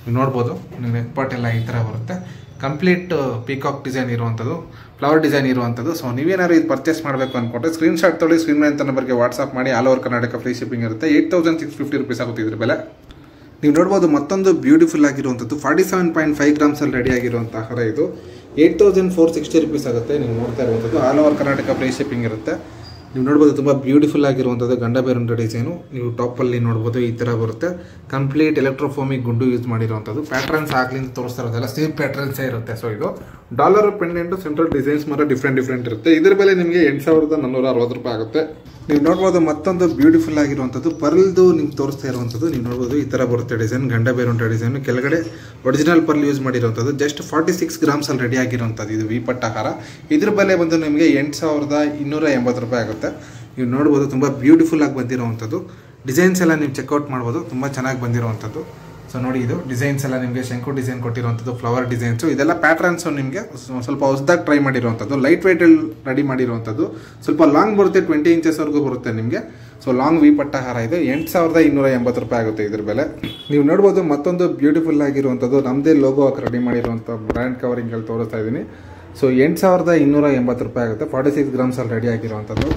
ನೀವು ನೋಡ್ಬೋದು, ನೆಕ್ ಪಾರ್ಟ್ ಎಲ್ಲ ಈ ಥರ ಬರುತ್ತೆ. ಕಂಪ್ಲೀಟ್ ಪೀಕಾಕ್ ಡಿಸೈನ್ ಇರುವಂಥದ್ದು, ಫ್ಲವರ್ ಡಿಸೈನ್ ಇರುವಂಥದ್ದು. ಸೊ ನೀವೇನಾದ್ರು ಇದು ಪರ್ಚೇಸ್ ಮಾಡಬೇಕು ಅಂದ್ಕೊಂಡ್ರೆ ಸ್ಕ್ರೀನ್ಶಾಟ್ ತೊಗೊಳ್ಳಿ, ಸ್ಕ್ರೀನ್ ಅಂತ ನಂಬರ್ಗೆ ವಾಟ್ಸ್ಆಪ್ ಮಾಡಿ. All over Karnataka free shipping ಇರುತ್ತೆ. 8650 ರೂಪೀಸ್ ಆಗುತ್ತೆ ಇದ್ರ ಬೆಲೆ. ನೀವು ನೋಡ್ಬೋದು ಮತ್ತೊಂದು ಬ್ಯೂಟಿಫುಲ್ ಆಗಿರುವಂಥದ್ದು 47.5 ಗ್ರಾಮ್ಸಲ್ಲಿ ರೆಡಿ ಆಗಿರುವಂಥ ಹಾರ. ಇದು 8460 ರೂಪೀಸ್ ಆಗುತ್ತೆ. ನೀವು ನೋಡ್ತಾ ಇರುವಂಥದ್ದು all over Karnataka free shipping ಇರುತ್ತೆ. ನೀವು ನೋಡ್ಬೋದು ತುಂಬ ಬ್ಯೂಟಿಫುಲ್ ಆಗಿರುವಂಥದ್ದು ಗಂಡ ಬೇರುಂಡ ಡಿಸೈನು. ನೀವು ಟಾಪಲ್ಲಿ ನೋಡ್ಬೋದು ಈ ಥರ ಬರುತ್ತೆ. ಕಂಪ್ಲೀಟ್ ಎಲೆಕ್ಟ್ರೋಫಾಮಿಕ್ ಗುಂಡು ಯೂಸ್ ಮಾಡಿರುವಂಥದ್ದು. ಪ್ಯಾಟ್ರನ್ಸ್ ಆಗ್ಲಿಂದ ತೋರಿಸ್ತಾ ಇರೋದಲ್ಲ, ಸೇಮ್ ಪ್ಯಾಟ್ರನ್ಸೇ ಇರುತ್ತೆ. ಸೊ ಇದು ಡಾಲರ್ ಪೆಂಡೆಂಟು ಸೆಂಟ್ರಲ್ ಡಿಸೈನ್ಸ್ ಮಾತ್ರ ಡಿಫ್ರೆಂಟ್ ಇರುತ್ತೆ. ಇದ್ರ ಬೆಲೆ ನಿಮಗೆ 8460 ರೂಪಾಯಿ ಆಗುತ್ತೆ. ನೀವು ನೋಡ್ಬೋದು ಮತ್ತೊಂದು ಬ್ಯೂಟಿಫುಲ್ ಆಗಿರುವಂಥದ್ದು ಪರ್ಲ್ದು ನಿಮ್ಗೆ ತೋರಿಸ್ತಾ ಇರುವಂಥದ್ದು. ನೀವು ನೋಡ್ಬೋದು ಈ ಥರ ಬರುತ್ತೆ ಡಿಸೈನ್, ಗಂಡ ಬೇರುಂಟ ಡಿಸೈನು. ಕೆಳಗಡೆ ಒರಿಜಿನಲ್ ಪರ್ಲ್ ಯೂಸ್ ಮಾಡಿರುವಂಥದ್ದು. ಜಸ್ಟ್ 46 ಗ್ರಾಮ್ಸಲ್ಲಿ ರೆಡಿ ಆಗಿರುವಂಥದ್ದು ಇದು ವಿಪಟ್ಟ ಹಾರ. ಇದ್ರ ಬೆಲೆ ಬಂದು ನಿಮಗೆ 8280 ರೂಪಾಯಿ ಆಗುತ್ತೆ. ನೀವು ನೋಡ್ಬೋದು ತುಂಬ ಬ್ಯೂಟಿಫುಲ್ ಆಗಿ ಬಂದಿರುವಂಥದ್ದು. ಡಿಸೈನ್ಸ್ ಎಲ್ಲ ನೀವು ಚೆಕ್ಔಟ್ ಮಾಡ್ಬೋದು, ತುಂಬ ಚೆನ್ನಾಗಿ ಬಂದಿರುವಂಥದ್ದು. ಸೊ ನೋಡಿ, ಇದು ಡಿಸೈನ್ಸ್ ಎಲ್ಲ ನಿಮಗೆ ಶಂಕು ಡಿಸೈನ್ ಕೊಟ್ಟಿರುವಂಥದ್ದು, ಫ್ಲವರ್ ಡಿಸೈನ್ಸು. ಇದೆಲ್ಲ ಪ್ಯಾಟ್ರನ್ಸು ನಿಮಗೆ ಸ್ವಲ್ಪ ಹೊಸದಾಗಿ ಟ್ರೈ ಮಾಡಿರುವಂಥದ್ದು, ಲೈಟ್ ವೆಯ್ಟಲ್ಲಿ ರೆಡಿ ಮಾಡಿರುವಂಥದ್ದು. ಸ್ವಲ್ಪ ಲಾಂಗ್ ಬರುತ್ತೆ, 20 ಇಂಚಸ್ವರೆಗೂ ಬರುತ್ತೆ ನಿಮಗೆ. ಸೊ ಲಾಂಗ್ ವಿಪಟ್ಟ ಹಾರ ಇದು 8280 ರೂಪಾಯಿ ಆಗುತ್ತೆ ಇದ್ರ ಬೆಲೆ. ನೀವು ನೋಡ್ಬೋದು ಮತ್ತೊಂದು ಬ್ಯೂಟಿಫುಲ್ ಆಗಿರುವಂಥದ್ದು ನಮ್ಮದೇ ಲೋಗೋ ಹಾಕಿ ರೆಡಿ ಮಾಡಿರುವಂಥ ಬ್ರ್ಯಾಂಡ್ ಕವರಿಂಗಲ್ಲಿ ತೋರಿಸ್ತಾ ಇದ್ದೀನಿ. ಸೊ 8280 ರೂಪಾಯಿ ಆಗುತ್ತೆ. 46 ಗ್ರಾಮ್ಸಲ್ಲಿ ರೆಡಿ ಆಗಿರುವಂಥದ್ದು.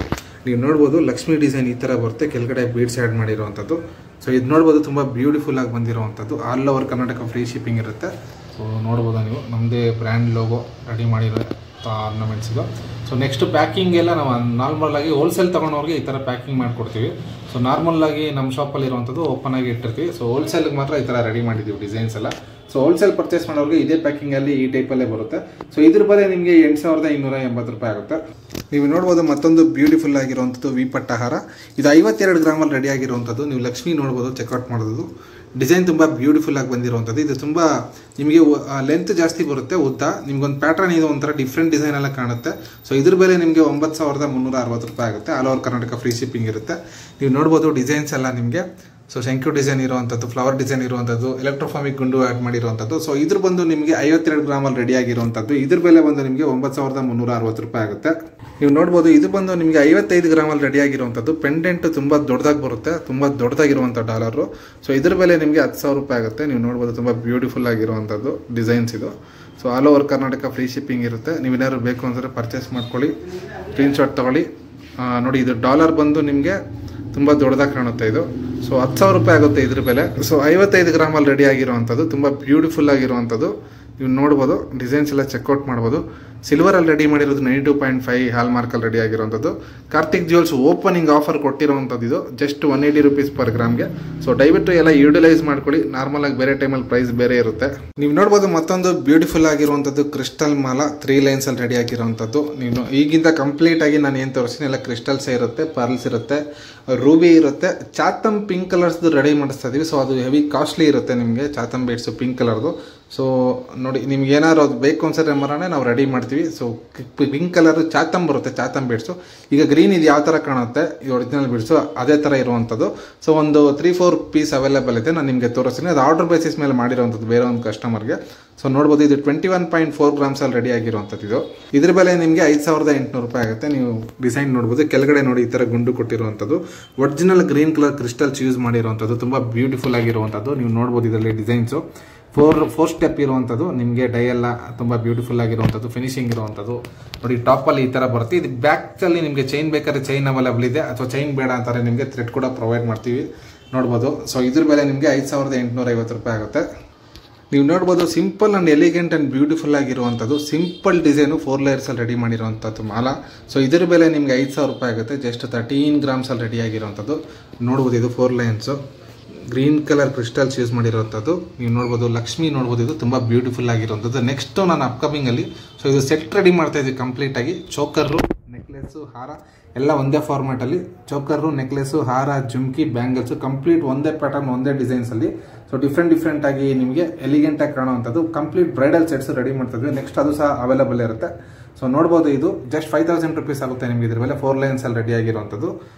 ನೀವು ನೋಡ್ಬೋದು ಲಕ್ಷ್ಮಿ ಡಿಸೈನ್ ಈ ಥರ ಬರುತ್ತೆ, ಕೆಳಗಡೆ ಬೀಡ್ಸ್ ಆ್ಯಡ್ ಮಾಡಿರುವಂಥದ್ದು. ಸೊ ಇದು ನೋಡ್ಬೋದು ತುಂಬ ಬ್ಯೂಟಿಫುಲ್ ಆಗಿ ಬಂದಿರುವಂಥದ್ದು. All over Karnataka free shipping ಇರುತ್ತೆ. ಸೊ ನೋಡ್ಬೋದು ನೀವು ನಮ್ಮದೇ ಬ್ರ್ಯಾಂಡ್ ಲೋಗೋ ರೆಡಿ ಮಾಡಿರೋ ಆರ್ನಮೆಂಟ್ಸ್ ಇದು. ಸೊ ನೆಕ್ಸ್ಟ್ ಪ್ಯಾಕಿಂಗ್ ಎಲ್ಲ ನಾವು ನಾರ್ಮಲಾಗಿ ಹೋಲ್ಸೇಲ್ ತೊಗೊಂಡವ್ರಿಗೆ ಈ ಥರ ಪ್ಯಾಕಿಂಗ್ ಮಾಡಿಕೊಡ್ತೀವಿ. ಸೊ ನಾರ್ಮಲಾಗಿ ನಮ್ಮ ಶಾಪಲ್ಲಿ ಇರುವಂಥದ್ದು ಓಪನ್ ಆಗಿ ಇಟ್ಟಿರ್ತೀವಿ. ಸೊ ಹೋಲ್ಸೇಲ್ಗೆ ಮಾತ್ರ ಈ ಥರ ರೆಡಿ ಮಾಡಿದ್ದೀವಿ ಡಿಸೈನ್ಸ್ ಎಲ್ಲ. ಸೊ ಹೋಲ್ಸೇಲ್ ಪರ್ಚೇಸ್ ಮಾಡೋರಿಗೆ ಇದೇ ಪ್ಯಾಕಿಂಗಲ್ಲಿ ಈ ಟೈಪಲ್ಲೇ ಬರುತ್ತೆ. ಸೊ ಇದ್ರ ಬೆಲೆ ನಿಮಗೆ 8280 ರೂಪಾಯಿ ಆಗುತ್ತೆ. ನೀವು ನೋಡ್ಬೋದು ಮತ್ತೊಂದು ಬ್ಯೂಟಿಫುಲ್ ಆಗಿರುವಂಥದ್ದು ವಿಪಟ್ಟ ಹಾರ. ಇದು 52 ಗ್ರಾಮಲ್ಲಿ ರೆಡಿ ಆಗಿರುವಂಥದ್ದು. ನೀವು ಲಕ್ಷ್ಮಿ ನೋಡ್ಬೋದು, ಚೆಕ್ಔಟ್ ಮಾಡೋದು. ಡಿಸೈನ್ ತುಂಬ ಬ್ಯೂಟಿಫುಲ್ ಆಗಿ ಬಂದಿರುವಂಥದ್ದು. ಇದು ತುಂಬ ನಿಮಗೆ ಲೆಂತ್ ಜಾಸ್ತಿ ಬರುತ್ತೆ, ಉದ್ದ. ನಿಮ್ಗೊಂದು ಪ್ಯಾಟ್ರನ್ ಇದು ಒಂಥರ ಡಿಫ್ರೆಂಟ್ ಡಿಸೈನ್ ಎಲ್ಲ ಕಾಣುತ್ತೆ. ಸೊ ಇದ್ರ ಬೆಲೆ ನಿಮಗೆ 9360 ರೂಪಾಯಿ ಆಗುತ್ತೆ. All over Karnataka free shipping ಇರುತ್ತೆ. ನೀವು ನೋಡ್ಬೋದು ಡಿಸೈನ್ಸ್ ಎಲ್ಲ ನಿಮಗೆ ಸೊ ಶಂಕು ಡಿಸೈನ್ ಇರುವಂಥದ್ದು, ಫ್ಲವರ್ ಡಿಸೈನ್ ಇರುವಂಥದ್ದು, ಎಲೆಕ್ಟ್ರೋಫಾಮಿಕ್ ಗುಂಡು ಆ್ಯಡ್ ಮಾಡಿರುವಂಥದ್ದು. ಸೊ ಇದ್ರ ಬಂದು ನಿಮಗೆ 52 ಗ್ರಾಮಲ್ಲಿ ರೆಡಿ ಆಗಿರುವಂಥದ್ದು. ಇದ್ರ ಬೆಲೆ ಬಂದು ನಿಮಗೆ 9360 ರೂಪಾಯಿ ಆಗುತ್ತೆ. ನೀವು ನೋಡ್ಬೋದು ಇದು ಬಂದು ನಿಮಗೆ 55 ಗ್ರಾಮಲ್ಲಿ ರೆಡಿ ಆಗಿರುವಂಥದ್ದು. ಪೆಂಡೆಂಟ್ ತುಂಬ ದೊಡ್ಡದಾಗಿ ಬರುತ್ತೆ, ತುಂಬ ದೊಡ್ಡದಾಗಿರುವಂಥ ಡಾಲರು. ಸೊ ಇದ್ರ ಬೆಲೆ ನಿಮಗೆ 10,000 ರೂಪಾಯಿ ಆಗುತ್ತೆ. ನೀವು ನೋಡ್ಬೋದು ತುಂಬ ಬ್ಯೂಟಿಫುಲ್ ಆಗಿರುವಂಥದ್ದು ಡಿಸೈನ್ಸ್ ಇದು. So all over Karnataka free shipping ಇರುತ್ತೆ. ನೀವೇನಾದ್ರು ಬೇಕು ಅಂದರೆ ಪರ್ಚೇಸ್ ಮಾಡ್ಕೊಳ್ಳಿ, ಸ್ಕ್ರೀನ್ಶಾಟ್ ತೊಗೊಳ್ಳಿ. ನೋಡಿ, ಇದು ಡಾಲರ್ ಬಂದು ನಿಮಗೆ ತುಂಬ ದೊಡ್ಡದಾಗಿ ಕಾಣುತ್ತೆ ಇದು. ಸೊ 10,000 ರೂಪಾಯಿ ಆಗುತ್ತೆ ಇದ್ರ ಬೆಲೆ. ಸೊ 55 ಗ್ರಾಮಲ್ಲಿ ರೆಡಿ ಆಗಿರುವಂಥದ್ದು, ತುಂಬ ಬ್ಯೂಟಿಫುಲ್ ಆಗಿರುವಂಥದ್ದು. ನೀವು ನೋಡ್ಬೋದು, ಡಿಸೈನ್ಸ್ ಎಲ್ಲ ಚೆಕ್ಔಟ್ ಮಾಡ್ಬೋದು. ಸಿಲ್ವರಲ್ಲಿ ರೆಡಿ ಮಾಡಿರೋದು 92.5 ಹಾಲ್ ಮಾರ್ಕಲ್ಲಿ ರೆಡಿ ಆಗಿರುವಂಥದ್ದು. ಕಾರ್ತಿಕ್ ಜ್ಯುವೆಲ್ಸ್ ಓಪನಿಂಗ್ ಆಫರ್ ಕೊಟ್ಟಿರುವಂಥದ್ದು ಇದು ಜಸ್ಟ್ 180 ರೂಪೀಸ್ ಪರ್ ಗ್ರಾಮ್ಗೆ. ಸೊ ದಯವಿಟ್ಟು ಎಲ್ಲ ಯೂಟಿಲೈಸ್ ಮಾಡ್ಕೊಳ್ಳಿ. ನಾರ್ಮಲ್ ಆಗಿ ಬೇರೆ ಟೈಮಲ್ಲಿ ಪ್ರೈಸ್ ಬೇರೆ ಇರುತ್ತೆ. ನೀವು ನೋಡ್ಬೋದು ಮತ್ತೊಂದು ಬ್ಯೂಟಿಫುಲ್ ಆಗಿರುವಂಥದ್ದು ಕ್ರಿಸ್ಟಲ್ ಮಾಲ 3 ಲೈನ್ಸ್ ಅಲ್ಲಿ ರೆಡಿ ಆಗಿರುವಂಥದ್ದು. ನೀವು ಈಗಿಂತ ಕಂಪ್ಲೀಟ್ ಆಗಿ ನಾನು ಏನು ತೋರಿಸ್ತೀನಿ ಎಲ್ಲ ಕ್ರಿಸ್ಟಲ್ಸ್ ಇರುತ್ತೆ, ಪರ್ಲ್ಸ್ ಇರುತ್ತೆ, ರೂಬಿ ಇರುತ್ತೆ, ಚಾತಮ್ ಪಿಂಕ್ ಕಲರ್ಸ್ ರೆಡಿ ಮಾಡಿಸ್ತಾ ಇದೀವಿ. ಸೊ ಅದು ಹೆವಿ ಕಾಸ್ಟ್ಲಿ ಇರುತ್ತೆ ನಿಮಗೆ ಚಾತಮ್ ಬೀಡ್ಸ್ ಪಿಂಕ್ ಕಲರ್ದು. ಸೊ ನೋಡಿ ನಿಮ್ಗೆ ಏನಾದ್ರು ಅದು ಬೇಕು ಅನ್ಸರೆ ಮರನೇ ನಾವು ರೆಡಿ ಮಾಡ್ತೀವಿ. ಸೊ ಪಿಂಕ್ ಕಲರ್ ಚಾತಮ್ ಬರುತ್ತೆ, ಚಾತಮ್ ಬೀಡ್ಸು. ಈಗ ಗ್ರೀನ್ ಇದು ಯಾವ ಥರ ಕಾಣುತ್ತೆ ಈ ಒರಿಜಿನಲ್ ಬೀಡ್ಸು ಅದೇ ಥರ ಇರುವಂಥದ್ದು. ಸೊ ಒಂದು 3-4 ಪೀಸ್ ಅವೈಲೇಬಲ್ ಇದೆ, ನಾನು ನಿಮಗೆ ತೋರಿಸ್ತೀನಿ. ಅದು ಆರ್ಡರ್ ಬೇಸಿಸ್ ಮೇಲೆ ಮಾಡಿರುವಂಥದ್ದು ಬೇರೆ ಒಂದು ಕಸ್ಟಮರ್ಗೆ. ಸೊ ನೋಡ್ಬೋದು ಇದು 21.4 ಗ್ರಾಮ್ಸ್ ಅಲ್ಲಿ ರೆಡಿ ಆಗಿರುವಂಥದ್ದು ಇದು. ಇದ್ರ ಬೆಲೆ ನಿಮಗೆ 5800 ರೂಪಾಯಿ ಆಗುತ್ತೆ. ನೀವು ಡಿಸೈನ್ ನೋಡ್ಬೋದು, ಕೆಳಗಡೆ ನೋಡಿ ಈ ಥರ ಗುಂಡು ಕೊಟ್ಟಿರುವಂಥದ್ದು original green colour crystals use ಮಾಡಿರುವಂಥದ್ದು, ತುಂಬ ಬ್ಯೂಟಿಫುಲ್ ಆಗಿರುವಂಥದ್ದು. ನೀವು ನೋಡ್ಬೋದು ಇದರಲ್ಲಿ ಡಿಸೈನ್ಸು 4 ಸ್ಟೆಪ್ ಇರುವಂಥದ್ದು, ನಿಮಗೆ ಡೈ ಎಲ್ಲ ತುಂಬ ಬ್ಯೂಟಿಫುಲ್ ಆಗಿರುವಂಥದ್ದು, ಫಿನಿಶಿಂಗ್ ಇರುವಂಥದ್ದು. ನೋಡಿ ಟಾಪಲ್ಲಿ ಈ ಥರ ಬರುತ್ತೆ. ಇದು ಬ್ಯಾಕಲ್ಲಿ ನಿಮಗೆ ಚೈನ್ ಬೇಕಾದ್ರೆ ಚೈನ್ ಅವೈಲೇಬಲ್ ಇದೆ, ಅಥವಾ ಚೈನ್ ಬೇಡ ಅಂತಾರೆ ನಿಮಗೆ ಥ್ರೆಡ್ ಕೂಡ ಪ್ರೊವೈಡ್ ಮಾಡ್ತೀವಿ, ನೋಡ್ಬೋದು. ಸೊ ಇದ್ರ ಬೆಲೆ ನಿಮಗೆ 5850 ರೂಪಾಯಿ ಆಗುತ್ತೆ. ನೀವು ನೋಡ್ಬೋದು simple and elegant and beautiful ಆಗಿರುವಂಥದ್ದು ಸಿಂಪಲ್ ಡಿಸೈನು 4 ಲೇಯರ್ಸಲ್ಲಿ ರೆಡಿ ಮಾಡಿರುವಂಥದ್ದು ಮಾಲ. ಸೊ ಇದ್ರ ಬೆಲೆ ನಿಮಗೆ 5000 ರೂಪಾಯಿ ಆಗುತ್ತೆ. ಜಸ್ಟ್ 13 ಗ್ರಾಮ್ಸಲ್ಲಿ ರೆಡಿ ಆಗಿರುವಂಥದ್ದು. ನೋಡ್ಬೋದು ಇದು 4 lines green colour crystals use ಮಾಡಿರುವಂಥದ್ದು. ನೀವು ನೋಡ್ಬೋದು ಲಕ್ಷ್ಮಿ ನೋಡ್ಬೋದು, ಇದು ತುಂಬ ಬ್ಯೂಟಿಫುಲ್ ಆಗಿರುವಂಥದ್ದು. ನೆಕ್ಸ್ಟು ನಾನು ಅಪ್ಕಮಿಂಗಲ್ಲಿ ಸೊ ಇದು ಸೆಟ್ ರೆಡಿ ಮಾಡ್ತಾ ಇದ್ದೀವಿ ಕಂಪ್ಲೀಟಾಗಿ. ಚೋಕರ್ರು, ನೆಕ್ಲೆಸ್ಸು, ಹಾರ ಎಲ್ಲ ಒಂದೇ ಫಾರ್ಮ್ಯಾಟಲ್ಲಿ. ಚೋಕರ್ರು, ನೆಕ್ಲೆಸ್ಸು, ಹಾರ, ಜುಮ್ಕಿ, ಬ್ಯಾಂಗಲ್ಸು ಕಂಪ್ಲೀಟ್ ಒಂದೇ ಪ್ಯಾಟರ್ನ್ ಒಂದೇ ಡಿಸೈನ್ಸಲ್ಲಿ. ಸೊ ಡಿಫ್ರೆಂಟ್ ಆಗಿ ನಿಮಗೆ ಎಲಿಗೆಂಟಾಗಿ ಕಾಣುವಂಥದ್ದು ಕಂಪ್ಲೀಟ್ ಬ್ರೈಡಲ್ ಸೆಟ್ಸ್ ರೆಡಿ ಮಾಡ್ತಾ ಇದ್ವಿ. ನೆಕ್ಸ್ಟ್ ಅದು ಸಹ ಅವೈಲೇಬಲ್ ಇರುತ್ತೆ. ಸೊ ನೋಡ್ಬೋದು ಇದು ಜಸ್ಟ್ 5000 ರೂಪೀಸ್ ಆಗುತ್ತೆ ನಿಮಗೆ. ಇದ್ರ ಮೇಲೆ 4 ಲೈನ್ಸಲ್ಲಿ ರೆಡಿ ಆಗಿರುವಂಥದ್ದು.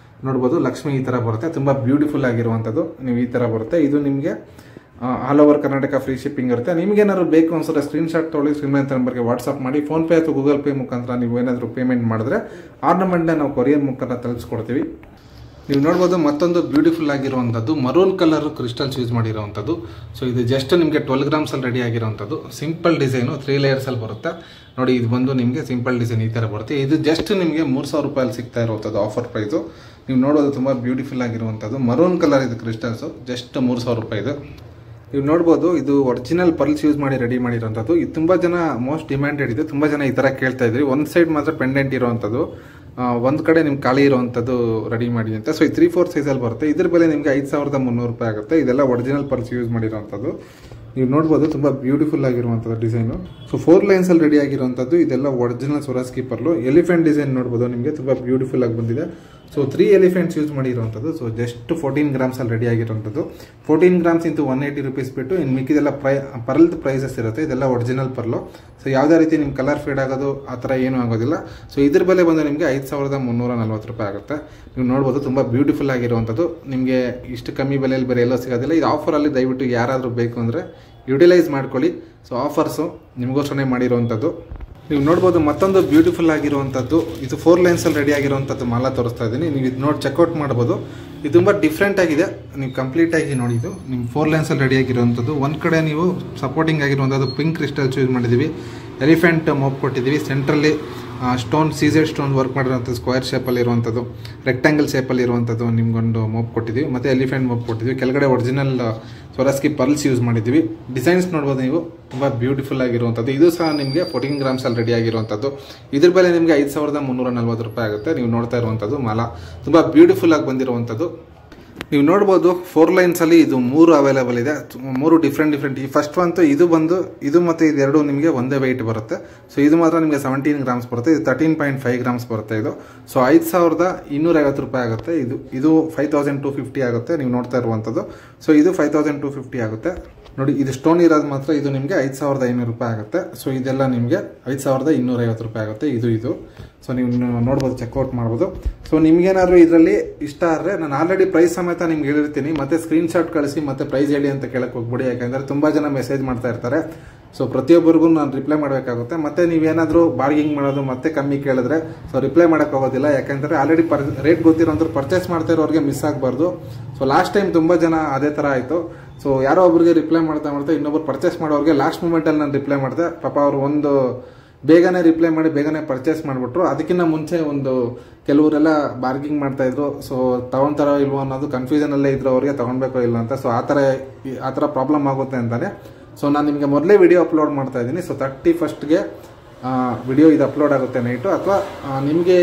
ನೋಡ್ಬೋದು ಲಕ್ಷ್ಮಿ ಈ ಥರ ಬರುತ್ತೆ, ತುಂಬ ಬ್ಯೂಟಿಫುಲ್ ಆಗಿರುವಂಥದ್ದು. ನೀವು ಈ ಥರ ಬರುತ್ತೆ. ಇದು ನಿಮಗೆ all over Karnataka free shipping ಇರುತ್ತೆ. ನಿಮಗೇನಾದ್ರು ಬೇಕು ಅನ್ಸಿದ್ರೆ ಸ್ಕ್ರೀನ್ಶಾಟ್ ತೊಗೊಳ್ಳಿ, ಸ್ಕ್ರೀನ್ ನಂಬರ್ಗೆ ವಾಟ್ಸಪ್ ಮಾಡಿ. ಫೋನ್ಪೇ ಅಥವಾ ಗೂಗಲ್ ಪೇ ಮುಖಾಂತರ ನೀವು ಏನಾದರೂ ಪೇಮೆಂಟ್ ಮಾಡಿದ್ರೆ ಆರ್ನಮೆಂಟ್ನ ನಾವು ಕೊರಿಯರ್ ಮುಖಾಂತರ ತಲುಪಿಸ್ಕೊಡ್ತೀವಿ. ನೀವು ನೋಡ್ಬೋದು ಮತ್ತೊಂದು ಬ್ಯೂಟಿಫುಲ್ ಆಗಿರುವಂಥದ್ದು ಮರೂನ್ ಕಲರ್ ಕ್ರಿಸ್ಟಲ್ಸ್ ಯೂಸ್ ಮಾಡಿರುವಂಥದ್ದು. ಸೊ ಇದು ಜಸ್ಟ್ ನಿಮಗೆ 12 ಗ್ರಾಮ್ಸಲ್ಲಿ ರೆಡಿ ಆಗಿರುವಂಥದ್ದು. ಸಿಂಪಲ್ ಡಿಸೈನು 3 ಲೇಯರ್ಸಲ್ಲಿ ಬರುತ್ತೆ. ನೋಡಿ ಇದು ಬಂದು ನಿಮಗೆ ಸಿಂಪಲ್ ಡಿಸೈನ್ ಈ ಥರ ಬರುತ್ತೆ. ಇದು ಜಸ್ಟ್ ನಿಮಗೆ 3000 ರೂಪಾಯಲ್ಲಿ ಸಿಗ್ತಾ ಇರುವಂಥದ್ದು ಆಫರ್ ಪ್ರೈಸು. ನೀವು ನೋಡೋದು ತುಂಬ ಬ್ಯೂಟಿಫುಲ್ ಆಗಿರುವಂಥದ್ದು ಮರೂನ್ ಕಲರ್ ಇದು ಕ್ರಿಸ್ಟಲ್ಸು, ಜಸ್ಟ್ 3000 ರೂಪಾಯಿ ಇದು. ನೀವು ನೋಡ್ಬೋದು ಇದು ಒರಿಜಿನಲ್ ಪರ್ಲ್ಸ್ ಯೂಸ್ ಮಾಡಿ ರೆಡಿ ಮಾಡಿರೋಂಥದ್ದು. ಇದು ತುಂಬ ಜನ ಮೋಸ್ಟ್ ಡಿಮ್ಯಾಂಡೆಡ್ ಇದೆ, ತುಂಬ ಜನ ಈ ಥರ ಕೇಳ್ತಾ ಇದ್ರಿ. ಒಂದು ಸೈಡ್ ಮಾತ್ರ ಪೆಂಡೆಂಟ್ ಇರೋವಂಥದ್ದು, ಒಂದು ಕಡೆ ನಿಮ್ಗೆ ಖಾಲಿ ಇರುವಂಥದ್ದು ರೆಡಿ ಮಾಡಿ ಅಂತ. ಸೊ ಇದು 3/4 ಸೈಜಲ್ಲಿ ಬರುತ್ತೆ. ಇದ್ರ ಬೆಲೆ ನಿಮಗೆ 5300 ರೂಪಾಯಿ ಆಗುತ್ತೆ. ಇದೆಲ್ಲ ಒರಿಜಿನಲ್ ಪರ್ಲ್ಸ್ ಯೂಸ್ ಮಾಡಿರೋವಂಥದ್ದು. ನೀವು ನೋಡ್ಬೋದು ತುಂಬ ಬ್ಯೂಟಿಫುಲ್ ಆಗಿರುವಂಥದ್ದು ಡಿಸೈನು. ಸೊ 4 ಲೈನ್ಸಲ್ಲಿ ರೆಡಿ ಆಗಿರುವಂಥದ್ದು. ಇದೆಲ್ಲ ಒರಿಜಿನಲ್ ಸ್ವರಾಜ್ಕಿ ಪರ್ಲು. ಎಲಿಫೆಂಟ್ ಡಿಸೈನ್ ನೋಡ್ಬೋದು ನಿಮಗೆ, ತುಂಬ ಬ್ಯೂಟಿಫುಲ್ ಆಗಿ ಬಂದಿದೆ. ಸೊ 3 ಎಲಿಫೆಂಟ್ಸ್ ಯೂಸ್ ಮಾಡಿರುವಂಥದ್ದು. ಸೊ ಜಸ್ಟ್ 14 ಗ್ರಾಮ್ಸಲ್ಲಿ ರೆಡಿ ಆಗಿರುವಂಥದ್ದು. 14 ಗ್ರಾಮ್ಸ್ ಇಂಟು 180 ರೂಪೀಸ್ ಬಿಟ್ಟು ಇನ್ನು ಮಿಕ್ಕಿದೆಲ್ಲ ಪರ್ಲ್ದು ಪ್ರೈಸಸ್ ಇರುತ್ತೆ. ಇದೆಲ್ಲ ಒರಿಜಿನಲ್ ಪರ್ಲು. ಸೊ ಯಾವುದೇ ರೀತಿ ನಿಮ್ಮ ಕಲರ್ ಫೇಡ್ ಆಗೋದು ಆ ಥರ ಏನೂ ಆಗೋದಿಲ್ಲ. ಸೊ ಇದ್ರ ಬೆಲೆ ಬಂದು ನಿಮಗೆ 5340 ರೂಪಾಯಿ ಆಗುತ್ತೆ. ನೀವು ನೋಡ್ಬೋದು ತುಂಬ ಬ್ಯೂಟಿಫುಲ್ ಆಗಿರುವಂಥದ್ದು. ನಿಮಗೆ ಇಷ್ಟು ಕಮ್ಮಿ ಬೆಲೆಯಲ್ಲಿ ಬೇರೆ ಎಲ್ಲೋ ಸಿಗೋದಿಲ್ಲ. ಇದು ಆಫರಲ್ಲಿ ದಯವಿಟ್ಟು ಯಾರಾದರೂ ಬೇಕು ಅಂದರೆ ಯುಟಿಲೈಸ್ ಮಾಡ್ಕೊಳ್ಳಿ. ಸೊ ಆಫರ್ಸು ನಿಮಗೋಸ್ಕರ ಮಾಡಿರುವಂಥದ್ದು. ನೀವು ನೋಡ್ಬೋದು ಮತ್ತೊಂದು ಬ್ಯೂಟಿಫುಲ್ ಆಗಿರುವಂಥದ್ದು. ಇದು 4 ಲೈನ್ಸಲ್ಲಿ ರೆಡಿ ಆಗಿರುವಂಥದ್ದು ಮಾಲ ತೋರಿಸ್ತಾ ಇದ್ದೀನಿ. ನೀವು ಇದು ನೋಡಿ ಚೆಕ್ಔಟ್ ಮಾಡ್ಬೋದು. ಇದು ತುಂಬ ಡಿಫ್ರೆಂಟ್ ಆಗಿದೆ. ನೀವು ಕಂಪ್ಲೀಟಾಗಿ ನೋಡಿ, ಇದು ನಿಮ್ಮ 4 ಲೈನ್ಸಲ್ಲಿ ರೆಡಿ ಆಗಿರುವಂಥದ್ದು. ಒಂದು ಕಡೆ ನೀವು ಸಪೋರ್ಟಿಂಗ್ ಆಗಿರುವಂಥದ್ದು ಪಿಂಕ್ ಕ್ರಿಸ್ಟಲ್ಸ್ ಯೂಸ್ ಮಾಡಿದ್ದೀವಿ, ಎಲಿಫೆಂಟ್ ಮೋಪ್ ಕೊಟ್ಟಿದ್ದೀವಿ, ಸೆಂಟ್ರಲ್ಲಿ ಸ್ಟೋನ್ ಸೀಸೆಡ್ ಸ್ಟೋನ್ ವರ್ಕ್ ಮಾಡಿರೋಂಥದ್ದು, ಸ್ಕ್ವೇರ್ ಶೇಪಲ್ಲಿ ಇರುವಂಥದ್ದು, ರೆಕ್ಟ್ಯಾಂಗಲ್ ಶೇಪಲ್ಲಿ ಇರುವಂಥದ್ದು ನಿಮ್ಗೊಂದು ಮೋಪ್ ಕೊಟ್ಟಿದ್ದೀವಿ, ಮತ್ತು ಎಲಿಫೆಂಟ್ ಮೋಪ್ ಕೊಟ್ಟಿದ್ದೀವಿ. ಕೆಳಗಡೆ ಒರಿಜಿನಲ್ ಸ್ವರಾಜ್ಕಿ ಪರ್ಲ್ಸ್ ಯೂಸ್ ಮಾಡಿದ್ದೀವಿ. ಡಿಸೈನ್ಸ್ ನೋಡ್ಬೋದು ನೀವು, ತುಂಬ ಬ್ಯೂಟಿಫುಲ್ ಆಗಿರುವಂಥದ್ದು. ಇದು ಸಹ ನಿಮಗೆ 14 ಗ್ರಾಮ್ಸಲ್ಲಿ ರೆಡಿ ಆಗಿರುವಂಥದ್ದು. ಇದ್ರ ಬೆಲೆ ನಿಮಗೆ 5340 ರೂಪಾಯಿ ಆಗುತ್ತೆ. ನೀವು ನೋಡ್ತಾ ಇರುವಂಥದ್ದು ಮಾಲ ತುಂಬ ಬ್ಯೂಟಿಫುಲ್ ಆಗಿ ಬಂದಿರುವಂಥದ್ದು. ನೀವು ನೋಡ್ಬೋದು 4 ಲೈನ್ಸಲ್ಲಿ ಇದು 3 ಅವೈಲೇಬಲ್ ಇದೆ, 3 ಡಿಫ್ರೆಂಟ್. ಈ ಫಸ್ಟ್ ಅಂತೂ ಇದು ಬಂದು ಇದು ಮತ್ತು ಇದೆರಡು ನಿಮಗೆ ಒಂದೇ ವೆಯ್ಟ್ ಬರುತ್ತೆ. ಸೊ ಇದು ಮಾತ್ರ ನಿಮಗೆ 17 ಗ್ರಾಮ್ಸ್ ಬರುತ್ತೆ. ಇದು 13.5 ಗ್ರಾಮ್ಸ್ ಬರುತ್ತೆ ಇದು. ಸೊ 5250 ರೂಪಾಯಿ ಆಗುತ್ತೆ. ಇದು 5250 ಆಗುತ್ತೆ. ನೀವು ನೋಡ್ತಾ ಇರುವಂಥದ್ದು. ಸೊ ಇದು 5250 ಆಗುತ್ತೆ. ನೋಡಿ ಇದು ಸ್ಟೋನ್ ಇರೋದು ಮಾತ್ರ ಇದು ನಿಮಗೆ 5500 ರೂಪಾಯಿ ಆಗುತ್ತೆ. ಸೊ ಇದೆಲ್ಲ ನಿಮಗೆ 5250 ರೂಪಾಯಿ ಆಗುತ್ತೆ. ಇದು ಸೊ ನೀವು ನೋಡ್ಬೋದು, ಚೆಕ್ಔಟ್ ಮಾಡ್ಬೋದು. ಸೊ ನಿಮ್ಗೇನಾದ್ರು ಇದರಲ್ಲಿ ಇಷ್ಟ ಆದರೆ ನಾನು ಆಲ್ರೆಡಿ ಪ್ರೈಸ್ ಸಮೇತ ನಿಮ್ಗೆ ಹೇಳಿರ್ತೀನಿ. ಮತ್ತೆ ಸ್ಕ್ರೀನ್ಶಾಟ್ ಕಳಿಸಿ ಮತ್ತೆ ಪ್ರೈಸ್ ಹೇಳಿ ಅಂತ ಕೇಳಕ್ಕೆ ಹೋಗ್ಬಿಡಿ. ಯಾಕಂದರೆ ತುಂಬ ಜನ ಮೆಸೇಜ್ ಮಾಡ್ತಾ ಇರ್ತಾರೆ. ಸೊ ಪ್ರತಿಯೊಬ್ಬರಿಗೂ ನಾನು ರಿಪ್ಲೈ ಮಾಡಬೇಕಾಗುತ್ತೆ. ಮತ್ತೆ ನೀವೇನಾದರೂ ಬಾರ್ಗಿಂಗ್ ಮಾಡೋದು ಮತ್ತೆ ಕಮ್ಮಿ ಕೇಳಿದ್ರೆ ಸೊ ರಿಪ್ಲೈ ಮಾಡೋಕ್ಕೆ ಹೋಗೋದಿಲ್ಲ. ಯಾಕಂದರೆ ಆಲ್ರೆಡಿ ರೇಟ್ ಗೊತ್ತಿರೋಂಥವ್ರು ಪರ್ಚೇಸ್ ಮಾಡ್ತಾ ಇರೋರಿಗೆ ಮಿಸ್ ಆಗಬಾರ್ದು. ಸೊ ಲಾಸ್ಟ್ ಟೈಮ್ ತುಂಬ ಜನ ಅದೇ ಥರ ಆಯಿತು. ಸೊ ಯಾರೋ ಒಬ್ರಿಗೆ ರಿಪ್ಲೈ ಮಾಡ್ತಾ ಇನ್ನೊಬ್ರು ಪರ್ಚೇಸ್ ಮಾಡೋರಿಗೆ ಲಾಸ್ಟ್ ಮೂಮೆಂಟಲ್ಲಿ ನಾನು ರಿಪ್ಲೈ ಮಾಡಿದೆ. ಪಾಪ ಅವರು ಒಂದು ಬೇಗನೆ ರಿಪ್ಲೈ ಮಾಡಿ ಬೇಗನೆ ಪರ್ಚೇಸ್ ಮಾಡಿಬಿಟ್ರು. ಅದಕ್ಕಿಂತ ಮುಂಚೆ ಒಂದು ಕೆಲವರೆಲ್ಲ ಬಾರ್ಗಿಂಗ್ ಮಾಡ್ತಾ ಇದ್ರು. ಸೊ ತಗೊಂತಾರೋ ಇಲ್ವೋ ಅನ್ನೋದು ಕನ್ಫ್ಯೂಷನಲ್ಲೇ ಇದ್ರು, ಅವ್ರಿಗೆ ತಗೊಳ್ಬೇಕೋ ಇಲ್ಲ ಅಂತ. ಸೊ ಆ ಥರ ಪ್ರಾಬ್ಲಮ್ ಆಗುತ್ತೆ ಅಂತಾನೆ. ಸೊ ನಾನು ನಿಮಗೆ ಮೊದಲೇ ವಿಡಿಯೋ ಅಪ್ಲೋಡ್ ಮಾಡ್ತಾ ಇದ್ದೀನಿ. ಸೊ 31ಗೆ ವಿಡಿಯೋ ಇದು ಅಪ್ಲೋಡ್ ಆಗುತ್ತೆ ನೈಟು, ಅಥವಾ ನಿಮಗೆ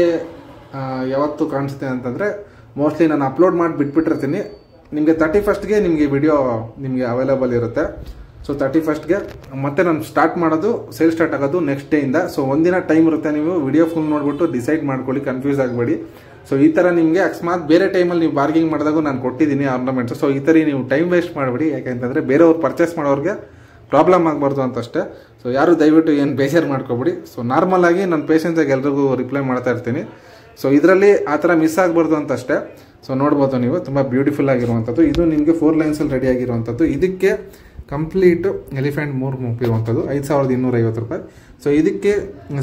ಯಾವತ್ತು ಕಾಣಿಸುತ್ತೆ ಅಂತಂದರೆ ಮೋಸ್ಟ್ಲಿ ನಾನು ಅಪ್ಲೋಡ್ ಮಾಡಿ ಬಿಟ್ಬಿಟ್ಟಿರ್ತೀನಿ. ನಿಮಗೆ 31ಗೆ ನಿಮಗೆ ವಿಡಿಯೋ ನಿಮಗೆ ಅವೈಲೇಬಲ್ ಇರುತ್ತೆ. ಸೊ 31ಗೆ ಮತ್ತೆ ನಾನು ಸ್ಟಾರ್ಟ್ ಮಾಡೋದು, ಸೇಲ್ ಸ್ಟಾರ್ಟ್ ಆಗೋದು ನೆಕ್ಸ್ಟ್ ಡೇಯಿಂದ. ಸೊ ಒಂದಿನ ಟೈಮ್ ಇರುತ್ತೆ, ನೀವು ವಿಡಿಯೋ ಫುಲ್ ನೋಡ್ಬಿಟ್ಟು ಡಿಸೈಡ್ ಮಾಡ್ಕೊಳ್ಳಿ, ಕನ್ಫ್ಯೂಸ್ ಆಗಬೇಡಿ. ಸೊ ಈ ಥರ ನಿಮಗೆ ಅಕಸ್ಮಾತ್ ಬೇರೆ ಟೈಮಲ್ಲಿ ನೀವು ಬಾರ್ಗಿಂಗ್ ಮಾಡಿದಾಗ ನಾನು ಕೊಟ್ಟಿದ್ದೀನಿ ಆರ್ನಮೆಂಟ್ಸ್. ಸೊ ಈ ಥರ ನೀವು ಟೈಮ್ ವೇಸ್ಟ್ ಮಾಡಬೇಡಿ, ಯಾಕೆಂತಂದರೆ ಬೇರೆಯವ್ರು ಪರ್ಚೇಸ್ ಮಾಡೋರಿಗೆ ಪ್ರಾಬ್ಲಮ್ ಆಗಬಾರ್ದು ಅಂತ ಅಷ್ಟೇ. ಸೊ ಯಾರು ದಯವಿಟ್ಟು ಏನು ಬೇಜಾರು ಮಾಡ್ಕೊಬೇಡಿ. ಸೊ ನಾರ್ಮಲ್ ಆಗಿ ನಾನು ಪೇಷನ್ಸಾಗಿ ಎಲ್ರಿಗೂ ರಿಪ್ಲೈ ಮಾಡ್ತಾ ಇರ್ತೀನಿ. ಸೊ ಇದರಲ್ಲಿ ಆ ಥರ ಮಿಸ್ ಆಗಬಾರ್ದು ಅಂತ ಅಷ್ಟೇ. ಸೊ ನೋಡ್ಬೋದು ನೀವು, ತುಂಬ ಬ್ಯೂಟಿಫುಲ್ ಆಗಿರುವಂಥದ್ದು. ಇದು ನಿಮಗೆ 4 ಲೈನ್ಸಲ್ಲಿ ರೆಡಿ ಆಗಿರುವಂಥದ್ದು. ಇದಕ್ಕೆ ಕಂಪ್ಲೀಟ್ ಎಲಿಫೆಂಟ್ ಮೂರ್ ಮೂಪ್ ಇರುವಂಥದ್ದು 5250 ರೂಪಾಯಿ. ಸೊ ಇದಕ್ಕೆ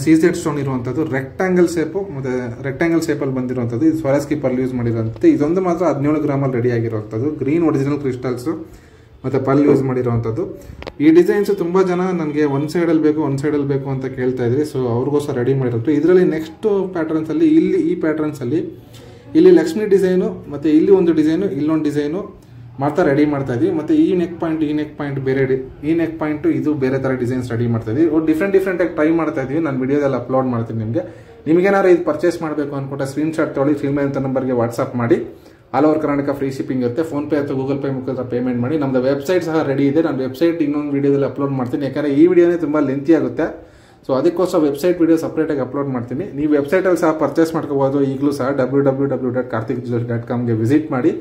CZ ಸ್ಟೋನ್ ಇರುವಂಥದ್ದು, ರೆಕ್ಟಾಂಗಲ್ ಶೇಪು ಮತ್ತು ರೆಕ್ಟಾಂಗಲ್ ಶೇಪಲ್ಲಿ ಬಂದಿರುವಂಥದ್ದು. ಇದು ಸ್ವರಸ್ಕಿ ಪರ್ಲ್ ಯೂಸ್ ಮಾಡಿರುವಂಥದ್ದು. ಇದೊಂದು ಮಾತ್ರ 17 ಗ್ರಾಮಲ್ಲಿ ರೆಡಿ ಆಗಿರುವಂಥದ್ದು. ಗ್ರೀನ್ ಒರಿಜಿನಲ್ ಕ್ರಿಸ್ಟಲ್ಸು ಮತ್ತು ಪರ್ಲ್ ಯೂಸ್ ಮಾಡಿರುವಂಥದ್ದು. ಈ ಡಿಸೈನ್ಸ್ ತುಂಬ ಜನ ನನಗೆ ಒಂದು ಸೈಡಲ್ಲಿ ಬೇಕು ಅಂತ ಕೇಳ್ತಾ ಇದ್ರಿ. ಸೊ ಅವ್ರಿಗೋಸ್ಕರ ರೆಡಿ ಮಾಡಿರೋದು. ಇದರಲ್ಲಿ ನೆಕ್ಸ್ಟ್ ಪ್ಯಾಟರ್ನ್ಸಲ್ಲಿ ಈ ಪ್ಯಾಟರ್ನ್ಸಲ್ಲಿ ಇಲ್ಲಿ ಲಕ್ಷ್ಮಿ ಡಿಸೈನು ಮತ್ತು ಇಲ್ಲಿ ಒಂದು ಡಿಸೈನು, ಇಲ್ಲೊಂದು ಡಿಸೈನು ಮಾತ್ರ ರೆಡಿ ಮಾಡ್ತಾ ಇದ್ವಿ. ಮತ್ತು ಈ ನೆಕ್ ಪಾಯಿಂಟ್ ಬೇರೆ, ಈ ನೆಕ್ ಪಾಯಿಂಟು ಇದು ಬೇರೆ ಥರ ಡಿಸೈನ್ಸ್ ರೆಡಿ ಮಾಡ್ತಾ ಇದ್ವಿ. ಡಿಫ್ರೆಂಟಾಗಿ ಟ್ರೈ ಮಾಡ್ತಾ ಇದ್ವಿ. ನಾನು ವಿಡಿಯೋದಲ್ಲಿ ಅಪ್ಲೋಡ್ ಮಾಡ್ತೀನಿ. ನಿಮಗೇನಾದ್ರು ಇದು ಪರ್ಚೇಸ್ ಮಾಡಬೇಕು ಅಂದ್ಕೊಂಡ್ರೆ ಸ್ಕ್ರೀನ್ಶಾಟ್ ತೊಗೊಳ್ಳಿ, ಫಿಲ್ಮ್ ಅಂತ ನಂಬರ್ಗೆ ವಾಟ್ಸಪ್ ಮಾಡಿ. All over Karnataka free shipping ಇರುತ್ತೆ. ಫೋನ್ಪೇ ಅಥವಾ ಗೂಗಲ್ ಪೇ ಮುಖಾಂತರ ಪೇಮೆಂಟ್ ಮಾಡಿ. ನಮ್ಮದು ವೆಬ್ಸೈಟ್ ಸಹ ರೆಡಿ ಇದೆ. ನಾನು ವೆಬ್ಸೈಟ್ ಇನ್ನೊಂದು ವಿಡಿಯೋದಲ್ಲಿ ಅಪ್ಲೋಡ್ ಮಾಡ್ತೀನಿ, ಯಾಕಂದರೆ ಈ ವಿಡಿಯೋನೇ ತುಂಬ ಲೆಂತಿ ಆಗುತ್ತೆ. ಸೊ ಅದಕ್ಕೋಸ್ಕರ ವೆಬ್ಸೈಟ್ ವಿಡಿಯೋ ಸಪ್ರೇಟಾಗಿ ಅಪ್ಲೋಡ್ ಮಾಡ್ತೀನಿ. ನೀವು ವೆಬ್ಸೈಟಲ್ಲಿ ಸಹ ಪರ್ಚೇಸ್ ಮಾಡ್ಕೋಬೋದು. ಈಗಲೂ ಸಹ www.karthikjewelers.com ವಿಸಿಟ್ ಮಾಡಿ.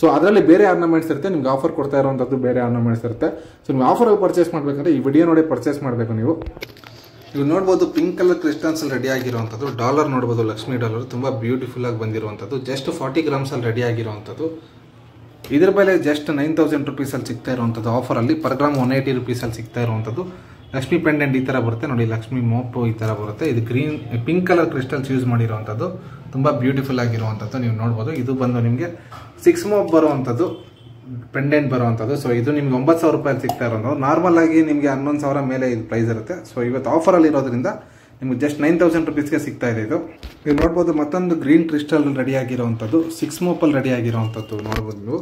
ಸೊ ಅದರಲ್ಲಿ ಬೇರೆ ಆರ್ನಮೆಂಟ್ಸ್ ಇರುತ್ತೆ, ನಿಮ್ಗೆ ಆಫರ್ ಕೊಡ್ತಾ ಇರುವಂಥದ್ದು ಬೇರೆ ಆರ್ನಮೆಂಟ್ಸ್ ಇರುತ್ತೆ. ಸೊ ನೀವು ಆಫರಲ್ಲಿ ಪರ್ಚೇಸ್ ಮಾಡಬೇಕಂದ್ರೆ ಈ ವಿಡಿಯೋ ನೋಡಿ ಪರ್ಚೇಸ್ ಮಾಡಬೇಕು. ನೀವು ನೋಡ್ಬೋದು ಪಿಂಕ್ ಕಲರ್ ಕ್ರಿಸ್ಟಲ್ಸಲ್ಲಿ ರೆಡಿ ಆಗಿರುವಂಥದ್ದು. ಡಾಲರ್ ನೋಡ್ಬೋದು, ಲಕ್ಷ್ಮಿ ಡಾಲರ್ ತುಂಬ ಬ್ಯೂಟಿಫುಲ್ ಆಗಿ ಬಂದಿರುವಂಥದ್ದು. ಜಸ್ಟ್ 40 ಗ್ರಾಮ್ಸಲ್ಲಿ ರೆಡಿ ಆಗಿರುವಂಥದ್ದು. ಇದ್ರ ಬೆಲೆ ಜಸ್ಟ್ 9000 ರುಪೀಸಲ್ಲಿ ಸಿಗ್ತಾ ಇರುವಂಥದ್ದು. ಆಫರಲ್ಲಿ ಪರ್ ಗ್ರಾಮ್ 180 ರುಪೀಸಲ್ಲಿ ಸಿಗ್ತಾ ಇರುವಂಥದ್ದು. ಲಕ್ಷ್ಮಿ ಪೆಂಡೆಂಟ್ ಈ ಥರ ಬರುತ್ತೆ ನೋಡಿ, ಲಕ್ಷ್ಮಿ ಮೋಪು ಈ ಥರ ಬರುತ್ತೆ. ಇದು ಪಿಂಕ್ ಕಲರ್ ಕ್ರಿಸ್ಟಲ್ಸ್ ಯೂಸ್ ಮಾಡಿರುವಂಥದ್ದು, ತುಂಬ ಬ್ಯೂಟಿಫುಲ್ ಆಗಿರುವಂಥದ್ದು. ನೀವು ನೋಡ್ಬೋದು, ಇದು ಬಂದು ನಿಮಗೆ 6 ಮೋಪ್ ಬರುವಂಥದ್ದು, ಪೆಂಡೆಂಟ್ ಬರುವಂಥದ್ದು. ಸೊ ಇದು ನಿಮ್ಗೆ 9000 ರೂಪಾಯಿ ಸಿಗ್ತಾ ಇರೋದು. ನಾರ್ಮಲ್ ಆಗಿ ನಿಮಗೆ 11,000 ಮೇಲೆ ಇದು ಪ್ರೈಸ್ ಇರುತ್ತೆ. ಸೊ ಇವತ್ತು ಆಫರಲ್ಲಿ ಇರೋದ್ರಿಂದ ನಿಮ್ಗೆ ಜಸ್ಟ್ 9000 ರುಪೀಸ್ಗೆ ಸಿಗ್ತಾ ಇದೆ. ಇದು ನೋಡ್ಬೋದು, ಮತ್ತೊಂದು ಗ್ರೀನ್ ಕ್ರಿಸ್ಟಲ್ ರೆಡಿ ಆಗಿರುವಂಥದ್ದು, 6 ಮೋಪಲ್ಲಿ ರೆಡಿ ಆಗಿರುವಂಥದ್ದು ನೋಡ್ಬೋದು ನೀವು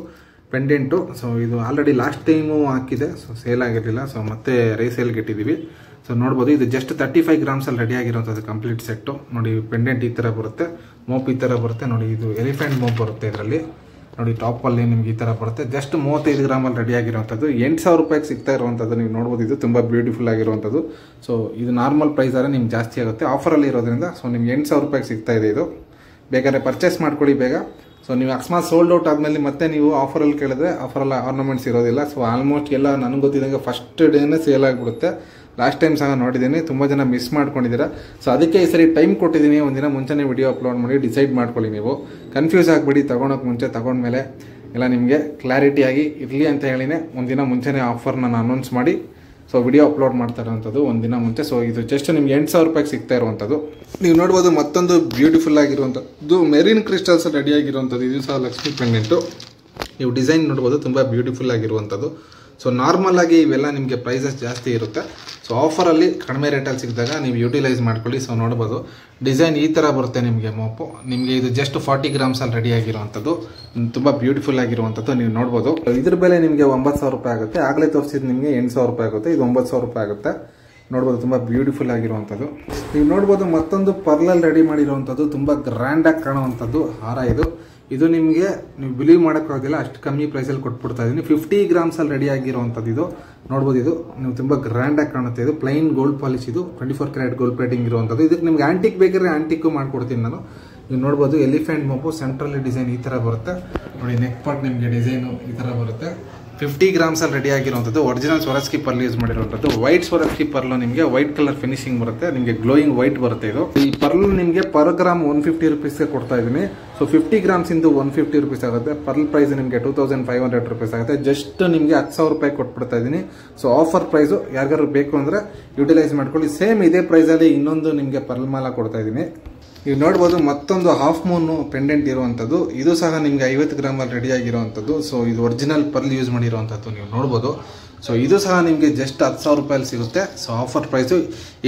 ಪೆಂಡೆಂಟು. ಸೊ ಇದು ಆಲ್ರೆಡಿ ಲಾಸ್ಟ್ ಟೈಮು ಹಾಕಿದೆ, ಸೊ ಸೇಲ್ ಆಗಿರಲಿಲ್ಲ. ಸೊ ಮತ್ತೆ ರೀಸೇಲ್ಗೆ ಇಟ್ಟಿದ್ದೀವಿ. ಸೊ ನೋಡ್ಬೋದು, ಇದು ಜಸ್ಟ್ 35 ಗ್ರಾಮ್ಸಲ್ಲಿ ರೆಡಿ ಆಗಿರುವಂಥದ್ದು ಕಂಪ್ಲೀಟ್ ಸೆಟ್ಟು. ನೋಡಿ ಪೆಂಡೆಂಟ್ ಈ ಥರ ಬರುತ್ತೆ, ಮೋಪ್ ಈ ಥರ ಬರುತ್ತೆ ನೋಡಿ. ಇದು ಎಲಿಫೆಂಟ್ ಮೋಪ್ ಬರುತ್ತೆ ಇದರಲ್ಲಿ ನೋಡಿ, ಟಾಪಲ್ಲಿ ನಿಮ್ಗೆ ಈ ಥರ ಬರುತ್ತೆ. ಜಸ್ಟ್ 35 ಗ್ರಾಮಲ್ಲಿ ರೆಡಿ ಆಗಿರುವಂಥದ್ದು, 8000 ರೂಪಾಯಿಗೆ ಸಿಗ್ತಾ ಇರುವಂಥದ್ದು. ನೀವು ನೋಡ್ಬೋದು, ಇದು ತುಂಬ ಬ್ಯೂಟಿಫುಲ್ ಆಗಿರುವಂಥದ್ದು. ಸೊ ಇದು ನಾರ್ಮಲ್ ಪ್ರೈಸ್ ಆದರೆ ನಿಮ್ಗೆ ಜಾಸ್ತಿ ಆಗುತ್ತೆ, ಆಫರಲ್ಲಿ ಇರೋದ್ರಿಂದ. ಸೊ ನಿಮ್ಗೆ 8000 ರೂಪಾಯಿಗೆ ಸಿಗ್ತಾ ಇದೆ. ಇದು ಬೇಕಾದ್ರೆ ಪರ್ಚೇಸ್ ಮಾಡ್ಕೊಳ್ಳಿ ಬೇಗ. ಸೊ ನೀವು ಅಕಸ್ಮಾತ್ ಸೋಲ್ಡ್ ಔಟ್ ಆದಮೇಲೆ ಮತ್ತೆ ನೀವು ಆಫರಲ್ಲಿ ಕೇಳಿದ್ರೆ ಆಫರಲ್ಲಿ ಆರ್ನಮೆಂಟ್ಸ್ ಇರೋದಿಲ್ಲ. ಸೊ ಆಲ್ಮೋಸ್ಟ್ ಎಲ್ಲ ನನಗೆ ಗೊತ್ತಿದ್ದಂಗೆ ಫಸ್ಟ್ ಡೇನೇ ಸೇಲ್ ಆಗಿಬಿಡುತ್ತೆ. ಲಾಸ್ಟ್ ಟೈಮ್ ಸಹ ನೋಡಿದ್ದೀನಿ, ತುಂಬ ಜನ ಮಿಸ್ ಮಾಡ್ಕೊಂಡಿದ್ದೀರಾ. ಸೊ ಅದಕ್ಕೆ ಈ ಸರಿ ಟೈಮ್ ಕೊಟ್ಟಿದ್ದೀನಿ, ಒಂದಿನ ಮುಂಚೆನೇ ವಿಡಿಯೋ ಅಪ್ಲೋಡ್ ಮಾಡಿ ಡಿಸೈಡ್ ಮಾಡ್ಕೊಳ್ಳಿ. ನೀವು ಕನ್ಫ್ಯೂಸ್ ಆಗಬೇಡಿ, ತೊಗೊಳೋಕೆ ಮುಂಚೆ ತೊಗೊಂಡ್ಮೇಲೆ ಎಲ್ಲ ನಿಮಗೆ ಕ್ಲಾರಿಟಿಯಾಗಿ ಇರಲಿ ಅಂತ ಹೇಳಿನೇ ಒಂದಿನ ಮುಂಚೆನೇ ಆಫರ್ ನಾನು ಅನೌನ್ಸ್ ಮಾಡಿ ಸೊ ವಿಡಿಯೋ ಅಪ್ಲೋಡ್ ಮಾಡ್ತಾ ಇರೋವಂಥದ್ದು ಒಂದಿನ ಮುಂಚೆ. ಸೊ ಇದು ಜಸ್ಟ್ ನಿಮ್ಗೆ 8000 ರೂಪಾಯಿಗೆ ಸಿಗ್ತಾ ಇರುವಂಥದ್ದು. ನೀವು ನೋಡ್ಬೋದು, ಮತ್ತೊಂದು ಬ್ಯೂಟಿಫುಲ್ ಆಗಿರುವಂಥದ್ದು ಮೆರಿನ್ ಕ್ರಿಸ್ಟಲ್ಸ್ ರೆಡಿ ಆಗಿರುವಂಥದ್ದು. ಇದು ಸಹ ಲಕ್ಷ್ಮಿ ಪೆಂಡೆಂಟು. ನೀವು ಡಿಸೈನ್ ನೋಡ್ಬೋದು, ತುಂಬ ಬ್ಯೂಟಿಫುಲ್ ಆಗಿರುವಂಥದ್ದು. ಸೊ ನಾರ್ಮಲ್ ಆಗಿ ಇವೆಲ್ಲ ನಿಮಗೆ ಪ್ರೈಸಸ್ ಜಾಸ್ತಿ ಇರುತ್ತೆ. ಸೊ ಆಫರಲ್ಲಿ ಕಡಿಮೆ ರೇಟಲ್ಲಿ ಸಿಕ್ಕಿದಾಗ ನೀವು ಯೂಟಿಲೈಸ್ ಮಾಡ್ಕೊಳ್ಳಿ. ಸೊ ನೋಡ್ಬೋದು, ಡಿಸೈನ್ ಈ ಥರ ಬರುತ್ತೆ ನಿಮಗೆ ಮೋಪು. ನಿಮಗೆ ಇದು ಜಸ್ಟ್ 40 ಗ್ರಾಮ್ಸಲ್ಲಿ ರೆಡಿ ಆಗಿರುವಂಥದ್ದು, ತುಂಬ ಬ್ಯೂಟಿಫುಲ್ ಆಗಿರುವಂಥದ್ದು. ನೀವು ನೋಡ್ಬೋದು, ಇದ್ರ ಬೆಲೆ ನಿಮಗೆ 9000 ರೂಪಾಯಿ ಆಗುತ್ತೆ. ಆಗಲೇ ತೋರಿಸಿದ್ದು ನಿಮಗೆ 8000 ರೂಪಾಯಿ ಆಗುತ್ತೆ. ಇದು 9000 ರೂಪಾಯಿ ಆಗುತ್ತೆ. ನೋಡ್ಬೋದು, ತುಂಬ ಬ್ಯೂಟಿಫುಲ್ ಆಗಿರುವಂಥದ್ದು. ನೀವು ನೋಡ್ಬೋದು, ಮತ್ತೊಂದು ಪರ್ಲಲ್ಲಿ ರೆಡಿ ಮಾಡಿರುವಂಥದ್ದು, ತುಂಬ ಗ್ರ್ಯಾಂಡಾಗಿ ಕಾಣುವಂಥದ್ದು ಹಾರ. ಇದು ನಿಮಗೆ ನೀವು ಬಿಲೀವ್ ಮಾಡೋಕ್ಕಾಗೋದಿಲ್ಲ, ಅಷ್ಟು ಕಮ್ಮಿ ಪ್ರೈಸಲ್ಲಿ ಕೊಟ್ಬಿಡ್ತಾ ಇದ್ದೀನಿ. 50 ಗ್ರಾಮ್ಸಲ್ಲಿ ರೆಡಿ ಆಗಿರುವಂಥದ್ದು. ಇದು ನೋಡ್ಬೋದು, ಇದು ನೀವು ತುಂಬ ಗ್ರ್ಯಾಂಡಾಗಿ ಕಾಣುತ್ತೆ. ಇದು ಪ್ಲೈನ್ ಗೋಲ್ಡ್ ಪಾಲಿಶ್, ಇದು 24 ಕ್ಯಾರೆಟ್ ಗೋಲ್ಡ್ ಪ್ಲೇಟಿಂಗ್ ಇರುವಂಥದ್ದು. ಇದಕ್ಕೆ ನಿಮ್ಗೆ ಆಂಟಿಕ್ ಬೇಕಾದ್ರೆ ಆಂಟಿಕ್ಕು ಮಾಡ್ಕೊಡ್ತೀನಿ ನಾನು. ನೀವು ನೋಡ್ಬೋದು, ಎಲಿಫೆಂಟ್ ಮೋಪು ಸೆಂಟ್ರಲ್ಲಿ ಡಿಸೈನ್ ಈ ಥರ ಬರುತ್ತೆ ನೋಡಿ. ನೆಕ್ ಪಾರ್ಟ್ ನಿಮಗೆ ಡಿಸೈನು ಈ ಥರ ಬರುತ್ತೆ. 50 ಗ್ರಾಮ್ಸಲ್ಲಿ ರೆಡಿ ಆಗಿರುವಂಥದ್ದು. ಒರಿಜಿನಲ್ ಸ್ವರಸ್ಕಿ ಪರ್ಲ್ ಯೂಸ್ ಮಾಡಿರುವಂಥದ್ದು. ವೈಟ್ ಸ್ವರಸ್ಕಿ ಪರ್ಲು ನಿಮಗೆ ವೈಟ್ ಕಲರ್ ಫಿನಿಶಿಂಗ್ ಬರುತ್ತೆ, ನಿಮಗೆ ಗ್ಲೋಯಿಂಗ್ ವೈಟ್ ಬರುತ್ತೆ. ಇದು ಈ ಪರ್ಲ್ ನಿಮಗೆ ಪರ್ ಗ್ರಾಮ್ 150 ರುಪೀಸ್ಗೆ ಕೊಡ್ತಾ ಇದ್ದೀನಿ. ಸೊ 50 ಗ್ರಾಮ್ಸಿಂದು 150 ರುಪೀಸ್ ಆಗುತ್ತೆ. ಪರ್ಲ್ ಪ್ರೈಸ್ ನಿಮಗೆ 2500 ರುಪೀಸ್ ಆಗುತ್ತೆ. ಜಸ್ಟ್ ನಿಮಗೆ 10,000 ರೂಪಾಯಿ ಕೊಟ್ಬಿಡ್ತಾ ಇದ್ದೀನಿ. ಸೊ ಆಫರ್ ಪ್ರೈಸು ಯಾರಿಗಾರು ಬೇಕು ಅಂದರೆ ಯುಟಿಲೈಸ್ ಮಾಡ್ಕೊಳ್ಳಿ. ಸೇಮ್ ಇದೇ ಪ್ರೈಸಲ್ಲಿ ಇನ್ನೊಂದು ನಿಮಗೆ ಪರ್ಲ್ ಮಾಲ ಕೊಡ್ತಾ ಇದ್ದೀನಿ. ನೀವು ನೋಡ್ಬೋದು, ಮತ್ತೊಂದು ಹಾಫ್ ಮೂನ್ ಪೆಂಡೆಂಟ್ ಇರುವಂಥದ್ದು. ಇದು ಸಹ ನಿಮಗೆ 50 ಗ್ರಾಮಲ್ಲಿ ರೆಡಿ ಆಗಿರುವಂಥದ್ದು. ಸೊ ಇದು ಒರಿಜಿನಲ್ ಪರ್ಲ್ ಯೂಸ್ ಮಾಡಿರುವಂಥದ್ದು. ನೀವು ನೋಡ್ಬೋದು, ಸೊ ಇದು ಸಹ ನಿಮಗೆ ಜಸ್ಟ್ 10,000 ರೂಪಾಯಲ್ಲಿ ಸಿಗುತ್ತೆ. ಸೊ ಆಫರ್ ಪ್ರೈಸು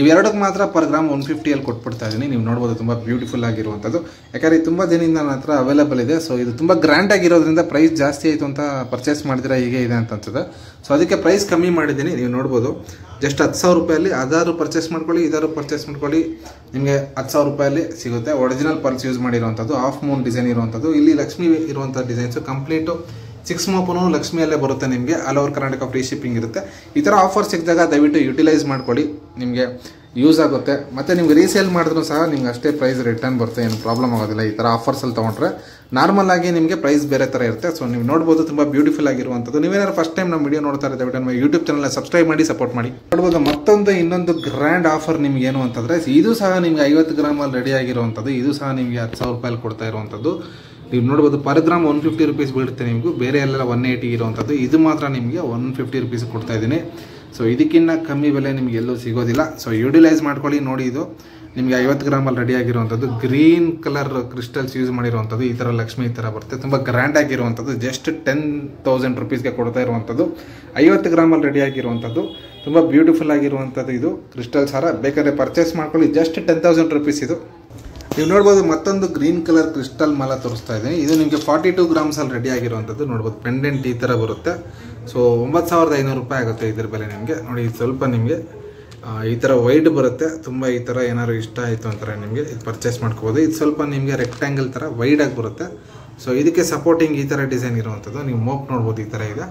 ಇವೆರಡಕ್ಕೆ ಮಾತ್ರ ಪರ್ ಗ್ರಾಮ್ 150 ಕೊಟ್ಬಿಡ್ತಾ ಇದ್ದೀನಿ. ನೀವು ನೋಡ್ಬೋದು ತುಂಬ ಬ್ಯೂಟಿಫುಲ್ ಆಗಿರುವಂಥದ್ದು, ಯಾಕಂದರೆ ತುಂಬ ದಿನದಿಂದ ನನ್ನ ಹತ್ರ ಅವೈಲೇಬಲ್ ಇದೆ. ಸೊ ಇದು ತುಂಬ ಗ್ರ್ಯಾಂಡ್ ಆಗಿರೋದ್ರಿಂದ ಪ್ರೈಸ್ ಜಾಸ್ತಿ ಆಯಿತು ಅಂತ ಪರ್ಚೇಸ್ ಮಾಡಿದ್ರೆ ಹೀಗೆ ಇದೆ ಅಂತ ಅನ್ಸುತ್ತೆ. ಸೊ ಅದಕ್ಕೆ ಪ್ರೈಸ್ ಕಮ್ಮಿ ಮಾಡಿದ್ದೀನಿ. ನೀವು ನೋಡ್ಬೋದು ಜಸ್ಟ್ 10,000 ರೂಪಾಯಲ್ಲಿ ಅದಾರು ಪರ್ಚೇಸ್ ಮಾಡ್ಕೊಳ್ಳಿ, ಇದಾರು ಪರ್ಚೇಸ್ ಮಾಡ್ಕೊಳ್ಳಿ, ನಿಮಗೆ 10,000 ರೂಪಾಯಲ್ಲಿ ಸಿಗುತ್ತೆ. ಒರಿಜಿನಲ್ ಪರ್ಸ್ ಯೂಸ್ ಮಾಡಿರುವಂಥದ್ದು, ಹಾಫ್ ಮೂನ್ ಡಿಸೈನ್ ಇರುವಂಥದ್ದು, ಇಲ್ಲಿ ಲಕ್ಷ್ಮಿ ಇರುವಂಥ ಡಿಸೈನ್ಸು ಕಂಪ್ಲೀಟು 6 ಮೋಪನು ಲಕ್ಷ್ಮಿಯಲ್ಲೇ ಬರುತ್ತೆ. ನಿಮಗೆ all over Karnataka free shipping ಇರುತ್ತೆ. ಈ ಥರ ಆಫರ್ ಸಿಕ್ಕಿದಾಗ ದಯವಿಟ್ಟು ಯುಟಿಲೈಸ್ ಮಾಡ್ಕೊಳ್ಳಿ, ನಿಮಗೆ ಯೂಸ್ ಆಗುತ್ತೆ. ಮತ್ತು ನಿಮ್ಗೆ ರೀಸೇಲ್ ಮಾಡಿದ್ರು ಸಹ ನಿಮ್ಗೆ ಅಷ್ಟೇ ಪ್ರೈಸ್ ರಿಟರ್ನ್ ಬರುತ್ತೆ, ಏನು ಪ್ರಾಬ್ಲಮ್ ಆಗೋದಿಲ್ಲ. ಈ ಥರ ಆಫರ್ಸಲ್ಲಿ ತೊಗೊಂಡ್ರೆ ನಾರ್ಮಲ್ ಆಗಿ ನಿಮಗೆ ಪ್ರೈಸ್ ಬೇರೆ ಥರ ಇರುತ್ತೆ. ಸೊ ನೀವು ನೋಡ್ಬೋದು ತುಂಬ ಬ್ಯೂಟಿಫುಲ್ ಆಗಿರುವಂಥದ್ದು. ನೀವೇನಾದ್ರು ಫಸ್ಟ್ ಟೈಮ್ ನಮ್ಮ ವಿಡಿಯೋ ನೋಡ್ತಾ ಇದ್ದಾರೆ ದಯವಿಟ್ಟು ನಮ್ಮ ಯೂಟ್ಯೂಬ್ ಚಾನಲ್ನ ಸಬ್ಸ್ಕ್ರೈಬ್ ಮಾಡಿ ಸಪೋರ್ಟ್ ಮಾಡಿ. ನೋಡ್ಬೋದು ಇನ್ನೊಂದು ಗ್ರ್ಯಾಂಡ್ ಆಫರ್ ನಿಮ್ಗೆ ಏನು ಅಂತಂದರೆ, ಇದು ಸಹ ನಿಮಗೆ 50 ಗ್ರಾಮಲ್ಲಿ ರೆಡಿ ಆಗಿರುವಂಥದ್ದು. ಇದು ಸಹ ನಿಮಗೆ 10,000 ರೂಪಾಯಲ್ಲಿ ಕೊಡ್ತಾ ಇರುವಂಥದ್ದು. ನೀವು ನೋಡ್ಬೋದು ಪರ್ ಗ್ರಾಮ್ 150 ರೂಪೀಸ್ ಬೀಳುತ್ತೆ ನಿಮಗೂ. ಬೇರೆ ಎಲ್ಲ 180 ಇರುವಂಥದ್ದು, ಇದು ಮಾತ್ರ ನಿಮಗೆ 150 ರೂಪೀಸ್ ಕೊಡ್ತಾ ಇದ್ದೀನಿ. ಸೊ ಇದಕ್ಕಿಂತ ಕಮ್ಮಿ ಬೆಲೆ ನಿಮಗೆ ಎಲ್ಲೂ ಸಿಗೋದಿಲ್ಲ. ಸೊ ಯುಟಿಲೈಸ್ ಮಾಡ್ಕೊಳ್ಳಿ. ನೋಡಿ ಇದು ನಿಮಗೆ 50 ಗ್ರಾಮಲ್ಲಿ ರೆಡಿ ಆಗಿರುವಂಥದ್ದು, ಗ್ರೀನ್ ಕಲರ್ ಕ್ರಿಸ್ಟಲ್ಸ್ ಯೂಸ್ ಮಾಡಿರುವಂಥದ್ದು. ಈ ಥರ ಲಕ್ಷ್ಮಿ ಈ ಥರ ಬರುತ್ತೆ, ತುಂಬ ಗ್ರ್ಯಾಂಡ್ ಆಗಿರುವಂಥದ್ದು. ಜಸ್ಟ್ 10,000 ರೂಪೀಸ್ಗೆ ಕೊಡ್ತಾ ಇರುವಂಥದ್ದು. 50 ಗ್ರಾಮಲ್ಲಿ ರೆಡಿ ಆಗಿರುವಂಥದ್ದು, ತುಂಬ ಬ್ಯೂಟಿಫುಲ್ ಆಗಿರುವಂಥದ್ದು. ಇದು ಕ್ರಿಸ್ಟಲ್ ಹಾರ ಬೇಕಾದ್ರೆ ಪರ್ಚೇಸ್ ಮಾಡ್ಕೊಳ್ಳಿ. ಜಸ್ಟ್ 10,000 ರೂಪೀಸ್ ಇದು. ನೀವು ನೋಡ್ಬೋದು ಮತ್ತೊಂದು ಗ್ರೀನ್ ಕಲರ್ ಕ್ರಿಸ್ಟಲ್ ಮಾಲ ತೋರಿಸ್ತಾ ಇದ್ದೀನಿ. ಇದು ನಿಮಗೆ 42 ಗ್ರಾಮ್ಸಲ್ಲಿ ರೆಡಿ ಆಗಿರುವಂಥದ್ದು. ನೋಡ್ಬೋದು ಪೆಂಡೆಂಟ್ ಈ ಥರ ಬರುತ್ತೆ. ಸೊ 9,500 ರೂಪಾಯಿ ಆಗುತ್ತೆ ಇದ್ರ ಬೆಲೆ ನಿಮಗೆ. ನೋಡಿ ಇದು ಸ್ವಲ್ಪ ನಿಮಗೆ ಈ ಥರ ವೈಡ್ ಬರುತ್ತೆ. ತುಂಬ ಈ ಥರ ಏನಾದ್ರು ಇಷ್ಟ ಆಯಿತು ಅಂತಾರೆ ನಿಮಗೆ ಇದು ಪರ್ಚೇಸ್ ಮಾಡ್ಕೋಬೋದು. ಇದು ಸ್ವಲ್ಪ ನಿಮಗೆ ರೆಕ್ಟ್ಯಾಂಗಲ್ ಥರ ವೈಡಾಗಿ ಬರುತ್ತೆ. ಸೊ ಇದಕ್ಕೆ ಸಪೋರ್ಟಿಂಗ್ ಈ ಥರ ಡಿಸೈನ್ ಇರುವಂಥದ್ದು. ನೀವು ಮೋಪ್ ನೋಡ್ಬೋದು ಈ ಥರ ಇದೆ.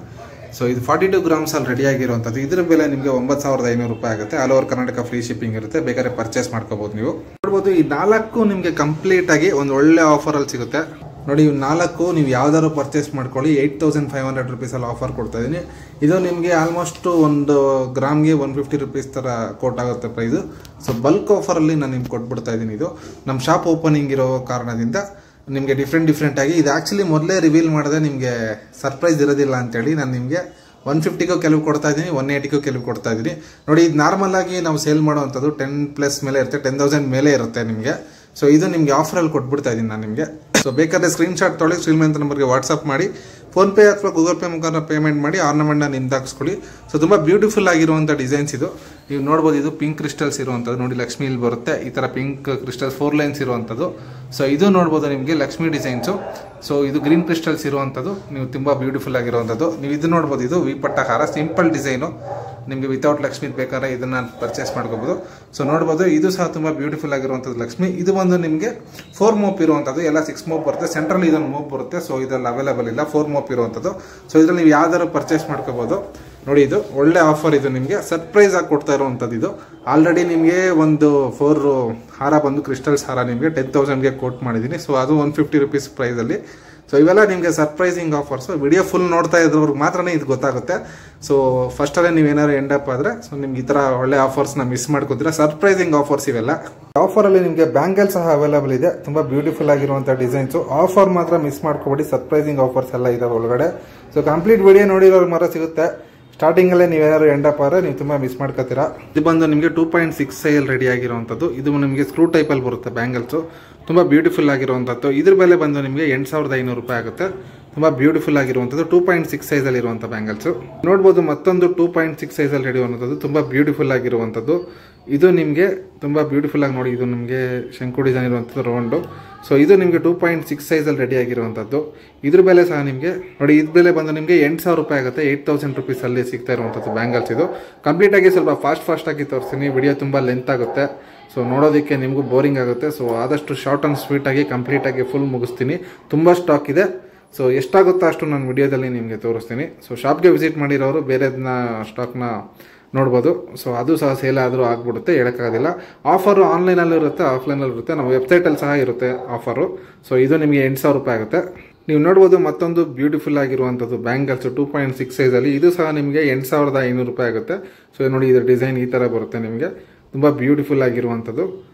ಸೊ ಇದು 42 ಗ್ರಾಮ್ಸಲ್ಲಿ ರೆಡಿ ಆಗಿರುವಂಥದ್ದು. ಇದರ ಬೆಲೆ ನಿಮಗೆ 9,500 ರೂಪಾಯಿ ಆಗುತ್ತೆ. All over Karnataka free shipping ಇರುತ್ತೆ. ಬೇಕಾದ್ರೆ ಪರ್ಚೇಸ್ ಮಾಡ್ಕೋಬೋದು. ನೀವು ನೋಡ್ಬೋದು ಈ 4 ನಿಮಗೆ ಕಂಪ್ಲೀಟಾಗಿ ಒಂದು ಒಳ್ಳೆ ಆಫರಲ್ಲಿ ಸಿಗುತ್ತೆ. ನೋಡಿ ಇವು 4 ನೀವು ಯಾವ್ದಾದ್ರು ಪರ್ಚೇಸ್ ಮಾಡ್ಕೊಳ್ಳಿ. 8,500 ರೂಪೀಸಲ್ಲಿ ಆಫರ್ ಕೊಡ್ತಾ ಇದ್ದೀನಿ. ಇದು ನಿಮಗೆ ಆಲ್ಮೋಸ್ಟ್ ಒಂದು ಗ್ರಾಮ್ಗೆ 150 ರೂಪೀಸ್ ಥರ ಕೋಟ್ ಆಗುತ್ತೆ ಪ್ರೈಸು. ಸೊ ಬಲ್ಕ್ ಆಫರಲ್ಲಿ ನಾನು ನಿಮ್ಗೆ ಕೊಟ್ಬಿಡ್ತಾ ಇದ್ದೀನಿ. ಇದು ನಮ್ಮ ಶಾಪ್ ಓಪನಿಂಗ್ ಇರೋ ಕಾರಣದಿಂದ ನಿಮಗೆ ಡಿಫ್ರೆಂಟ್ ಆಗಿ ಇದು ಆ್ಯಕ್ಚುಲಿ ಮೊದಲೇ ರಿವೀಲ್ ಮಾಡಿದೆ ನಿಮಗೆ ಸರ್ಪ್ರೈಸ್ ಇರೋದಿಲ್ಲ ಅಂತೇಳಿ ನಾನು ನಿಮಗೆ 150ಗೂ ಕೆಲವು ಕೊಡ್ತಾ ಇದ್ದೀನಿ, 180ಗೂ ಕೆಲವು ಕೊಡ್ತಾ ಇದ್ದೀನಿ. ನೋಡಿ ಇದು ನಾರ್ಮಲ್ ಆಗಿ ನಾವು ಸೇಲ್ ಮಾಡುವಂಥದ್ದು 10+ ಮೇಲೆ ಇರುತ್ತೆ, 10,000 ಮೇಲೆ ಇರುತ್ತೆ ನಿಮಗೆ. ಸೊ ಇದು ನಿಮಗೆ ಆಫರಲ್ಲಿ ಕೊಟ್ಬಿಡ್ತಾ ಇದ್ದೀನಿ ನಾನು ನಿಮಗೆ. ಸೊ ಬೇಕಾದ್ರೆ ಸ್ಕ್ರೀನ್ಶಾಟ್ ತೊಗೊಳ್ಳಿ, ಸ್ಕ್ರೀನ್ ಅಂತ ನಂಬರ್ಗೆ ವಾಟ್ಸಪ್ ಮಾಡಿ, ಫೋನ್ಪೇ ಅಥವಾ ಗೂಗಲ್ ಪೇ ಮುಖಾಂತರ ಪೇಮೆಂಟ್ ಮಾಡಿ ಆರ್ನಮೆಂಟ್ನ ನಿಮ್ದು ಹಾಕ್ಸ್ಕೊಳ್ಳಿ. ಸೊ ತುಂಬ ಬ್ಯೂಟಿಫುಲ್ ಆಗಿರುವಂಥ ಡಿಸೈನ್ಸ್ ಇದು. ನೀವು ನೋಡ್ಬೋದು ಇದು ಪಿಂಕ್ ಕ್ರಿಸ್ಟಲ್ಸ್ ಇರುವಂಥದ್ದು. ನೋಡಿ ಲಕ್ಷ್ಮಿ ಇಲ್ಲಿ ಬರುತ್ತೆ ಈ ಥರ ಪಿಂಕ್ ಕ್ರಿಸ್ಟಲ್ಸ್ 4 ಲೈನ್ಸ್ ಇರುವಂಥದ್ದು. ಸೊ ಇದು ನೋಡ್ಬೋದು ನಿಮಗೆ ಲಕ್ಷ್ಮಿ ಡಿಸೈನ್ಸು. ಸೊ ಇದು ಗ್ರೀನ್ ಕ್ರಿಸ್ಟಲ್ಸ್ ಇರುವಂಥದ್ದು. ನೀವು ತುಂಬ ಬ್ಯೂಟಿಫುಲ್ ಆಗಿರುವಂಥದ್ದು. ನೀವು ಇದು ನೋಡ್ಬೋದು, ಇದು ವಿಪಟ್ಟ ಹಾರ ಸಿಂಪಲ್ ಡಿಸೈನು. ನಿಮಗೆ ವಿತೌಟ್ ಲಕ್ಷ್ಮಿ ಬೇಕಾದ್ರೆ ಇದನ್ನು ಪರ್ಚೇಸ್ ಮಾಡ್ಕೋಬೋದು. ಸೊ ನೋಡ್ಬೋದು ಇದು ಸಹ ತುಂಬ ಬ್ಯೂಟಿಫುಲ್ ಆಗಿರುವಂಥದ್ದು ಲಕ್ಷ್ಮಿ. ಇದು ಬಂದು ನಿಮಗೆ 4 ಮೋಪ್ ಇರುವಂಥದ್ದು. ಎಲ್ಲ 6 ಮೋಪ್ ಬರುತ್ತೆ, ಸೆಂಟ್ರಲ್ಲಿ ಇದೊಂದು ಮೋಪ್ ಬರುತ್ತೆ. ಸೊ ಇದರಲ್ಲಿ ಅವೈಲೇಬಲ್ ಇಲ್ಲ, 4 ಮೋಪ್ ಇರುವಂಥದ್ದು. ಸೊ ಇದರಲ್ಲಿ ನೀವು ಯಾವ್ದಾದ್ರು ಪರ್ಚೇಸ್ ಮಾಡ್ಕೋಬೋದು. ನೋಡಿ ಇದು ಒಳ್ಳೆ ಆಫರ್. ಇದು ನಿಮಗೆ ಸರ್ಪ್ರೈಸ್ ಆಗಿ ಕೊಡ್ತಾ ಇರುವಂಥದ್ದು. ಇದು ಆಲ್ರೆಡಿ ನಿಮಗೆ ಒಂದು 4 ಹಾರ ಬಂದು ಕ್ರಿಸ್ಟಲ್ಸ್ ಹಾರ ನಿಮಗೆ 10,000ಗೆ ಕೋಟ್ ಮಾಡಿದ್ದೀನಿ. ಸೊ ಅದು 150 ರೂಪೀಸ್ ಪ್ರೈಸಲ್ಲಿ. ಸೊ ಇವೆಲ್ಲ ನಿಮಗೆ ಸರ್ಪ್ರೈಸಿಂಗ್ ಆಫರ್ಸು. ವಿಡಿಯೋ ಫುಲ್ ನೋಡ್ತಾ ಇದ್ರವ್ರಿಗೆ ಮಾತ್ರನೇ ಇದು ಗೊತ್ತಾಗುತ್ತೆ. ಸೊ ಫಸ್ಟಲ್ಲೇ ನೀವೇನಾದ್ರು ಎಂಡ್ ಅಪ್ ಆದರೆ ಸೊ ನಿಮ್ಗೆ ಈ ಥರ ಒಳ್ಳೆ ಆಫರ್ಸ್ನ ಮಿಸ್ ಮಾಡ್ಕೋತೀರ. ಸರ್ಪ್ರೈಸಿಂಗ್ ಆಫರ್ಸ್ ಇವೆಲ್ಲ. ಆಫರಲ್ಲಿ ನಿಮಗೆ ಬ್ಯಾಂಗಲ್ ಸಹ ಅವೈಲೇಬಲ್ ಇದೆ, ತುಂಬ ಬ್ಯೂಟಿಫುಲ್ ಆಗಿರುವಂಥ ಡಿಸೈನ್ಸು. ಆಫರ್ ಮಾತ್ರ ಮಿಸ್ ಮಾಡ್ಕೋಬೇಡಿ, ಸರ್ಪ್ರೈಸಿಂಗ್ ಆಫರ್ಸ್ ಎಲ್ಲ ಇದಾವೆ ಒಳಗಡೆ. ಸೊ ಕಂಪ್ಲೀಟ್ ವಿಡಿಯೋ ನೋಡಿರೋರು ಮಾತ್ರ ಸಿಗುತ್ತೆ. ಸ್ಟಾರ್ಟಿಂಗಲ್ಲೇ ನೀವೇನಾದ್ರು ಎಂಡ್ ಅಪ್ ಆದರೆ ನೀವು ತುಂಬ ಮಿಸ್ ಮಾಡ್ಕೋತೀರಾ. ಇದು ಬಂದು ನಿಮಗೆ 2.6 ಸೈಜಲ್ಲಿ ರೆಡಿ ಆಗಿರುವಂಥದ್ದು. ಇದು ನಿಮಗೆ ಸ್ಕ್ರೂ ಟೈಪಲ್ಲಿ ಬರುತ್ತೆ ಬ್ಯಾಂಗಲ್ಸು, ತುಂಬ ಬ್ಯೂಟಿಫುಲ್ ಆಗಿರುವಂಥದ್ದು. ಇದ್ರ ಬೆಲೆ ಬಂದು ನಿಮಗೆ 8,500 ರೂಪಾಯಿ ಆಗುತ್ತೆ. ತುಂಬ ಬ್ಯೂಟಿಫುಲ್ ಆಗಿರುವಂಥದ್ದು 2.6 ಸೈಜಲ್ಲಿ ಇರುವಂಥ ಬ್ಯಾಂಗಲ್ಸು. ನೋಡ್ಬೋದು ಮತ್ತೊಂದು 2.6 ಸೈಜಲ್ಲಿ ರೆಡಿ ಇರುವಂಥದ್ದು, ತುಂಬ ಬ್ಯೂಟಿಫುಲ್ ಆಗಿರುವಂಥದ್ದು. ಇದು ನಿಮಗೆ ತುಂಬ ಬ್ಯೂಟಿಫುಲ್ ಆಗಿ ನೋಡಿ, ಇದು ನಿಮಗೆ ಶಂಕು ಡಿಸೈನ್ ಇರುವಂಥದ್ದು ರೌಂಡು. ಸೊ ಇದು ನಿಮಗೆ 2.6 ಸೈಜಲ್ಲಿ ರೆಡಿ ಆಗಿರುವಂಥದ್ದು. ಇದ್ರ ಬೆಲೆ ಸಹ ನಿಮಗೆ ನೋಡಿ, ಇದ್ರ ಬೆಲೆ ಬಂದು ನಿಮಗೆ 8,000 ರೂಪಾಯಿ ಆಗುತ್ತೆ. 8,000 ರೂಪೀಸಲ್ಲಿ ಸಿಗ್ತಾ ಇರುವಂಥದ್ದು ಬ್ಯಾಂಗಲ್ಸ್. ಇದು ಕಂಪ್ಲೀಟಾಗಿ ಸ್ವಲ್ಪ ಫಾಸ್ಟಾಗಿ ತೋರಿಸ್ತೀನಿ, ವಿಡಿಯೋ ತುಂಬ ಲೆಂತ್ ಆಗುತ್ತೆ. ಸೊ ನೋಡೋದಕ್ಕೆ ನಿಮಗೂ ಬೋರಿಂಗ್ ಆಗುತ್ತೆ. ಸೊ ಆದಷ್ಟು ಶಾರ್ಟ್ ಆ್ಯಂಡ್ ಸ್ವೀಟಾಗಿ ಕಂಪ್ಲೀಟಾಗಿ ಫುಲ್ ಮುಗಿಸ್ತೀನಿ. ತುಂಬ ಸ್ಟಾಕ್ ಇದೆ. ಸೊ ಎಷ್ಟಾಗುತ್ತೋ ಅಷ್ಟು ನಾನು ವಿಡಿಯೋದಲ್ಲಿ ನಿಮಗೆ ತೋರಿಸ್ತೀನಿ. ಸೊ ಶಾಪ್ಗೆ ವಿಸಿಟ್ ಮಾಡಿರೋರು ಬೇರೆದನ್ನ ಸ್ಟಾಕ್ನ ನೋಡ್ಬೋದು. ಸೊ ಅದು ಸಹ ಸೇಲ್ ಆದರೂ ಆಗ್ಬಿಡುತ್ತೆ, ಹೇಳೋಕ್ಕಾಗೋದಿಲ್ಲ. ಆಫರು ಆನ್ಲೈನಲ್ಲೂ ಇರುತ್ತೆ, ಆಫ್ಲೈನಲ್ಲೂ ಇರುತ್ತೆ, ನಮ್ಮ ವೆಬ್ಸೈಟಲ್ಲಿ ಸಹ ಇರುತ್ತೆ ಆಫರು. ಸೊ ಇದು ನಿಮಗೆ 8,000 ರೂಪಾಯಿ ಆಗುತ್ತೆ. ನೀವು ನೋಡ್ಬೋದು ಮತ್ತೊಂದು ಬ್ಯೂಟಿಫುಲ್ ಆಗಿರುವಂಥದ್ದು ಬ್ಯಾಂಗಲ್ಸ್ 2.6 ಸೈಜಲ್ಲಿ. ಇದು ಸಹ ನಿಮಗೆ 8,500 ರೂಪಾಯಿ ಆಗುತ್ತೆ. ಸೊ ನೋಡಿ ಇದರ ಡಿಸೈನ್ ಈ ಥರ ಬರುತ್ತೆ ನಿಮಗೆ, ತುಂಬ ಬ್ಯೂಟಿಫುಲ್ ಆಗಿರುವಂಥದ್ದು.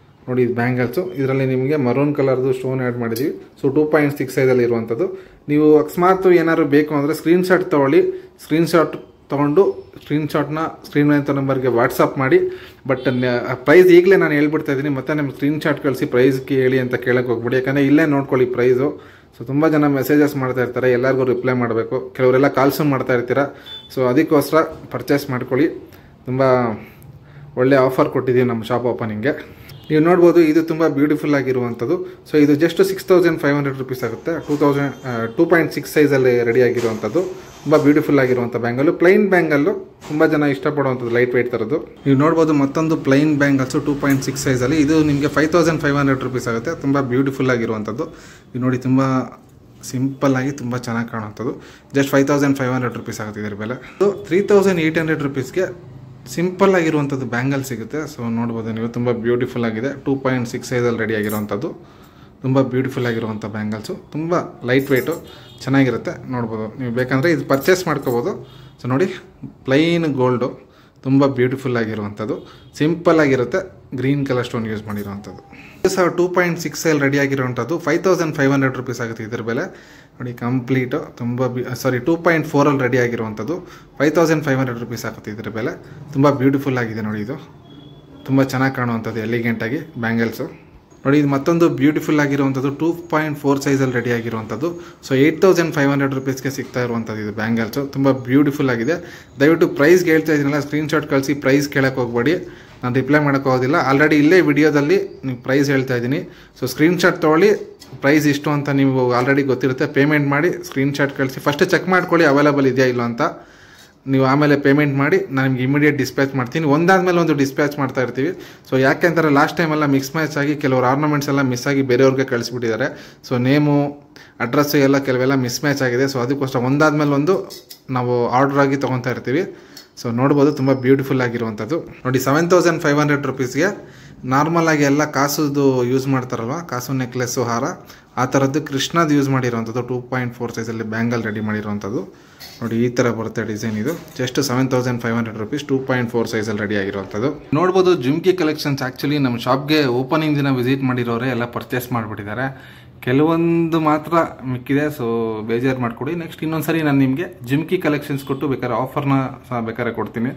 ನೋಡಿ ಇದು ಬ್ಯಾಂಗಲ್ಸು, ಇದರಲ್ಲಿ ನಿಮಗೆ ಮರೂನ್ ಕಲರ್ದು ಸ್ಟೋನ್ ಆ್ಯಡ್ ಮಾಡಿದ್ದೀವಿ. ಸೊ 2.6 ಸೈಜಲ್ಲಿ ಇರುವಂಥದ್ದು. ನೀವು ಅಕಸ್ಮಾತ್ ಏನಾದ್ರು ಬೇಕು ಅಂದರೆ ಸ್ಕ್ರೀನ್ಶಾಟ್ ತೊಗೊಳ್ಳಿ. ಸ್ಕ್ರೀನ್ಶಾಟ್ ತೊಗೊಂಡು ಸ್ಕ್ರೀನ್ಶಾಟ್ನ ಸ್ಕ್ರೀನ್ ಅಂತ ನಂಬರ್ಗೆ ವಾಟ್ಸಪ್ ಮಾಡಿ. ಬಟ್ ಪ್ರೈಸ್ ಈಗಲೇ ನಾನು ಹೇಳ್ಬಿಡ್ತಾ ಇದ್ದೀನಿ, ಮತ್ತೆ ನಿಮ್ಗೆ ಸ್ಕ್ರೀನ್ಶಾಟ್ ಕಳಿಸಿ ಪ್ರೈಸ್ ಹೇಳಿ ಅಂತ ಕೇಳಕ್ಕೆ ಹೋಗ್ಬಿಡಿ. ಯಾಕಂದರೆ ಇಲ್ಲೇ ನೋಡ್ಕೊಳ್ಳಿ ಪ್ರೈಸು. ಸೊ ತುಂಬ ಜನ ಮೆಸೇಜಸ್ ಮಾಡ್ತಾ ಇರ್ತಾರೆ, ಎಲ್ಲರಿಗೂ ರಿಪ್ಲೈ ಮಾಡಬೇಕು, ಕೆಲವರೆಲ್ಲ ಕಾಲ್ಸು ಮಾಡ್ತಾ ಇರ್ತೀರ. ಸೊ ಅದಕ್ಕೋಸ್ಕರ ಪರ್ಚೇಸ್ ಮಾಡ್ಕೊಳ್ಳಿ. ತುಂಬ ಒಳ್ಳೆ ಆಫರ್ ಕೊಟ್ಟಿದ್ದೀವಿ ನಮ್ಮ ಶಾಪ್ ಓಪನಿಂಗ್ಗೆ. ನೀವು ನೋಡ್ಬೋದು ಇದು ತುಂಬ ಬ್ಯೂಟಿಫುಲ್ ಆಗಿರುವಂಥದ್ದು. ಸೊ ಇದು ಜಸ್ಟ್ 6500 ರುಪೀಸ್ ಆಗುತ್ತೆ. 2.6 ಸೈಜಲ್ಲಿ ರೆಡಿ ಆಗಿರುವಂಥದ್ದು. ತುಂಬ ಬ್ಯೂಟಿಫುಲ್ ಆಗಿರುವಂಥ ಬ್ಯಾಂಗಲ್ಲು, ಪ್ಲೈನ್ ಬ್ಯಾಂಗಲ್ಲು, ತುಂಬ ಜನ ಇಷ್ಟಪಡುವಂಥದ್ದು, ಲೈಟ್ ವೆಯ್ಟ್ ಥರದ್ದು. ನೀವು ನೋಡ್ಬೋದು ಮತ್ತೊಂದು ಪ್ಲೈನ್ ಬ್ಯಾಂಗಲ್ಸು 2.6 ಸೈಜಲ್ಲಿ. ಇದು ನಿಮಗೆ 5500 ರುಪೀಸ್ ಆಗುತ್ತೆ. ತುಂಬ ಬ್ಯೂಟಿಫುಲ್ ಆಗಿರುವಂಥದ್ದು. ಇದು ನೋಡಿ ತುಂಬ ಸಿಂಪಲ್ ಆಗಿ ತುಂಬ ಚೆನ್ನಾಗಿ ಕಾಣುವಂಥದ್ದು. ಜಸ್ಟ್ 5500 ರುಪೀಸ್ ಆಗುತ್ತೆ ಇದರ ಬೆಲೆ. 3800 ರುಪೀಸ್ಗೆ ಸಿಂಪಲ್ ಆಗಿರುವಂಥದ್ದು ಬ್ಯಾಂಗಲ್ ಸಿಗುತ್ತೆ. ಸೊ ನೋಡ್ಬೋದು ನೀವು, ತುಂಬ ಬ್ಯೂಟಿಫುಲ್ ಆಗಿದೆ. 2.6 ಸೈಜಲ್ಲಿ ರೆಡಿ ಆಗಿರುವಂಥದ್ದು, ತುಂಬ ಬ್ಯೂಟಿಫುಲ್ ಆಗಿರುವಂಥ ಬ್ಯಾಂಗಲ್ಸು, ತುಂಬ ಲೈಟ್ ವೆಯ್ಟು, ಚೆನ್ನಾಗಿರುತ್ತೆ. ನೋಡ್ಬೋದು ನೀವು, ಬೇಕಂದರೆ ಇದು ಪರ್ಚೇಸ್ ಮಾಡ್ಕೋಬೋದು. ಸೊ ನೋಡಿ, ಪ್ಲೈನ್ ಗೋಲ್ಡು, ತುಂಬ ಬ್ಯೂಟಿಫುಲ್ ಆಗಿರುವಂಥದ್ದು, ಸಿಂಪಲ್ ಆಗಿರುತ್ತೆ. ಗ್ರೀನ್ ಕಲರ್ ಸ್ಟೋನ್ ಯೂಸ್ ಮಾಡಿರುವಂಥದ್ದು. 2.6 ರೆಡಿ ಆಗಿರುವಂಥದ್ದು 5500 ರುಪೀಸ್ ಆಗುತ್ತೆ ಇದರ ಬೆಲೆ. ನೋಡಿ ಕಂಪ್ಲೀಟು ತುಂಬ 2.4 ರೆಡಿ ಆಗಿರುವಂಥದ್ದು 5500 ರುಪೀಸ್ ಆಗುತ್ತೆ ಇದರ ಬೆಲೆ. ತುಂಬ ಬ್ಯೂಟಿಫುಲ್ ಆಗಿದೆ ನೋಡಿ, ಇದು ತುಂಬ ಚೆನ್ನಾಗಿ ಕಾಣುವಂಥದ್ದು, ಎಲಿಗೆಂಟಾಗಿ ಬ್ಯಾಂಗಲ್ಸು. ನೋಡಿ ಇದು ಮತ್ತೊಂದು ಬ್ಯೂಟಿಫುಲ್ ಆಗಿರುವಂಥದ್ದು 2.4 ಸೈಜಲ್ಲಿ ರೆಡಿ ಆಗಿರುವಂಥದ್ದು. ಸೊ 8500 ರುಪೀಸ್ಗೆ ಸಿಗ್ತಾ ಇರುವಂಥದ್ದು ಇದು ಬ್ಯಾಂಗಲ್ಸು. ತುಂಬ ಬ್ಯೂಟಿಫುಲ್ ಆಗಿದೆ. ದಯವಿಟ್ಟು ಪ್ರೈಸ್ಗೆ ಹೇಳ್ತಾ ಇದ್ದೀನಲ್ಲ, ಸ್ಕ್ರೀನ್ಶಾಟ್ ಕಳಿಸಿ, ಪ್ರೈಸ್ ಕೇಳಕ್ಕೆ ಹೋಗ್ಬೇಡಿ, ನಾನು ರಿಪ್ಲೈ ಮಾಡೋಕ್ಕೆ ಹೋಗೋದಿಲ್ಲ. ಆಲ್ರೆಡಿ ಇಲ್ಲೇ ವಿಡಿಯೋದಲ್ಲಿ ನೀವು ಪ್ರೈಸ್ ಹೇಳ್ತಾ ಇದ್ದೀನಿ. ಸೊ ಸ್ಕ್ರೀನ್ಶಾಟ್ ತೊಗೊಳ್ಳಿ, ಪ್ರೈಸ್ ಇಷ್ಟು ಅಂತ ನೀವು ಆಲ್ರೆಡಿ ಗೊತ್ತಿರುತ್ತೆ. ಪೇಮೆಂಟ್ ಮಾಡಿ ಸ್ಕ್ರೀನ್ಶಾಟ್ ಕಳಿಸಿ, ಫಸ್ಟ್ ಚೆಕ್ ಮಾಡ್ಕೊಳ್ಳಿ ಅವೈಲೇಬಲ್ ಇದೆಯಾ ಇಲ್ಲ ಅಂತ. ನೀವು ಆಮೇಲೆ ಪೇಮೆಂಟ್ ಮಾಡಿ ನಾನು ನಿಮ್ಗೆ ಇಮಿಡಿಯೇಟ್ ಡಿಸ್ಪ್ಯಾಚ್ ಮಾಡ್ತೀನಿ. ಒಂದಾದ್ಮೇಲೆ ಒಂದು ಡಿಸ್ಪ್ಯಾಚ್ ಮಾಡ್ತಾ ಇರ್ತೀವಿ. ಸೊ ಯಾಕೆಂತಾರೆ ಲಾಸ್ಟ್ ಟೈಮೆಲ್ಲ ಮಿಕ್ಸ್ ಮ್ಯಾಚ್ ಆಗಿ ಕೆಲವರು ಆರ್ನಮೆಂಟ್ಸ್ ಎಲ್ಲ ಮಿಸ್ ಆಗಿ ಬೇರೆಯವ್ರಿಗೆ ಕಳಿಸ್ಬಿಟ್ಟಿದ್ದಾರೆ. ಸೊ ನೇಮು, ಅಡ್ರೆಸ್ಸು ಎಲ್ಲ ಕೆಲವೆಲ್ಲ ಮಿಸ್ ಮ್ಯಾಚ್ ಆಗಿದೆ. ಸೊ ಅದಕ್ಕೋಸ್ಕರ ಒಂದಾದ್ಮೇಲೆ ಒಂದು ನಾವು ಆರ್ಡರ್ ಆಗಿ ತೊಗೊತಾ ಇರ್ತೀವಿ. ಸೊ ನೋಡ್ಬೋದು ತುಂಬ ಬ್ಯೂಟಿಫುಲ್ ಆಗಿರುವಂಥದ್ದು. ನೋಡಿ 7500 ರುಪೀಸ್ಗೆ ನಾರ್ಮಲ್ ಆಗಿ ಎಲ್ಲ ಕಾಸುದು ಯೂಸ್ ಮಾಡ್ತಾರಲ್ವ, ಕಾಸು ನೆಕ್ಲೆಸ್ಸು, ಹಾರ, ಆ ಥರದ್ದು ಕೃಷ್ಣದ್ದು ಯೂಸ್ ಮಾಡಿರೋವಂಥದ್ದು 2.4 ಸೈಜಲ್ಲಿ ಬ್ಯಾಂಗಲ್ ರೆಡಿ ಮಾಡಿರೋವಂಥದ್ದು. ನೋಡಿ ಈ ಥರ ಬರುತ್ತೆ ಡಿಸೈನ್. ಇದು ಜಸ್ಟ್ 7500 ರುಪೀಸ್, 2.4 ಸೈಜಲ್ಲಿ ರೆಡಿ ಆಗಿರುವಂಥದ್ದು. ನೋಡ್ಬೋದು ಜುಮ್ಕಿ ಕಲೆಕ್ಷನ್ಸ್ ಆ್ಯಕ್ಚುಲಿ ನಮ್ಮ ಶಾಪ್ಗೆ ಓಪನಿಂಗ್ ದಿನ ವಿಸಿಟ್ ಮಾಡಿರೋರೆ ಎಲ್ಲ ಪರ್ಚೇಸ್ ಮಾಡಿಬಿಟ್ಟಿದ್ದಾರೆ. ಕೆಲವೊಂದು ಮಾತ್ರ ಮಿಕ್ಕಿದೆ. ಸೊ ಬೇಜಾರು ಮಾಡಿಕೊಡಿ. ನೆಕ್ಸ್ಟ್ ಇನ್ನೊಂದ್ಸರಿ ನಾನು ನಿಮಗೆ ಜುಮ್ಕಿ ಕಲೆಕ್ಷನ್ಸ್ ಕೊಟ್ಟು ಬೇಕಾದ್ರೆ ಆಫರ್ನ ಸಹ ಬೇಕಾದ್ರೆ ಕೊಡ್ತೀನಿ.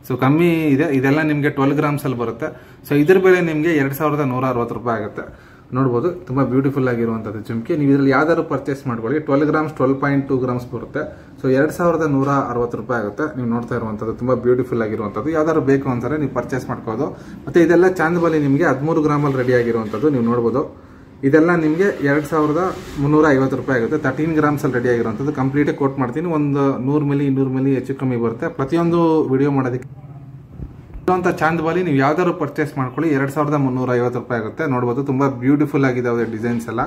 ಸೊ ಕಮ್ಮಿ ಇದೆ, ಇದೆಲ್ಲ ನಿಮಗೆ 12 ಗ್ರಾಮ್ಸಲ್ಲಿ ಬರುತ್ತೆ. ಸೊ ಇದ್ರ ಬೆಲೆ ನಿಮಗೆ 2160 ರೂಪಾಯಿ ಆಗುತ್ತೆ. ನೋಡ್ಬೋದು ತುಂಬ ಬ್ಯೂಟಿಫುಲ್ ಆಗಿರುವಂಥದ್ದು ಜುಮ್ಕಿ. ನೀವು ಇದರಲ್ಲಿ ಯಾವ್ದಾದ್ರು ಪರ್ಚೇಸ್ ಮಾಡ್ಕೊಳ್ಳಿ. 12 ಗ್ರಾಮ್ಸ್ 12.2 ಗ್ರಾಮ್ಸ್ ಬರುತ್ತೆ. ಸೊ 2160 ರೂಪಾಯಿ ಆಗುತ್ತೆ. ನೀವು ನೋಡ್ತಾ ಇರುವಂಥದ್ದು ತುಂಬ ಬ್ಯೂಟಿಫುಲ್ ಆಗಿರುವಂಥದ್ದು. ಯಾವ್ದಾದ್ರು ಬೇಕು ಅಂತಾರೆ ನೀವು ಪರ್ಚೇಸ್ ಮಾಡ್ಕೋದು. ಮತ್ತು ಇದೆಲ್ಲ ಚಾಂದಬಾಲಿ ನಿಮಗೆ 13 ಗ್ರಾಮಲ್ಲಿ ರೆಡಿ ಆಗಿರುವಂಥದ್ದು. ನೀವು ನೋಡ್ಬೋದು ಇದೆಲ್ಲ ನಿಮಗೆ 2350 ರೂಪಾಯಿ ಆಗುತ್ತೆ. 13 ಗ್ರಾಮ್ಸಲ್ಲಿ ರೆಡಿ ಆಗಿರುವಂಥದ್ದು. ಕಂಪ್ಲೀಟಾಗಿ ಕೋಟ್ ಮಾಡ್ತೀನಿ. ಒಂದು 100 ಮಿಲಿ 200 ಮಿಲಿ ಹೆಚ್ಚು ಕಮ್ಮಿ ಬರುತ್ತೆ. ಪ್ರತಿಯೊಂದು ವಿಡಿಯೋ ಮಾಡೋದಕ್ಕೆ ಇರುವಂಥ ಚಾಂದಬಾಲಿ ನೀವು ಯಾವ್ದಾದ್ರು ಪರ್ಚೇಸ್ ಮಾಡ್ಕೊಳ್ಳಿ. 2350 ರೂಪಾಯಿ ಆಗುತ್ತೆ. ನೋಡ್ಬೋದು ತುಂಬ ಬ್ಯೂಟಿಫುಲ್ ಆಗಿದೆ ಡಿಸೈನ್ಸ್ ಎಲ್ಲ.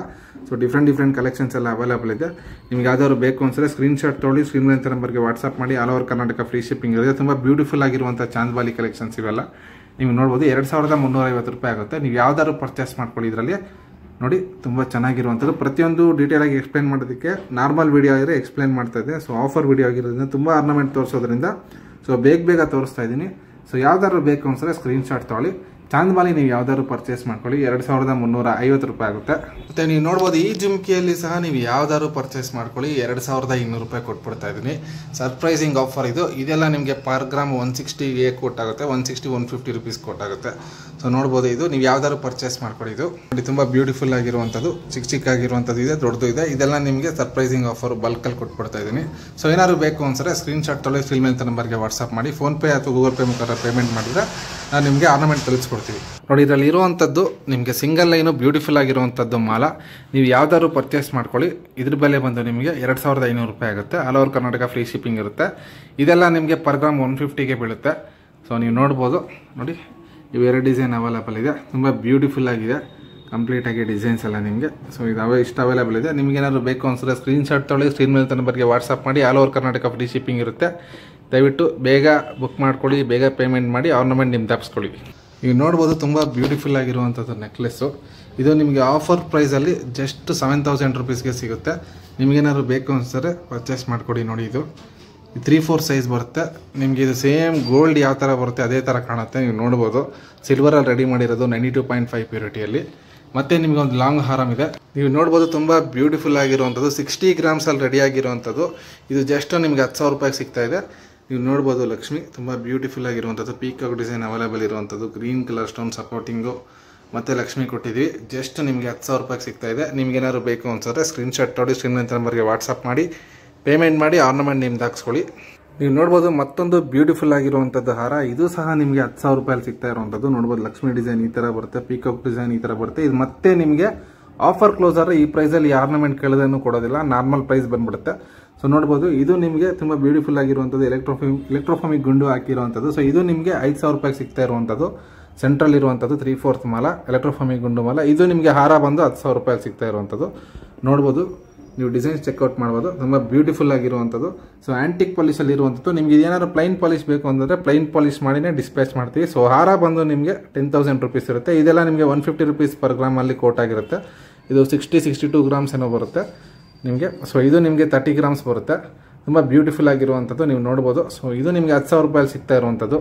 ಸೊ ಡಿಫ್ರೆಂಟ್ ಕಲೆಕ್ಷನ್ಸ್ ಎಲ್ಲ ಅವೈಲೇಬಲ್ ಇದೆ. ನಿಮ್ಗೆ ಯಾವ್ದಾದ್ರು ಬೇಕು ಅನ್ಸರೆ ಸ್ಕ್ರೀನ್ಶಾಟ್ ತೊಗೊಳ್ಳಿ, ಸ್ಕ್ರೀನ್ ಮೇಲೆ ನಂಬರ್ಗೆ ವಾಟ್ಸಪ್ ಮಾಡಿ. All over Karnataka free shipping ಇರುತ್ತೆ. ತುಂಬ ಬ್ಯೂಟಿಫುಲ್ ಆಗಿರುವಂಥ ಚಾಂದಬಾಲಿ ಕಲೆಕ್ಷನ್ಸ್ ಇವೆಲ್ಲ. ನೀವು ನೋಡ್ಬೋದು 2350 ರೂಪಾಯಿ ಆಗುತ್ತೆ. ನೀವು ಯಾವ್ದಾದ್ರು ಪರ್ಚೇಸ್ ಮಾಡ್ಕೊಳ್ಳಿ. ಇದರಲ್ಲಿ ನೋಡಿ ತುಂಬ ಚೆನ್ನಾಗಿರುವಂಥದ್ದು. ಪ್ರತಿಯೊಂದು ಡೀಟೇಲ್ ಆಗಿ ಎಕ್ಸ್ಪ್ಲೈನ್ ಮಾಡೋದಕ್ಕೆ ನಾರ್ಮಲ್ ವಿಡಿಯೋ ಆಗಿದ್ರೆ ಎಕ್ಸ್ಪ್ಲೈನ್ ಮಾಡ್ತಾ ಇದ್ದೆ. ಸೊ ಆಫರ್ ವಿಡಿಯೋ ಆಗಿರೋದ್ರಿಂದ ತುಂಬ ಆರ್ನಮೆಂಟ್ ತೋರಿಸೋದ್ರಿಂದ ಸೊ ಬೇಗ ತೋರಿಸ್ತಾ ಇದ್ದೀನಿ. ಸೊ ಯಾವ್ದಾದ್ರು ಬೇಕು ಅನ್ಸರೆ ಸ್ಕ್ರೀನ್ಶಾಟ್ ತೊಗೊಳ್ಳಿ. ಚಾಂದಬಾಲಿ ನೀವು ಯಾವ್ದಾದ್ರು ಪರ್ಚೇಸ್ ಮಾಡ್ಕೊಳ್ಳಿ. 2350 ರೂಪಾಯಿ ಆಗುತ್ತೆ. ಮತ್ತೆ ನೀವು ನೋಡ್ಬೋದು ಈ ಜುಮ್ಕಿಯಲ್ಲಿ ಸಹ ನೀವು ಯಾವ್ದಾದ್ರು ಪರ್ಚೇಸ್ ಮಾಡ್ಕೊಳ್ಳಿ. 2200 ರೂಪಾಯಿ ಕೊಟ್ಬಿಡ್ತಾ ಇದ್ದೀನಿ. ಸರ್ಪ್ರೈಸಿಂಗ್ ಆಫರ್ ಇದು. ಇದೆಲ್ಲ ನಿಮಗೆ ಪರ್ ಗ್ರಾಮ್ 160 ಕೊಟ್ಟಾಗುತ್ತೆ. 150 ರುಪೀಸ್ ಕೊಟ್ಟಾಗುತ್ತೆ. ಸೊ ನೋಡ್ಬೋದು ಇದು ನೀವು ಯಾವ್ದಾದ್ರು ಪರ್ಚೇಸ್ ಮಾಡ್ಕೊಳ್ಳಿ. ಇದು ನೋಡಿ ತುಂಬ ಬ್ಯೂಟಿಫುಲ್ ಆಗಿರುವಂಥದ್ದು, ಚಿಕ್ಕ ಇದೆ, ದೊಡ್ಡದು ಇದೆ. ಇದೆಲ್ಲ ನಿಮಗೆ ಸರ್ಪ್ರೈಸಿಂಗ್ ಆಫರ್ ಬಲ್ಕಲ್ಲಿ ಕೊಟ್ಬಿಡ್ತಾ ಇದ್ದೀನಿ. ಸೊ ಏನಾದ್ರು ಬೇಕು ಅನ್ಸರೆ ಸ್ಕ್ರೀನ್ಶಾಟ್ ತೊಗೊಳ್ಳಿ, ಸ್ಕ್ರೀನ್ ಮೇಲೆ ನಂಬರ್ಗೆ ವಾಟ್ಸಪ್ ಮಾಡಿ. ಫೋನ್ಪೇ ಅಥವಾ ಗೂಗಲ್ ಪೇ ಮುಖಾಂತರ ಪೇಮೆಂಟ್ ಮಾಡಿದ್ರೆ ನಾನು ನಿಮಗೆ ಆರ್ನಮೆಂಟ್ ಕಳಿಸ್ಕೊಡ್ತೀವಿ. ನೋಡಿ ಇದರಲ್ಲಿ ಇರುವಂಥದ್ದು ನಿಮಗೆ ಸಿಂಗಲ್ ಲೈನು ಬ್ಯೂಟಿಫುಲ್ ಆಗಿರುವಂಥದ್ದು ಮಾಲ. ನೀವು ಯಾವ್ದಾದ್ರು ಪರ್ಚೇಸ್ ಮಾಡ್ಕೊಳ್ಳಿ. ಇದ್ರ ಬೆಲೆ ಬಂದು ನಿಮಗೆ 2500 ರೂಪಾಯಿ ಆಗುತ್ತೆ. All over Karnataka free shipping ಇರುತ್ತೆ. ಇದೆಲ್ಲ ನಿಮಗೆ ಪರ್ ಗ್ರಾಮ್ 150ಗೆ ಬೀಳುತ್ತೆ. ಸೊ ನೀವು ನೋಡ್ಬೋದು ನೋಡಿ ಇವೆರಡು ಡಿಸೈನ್ ಅವೈಲೇಬಲ್ ಇದೆ. ತುಂಬ ಬ್ಯೂಟಿಫುಲ್ ಆಗಿದೆ ಕಂಪ್ಲೀಟಾಗಿ ಡಿಸೈನ್ಸ್ ಎಲ್ಲ ನಿಮಗೆ. ಸೊ ಇದು ಇಷ್ಟು ಅವೈಲೇಬಲ್ ಇದೆ. ನಿಮ್ಗೆ ಏನಾದ್ರು ಬೇಕು ಅನ್ಸಿದ್ರೆ ಸ್ಕ್ರೀನ್ಶಾಟ್ ತೊಗೊಳ್ಳಿ, ಸ್ಕ್ರೀನ್ ಮೇಲೆ ನಂಬರ್ಗೆ ವಾಟ್ಸಪ್ ಮಾಡಿ. All over Karnataka free shipping ಇರುತ್ತೆ. ದಯವಿಟ್ಟು ಬೇಗ ಬುಕ್ ಮಾಡ್ಕೊಳ್ಳಿ, ಬೇಗ ಪೇಮೆಂಟ್ ಮಾಡಿ, ಆರ್ನಮೆಂಟ್ ನಿಮ್ಮ ತಪ್ಪಿಸ್ಕೊಳ್ಳಿ. ಈಗ ನೋಡ್ಬೋದು ತುಂಬ ಬ್ಯೂಟಿಫುಲ್ ಆಗಿರುವಂಥದ್ದು ನೆಕ್ಲೆಸ್ಸು. ಇದು ನಿಮಗೆ ಆಫರ್ ಪ್ರೈಸಲ್ಲಿ ಜಸ್ಟ್ 7000 ರುಪೀಸ್ಗೆ ಸಿಗುತ್ತೆ. ನಿಮಗೇನಾದ್ರು ಬೇಕು ಅನ್ಸಿದ್ರೆ ಪರ್ಚೇಸ್ ಮಾಡಿಕೊಡಿ. ನೋಡಿ ಇದು 3/4 ಸೈಜ್ ಬರುತ್ತೆ. ನಿಮಗೆ ಇದು ಸೇಮ್ ಗೋಲ್ಡ್ ಯಾವ ಥರ ಬರುತ್ತೆ ಅದೇ ಥರ ಕಾಣುತ್ತೆ. ನೀವು ನೋಡ್ಬೋದು ಸಿಲ್ವರಲ್ಲಿ ರೆಡಿ ಮಾಡಿರೋದು 92.5 ಪ್ಯೂರಿಟಿಯಲ್ಲಿ. ಮತ್ತು ನಿಮಗೆ ಒಂದು ಲಾಂಗ್ ಹಾರಮ್ ಇದೆ. ನೀವು ನೋಡ್ಬೋದು ತುಂಬ ಬ್ಯೂಟಿಫುಲ್ ಆಗಿರುವಂಥದ್ದು 60 ಗ್ರಾಮ್ಸಲ್ಲಿ ರೆಡಿ ಆಗಿರುವಂಥದ್ದು. ಇದು ಜಸ್ಟ್ ನಿಮಗೆ 10,000 ರೂಪಾಯಿಗೆ ಸಿಗ್ತಾ ಇದೆ. ನೀವು ನೋಡ್ಬೋದು ಲಕ್ಷ್ಮಿ ತುಂಬ ಬ್ಯೂಟಿಫುಲ್ ಆಗಿರುವಂಥದ್ದು. ಪೀಕಾಕ್ ಡಿಸೈನ್ ಅವೈಲೇಬಲ್ ಇರುವಂಥದ್ದು. ಗ್ರೀನ್ ಕಲರ್ ಸ್ಟೋನ್ ಸಪೋರ್ಟಿಂಗು ಮತ್ತು ಲಕ್ಷ್ಮಿ ಕೊಟ್ಟಿದ್ವಿ. ಜಸ್ಟ್ ನಿಮಗೆ 10,000 ರೂಪಾಯಿಗೆ ಸಿಗ್ತಾ ಇದೆ. ನಿಮ್ಗೇನಾದ್ರು ಬೇಕು ಅನ್ಸಿದ್ರೆ ಸ್ಕ್ರೀನ್ಶಾಟ್ ನೋಡಿ ಸ್ಕ್ರೀನ್ ನಂಬರ್ಗೆ ವಾಟ್ಸಪ್ ಮಾಡಿ ಪೇಮೆಂಟ್ ಮಾಡಿ ಆರ್ನಮೆಂಟ್ ನಿಮ್ದು ಹಾಕ್ಸ್ಕೊಳ್ಳಿ. ನೀವು ನೋಡ್ಬೋದು ಮತ್ತೊಂದು ಬ್ಯೂಟಿಫುಲ್ ಆಗಿರುವಂಥದ್ದು ಹಾರ. ಇದು ಸಹ ನಿಮಗೆ 10,000 ರೂಪಾಯಲ್ಲಿ ಸಿಗ್ತಾ ಇರುವಂಥದ್ದು. ನೋಡ್ಬೋದು ಲಕ್ಷ್ಮಿ ಡಿಸೈನ್ ಈ ಥರ ಬರುತ್ತೆ, ಪೀಕಾಕ್ ಡಿಸೈನ್ ಈ ಥರ ಬರುತ್ತೆ. ಇದು ಮತ್ತೆ ನಿಮಗೆ ಆಫರ್ ಕ್ಲೋಸ್ ಆದರೆ ಈ ಪ್ರೈಸಲ್ಲಿ ಆರ್ನಮೆಂಟ್ ಕೇಳೋದೇನು ಕೊಡೋದಿಲ್ಲ, ನಾರ್ಮಲ್ ಪ್ರೈಸ್ ಬಂದ್ಬಿಡುತ್ತೆ. ಸೊ ನೋಡ್ಬೋದು ಇದು ನಿಮಗೆ ತುಂಬ ಬ್ಯೂಟಿಫುಲ್ ಆಗಿರುವಂಥದ್ದು ಎಲೆಕ್ಟ್ರೋಫಾಮಿಕ್ ಗುಂಡು ಹಾಕಿರುವಂಥದ್ದು. ಸೊ ಇದು ನಿಮಗೆ 5,000 ರೂಪಾಯಿಗೆ ಸಿಗ್ತಾ ಇರುವಂಥದ್ದು. ಸೆಂಟ್ರಲ್ ಇರುವಂಥದ್ದು 3/4 ಮಾಲ ಎಲೆಕ್ಟ್ರೋಫಾಮಿಕ್ ಗುಂಡು ಮಾಲ. ಇದು ನಿಮಗೆ ಹಾರ ಬಂದು 10,000 ರೂಪಾಯಿಗೆ ಸಿಗ್ತಾ ಇರುವಂಥದ್ದು. ನೋಡ್ಬೋದು ನೀವು ಡಿಸೈನ್ಸ್ ಚೆಕ್ಔಟ್ ಮಾಡ್ಬೋದು, ತುಂಬ ಬ್ಯೂಟಿಫುಲ್ ಆಗಿರುವಂಥದ್ದು. ಸೊ ಆ್ಯಂಟಿಕ್ ಪಾಲಿಶಲ್ಲಿ ಇರುವಂಥದ್ದು. ನಿಮಗೆ ಏನಾದ್ರು ಪ್ಲೈನ್ ಪಾಲಿಶ್ ಬೇಕು ಅಂದರೆ ಪ್ಲೈನ್ ಪಾಲಿಶ್ ಮಾಡಿನೇ ಡಿಸ್ಪ್ಯಾಚ್ ಮಾಡ್ತೀವಿ. ಸೊ ಹಾರ ಬಂದು ನಿಮಗೆ 10,000 ರೂಪೀಸ್ ಇರುತ್ತೆ. ಇದೆಲ್ಲ ನಿಮಗೆ 150 ರೂಪೀಸ್ ಪರ್ ಗ್ರಾಮಲ್ಲಿ ಕೋಟ್ ಆಗಿರುತ್ತೆ. ಇದು 62 ಗ್ರಾಮ್ಸ್ ಏನೋ ಬರುತ್ತೆ ನಿಮಗೆ. ಸೊ ಇದು ನಿಮಗೆ 30 ಗ್ರಾಮ್ಸ್ ಬರುತ್ತೆ. ತುಂಬ ಬ್ಯೂಟಿಫುಲ್ ಆಗಿರುವಂಥದ್ದು ನೀವು ನೋಡ್ಬೋದು. ಸೊ ಇದು ನಿಮಗೆ 10,000 ರೂಪಾಯಲ್ಲಿ ಸಿಗ್ತಾ ಇರುವಂಥದ್ದು.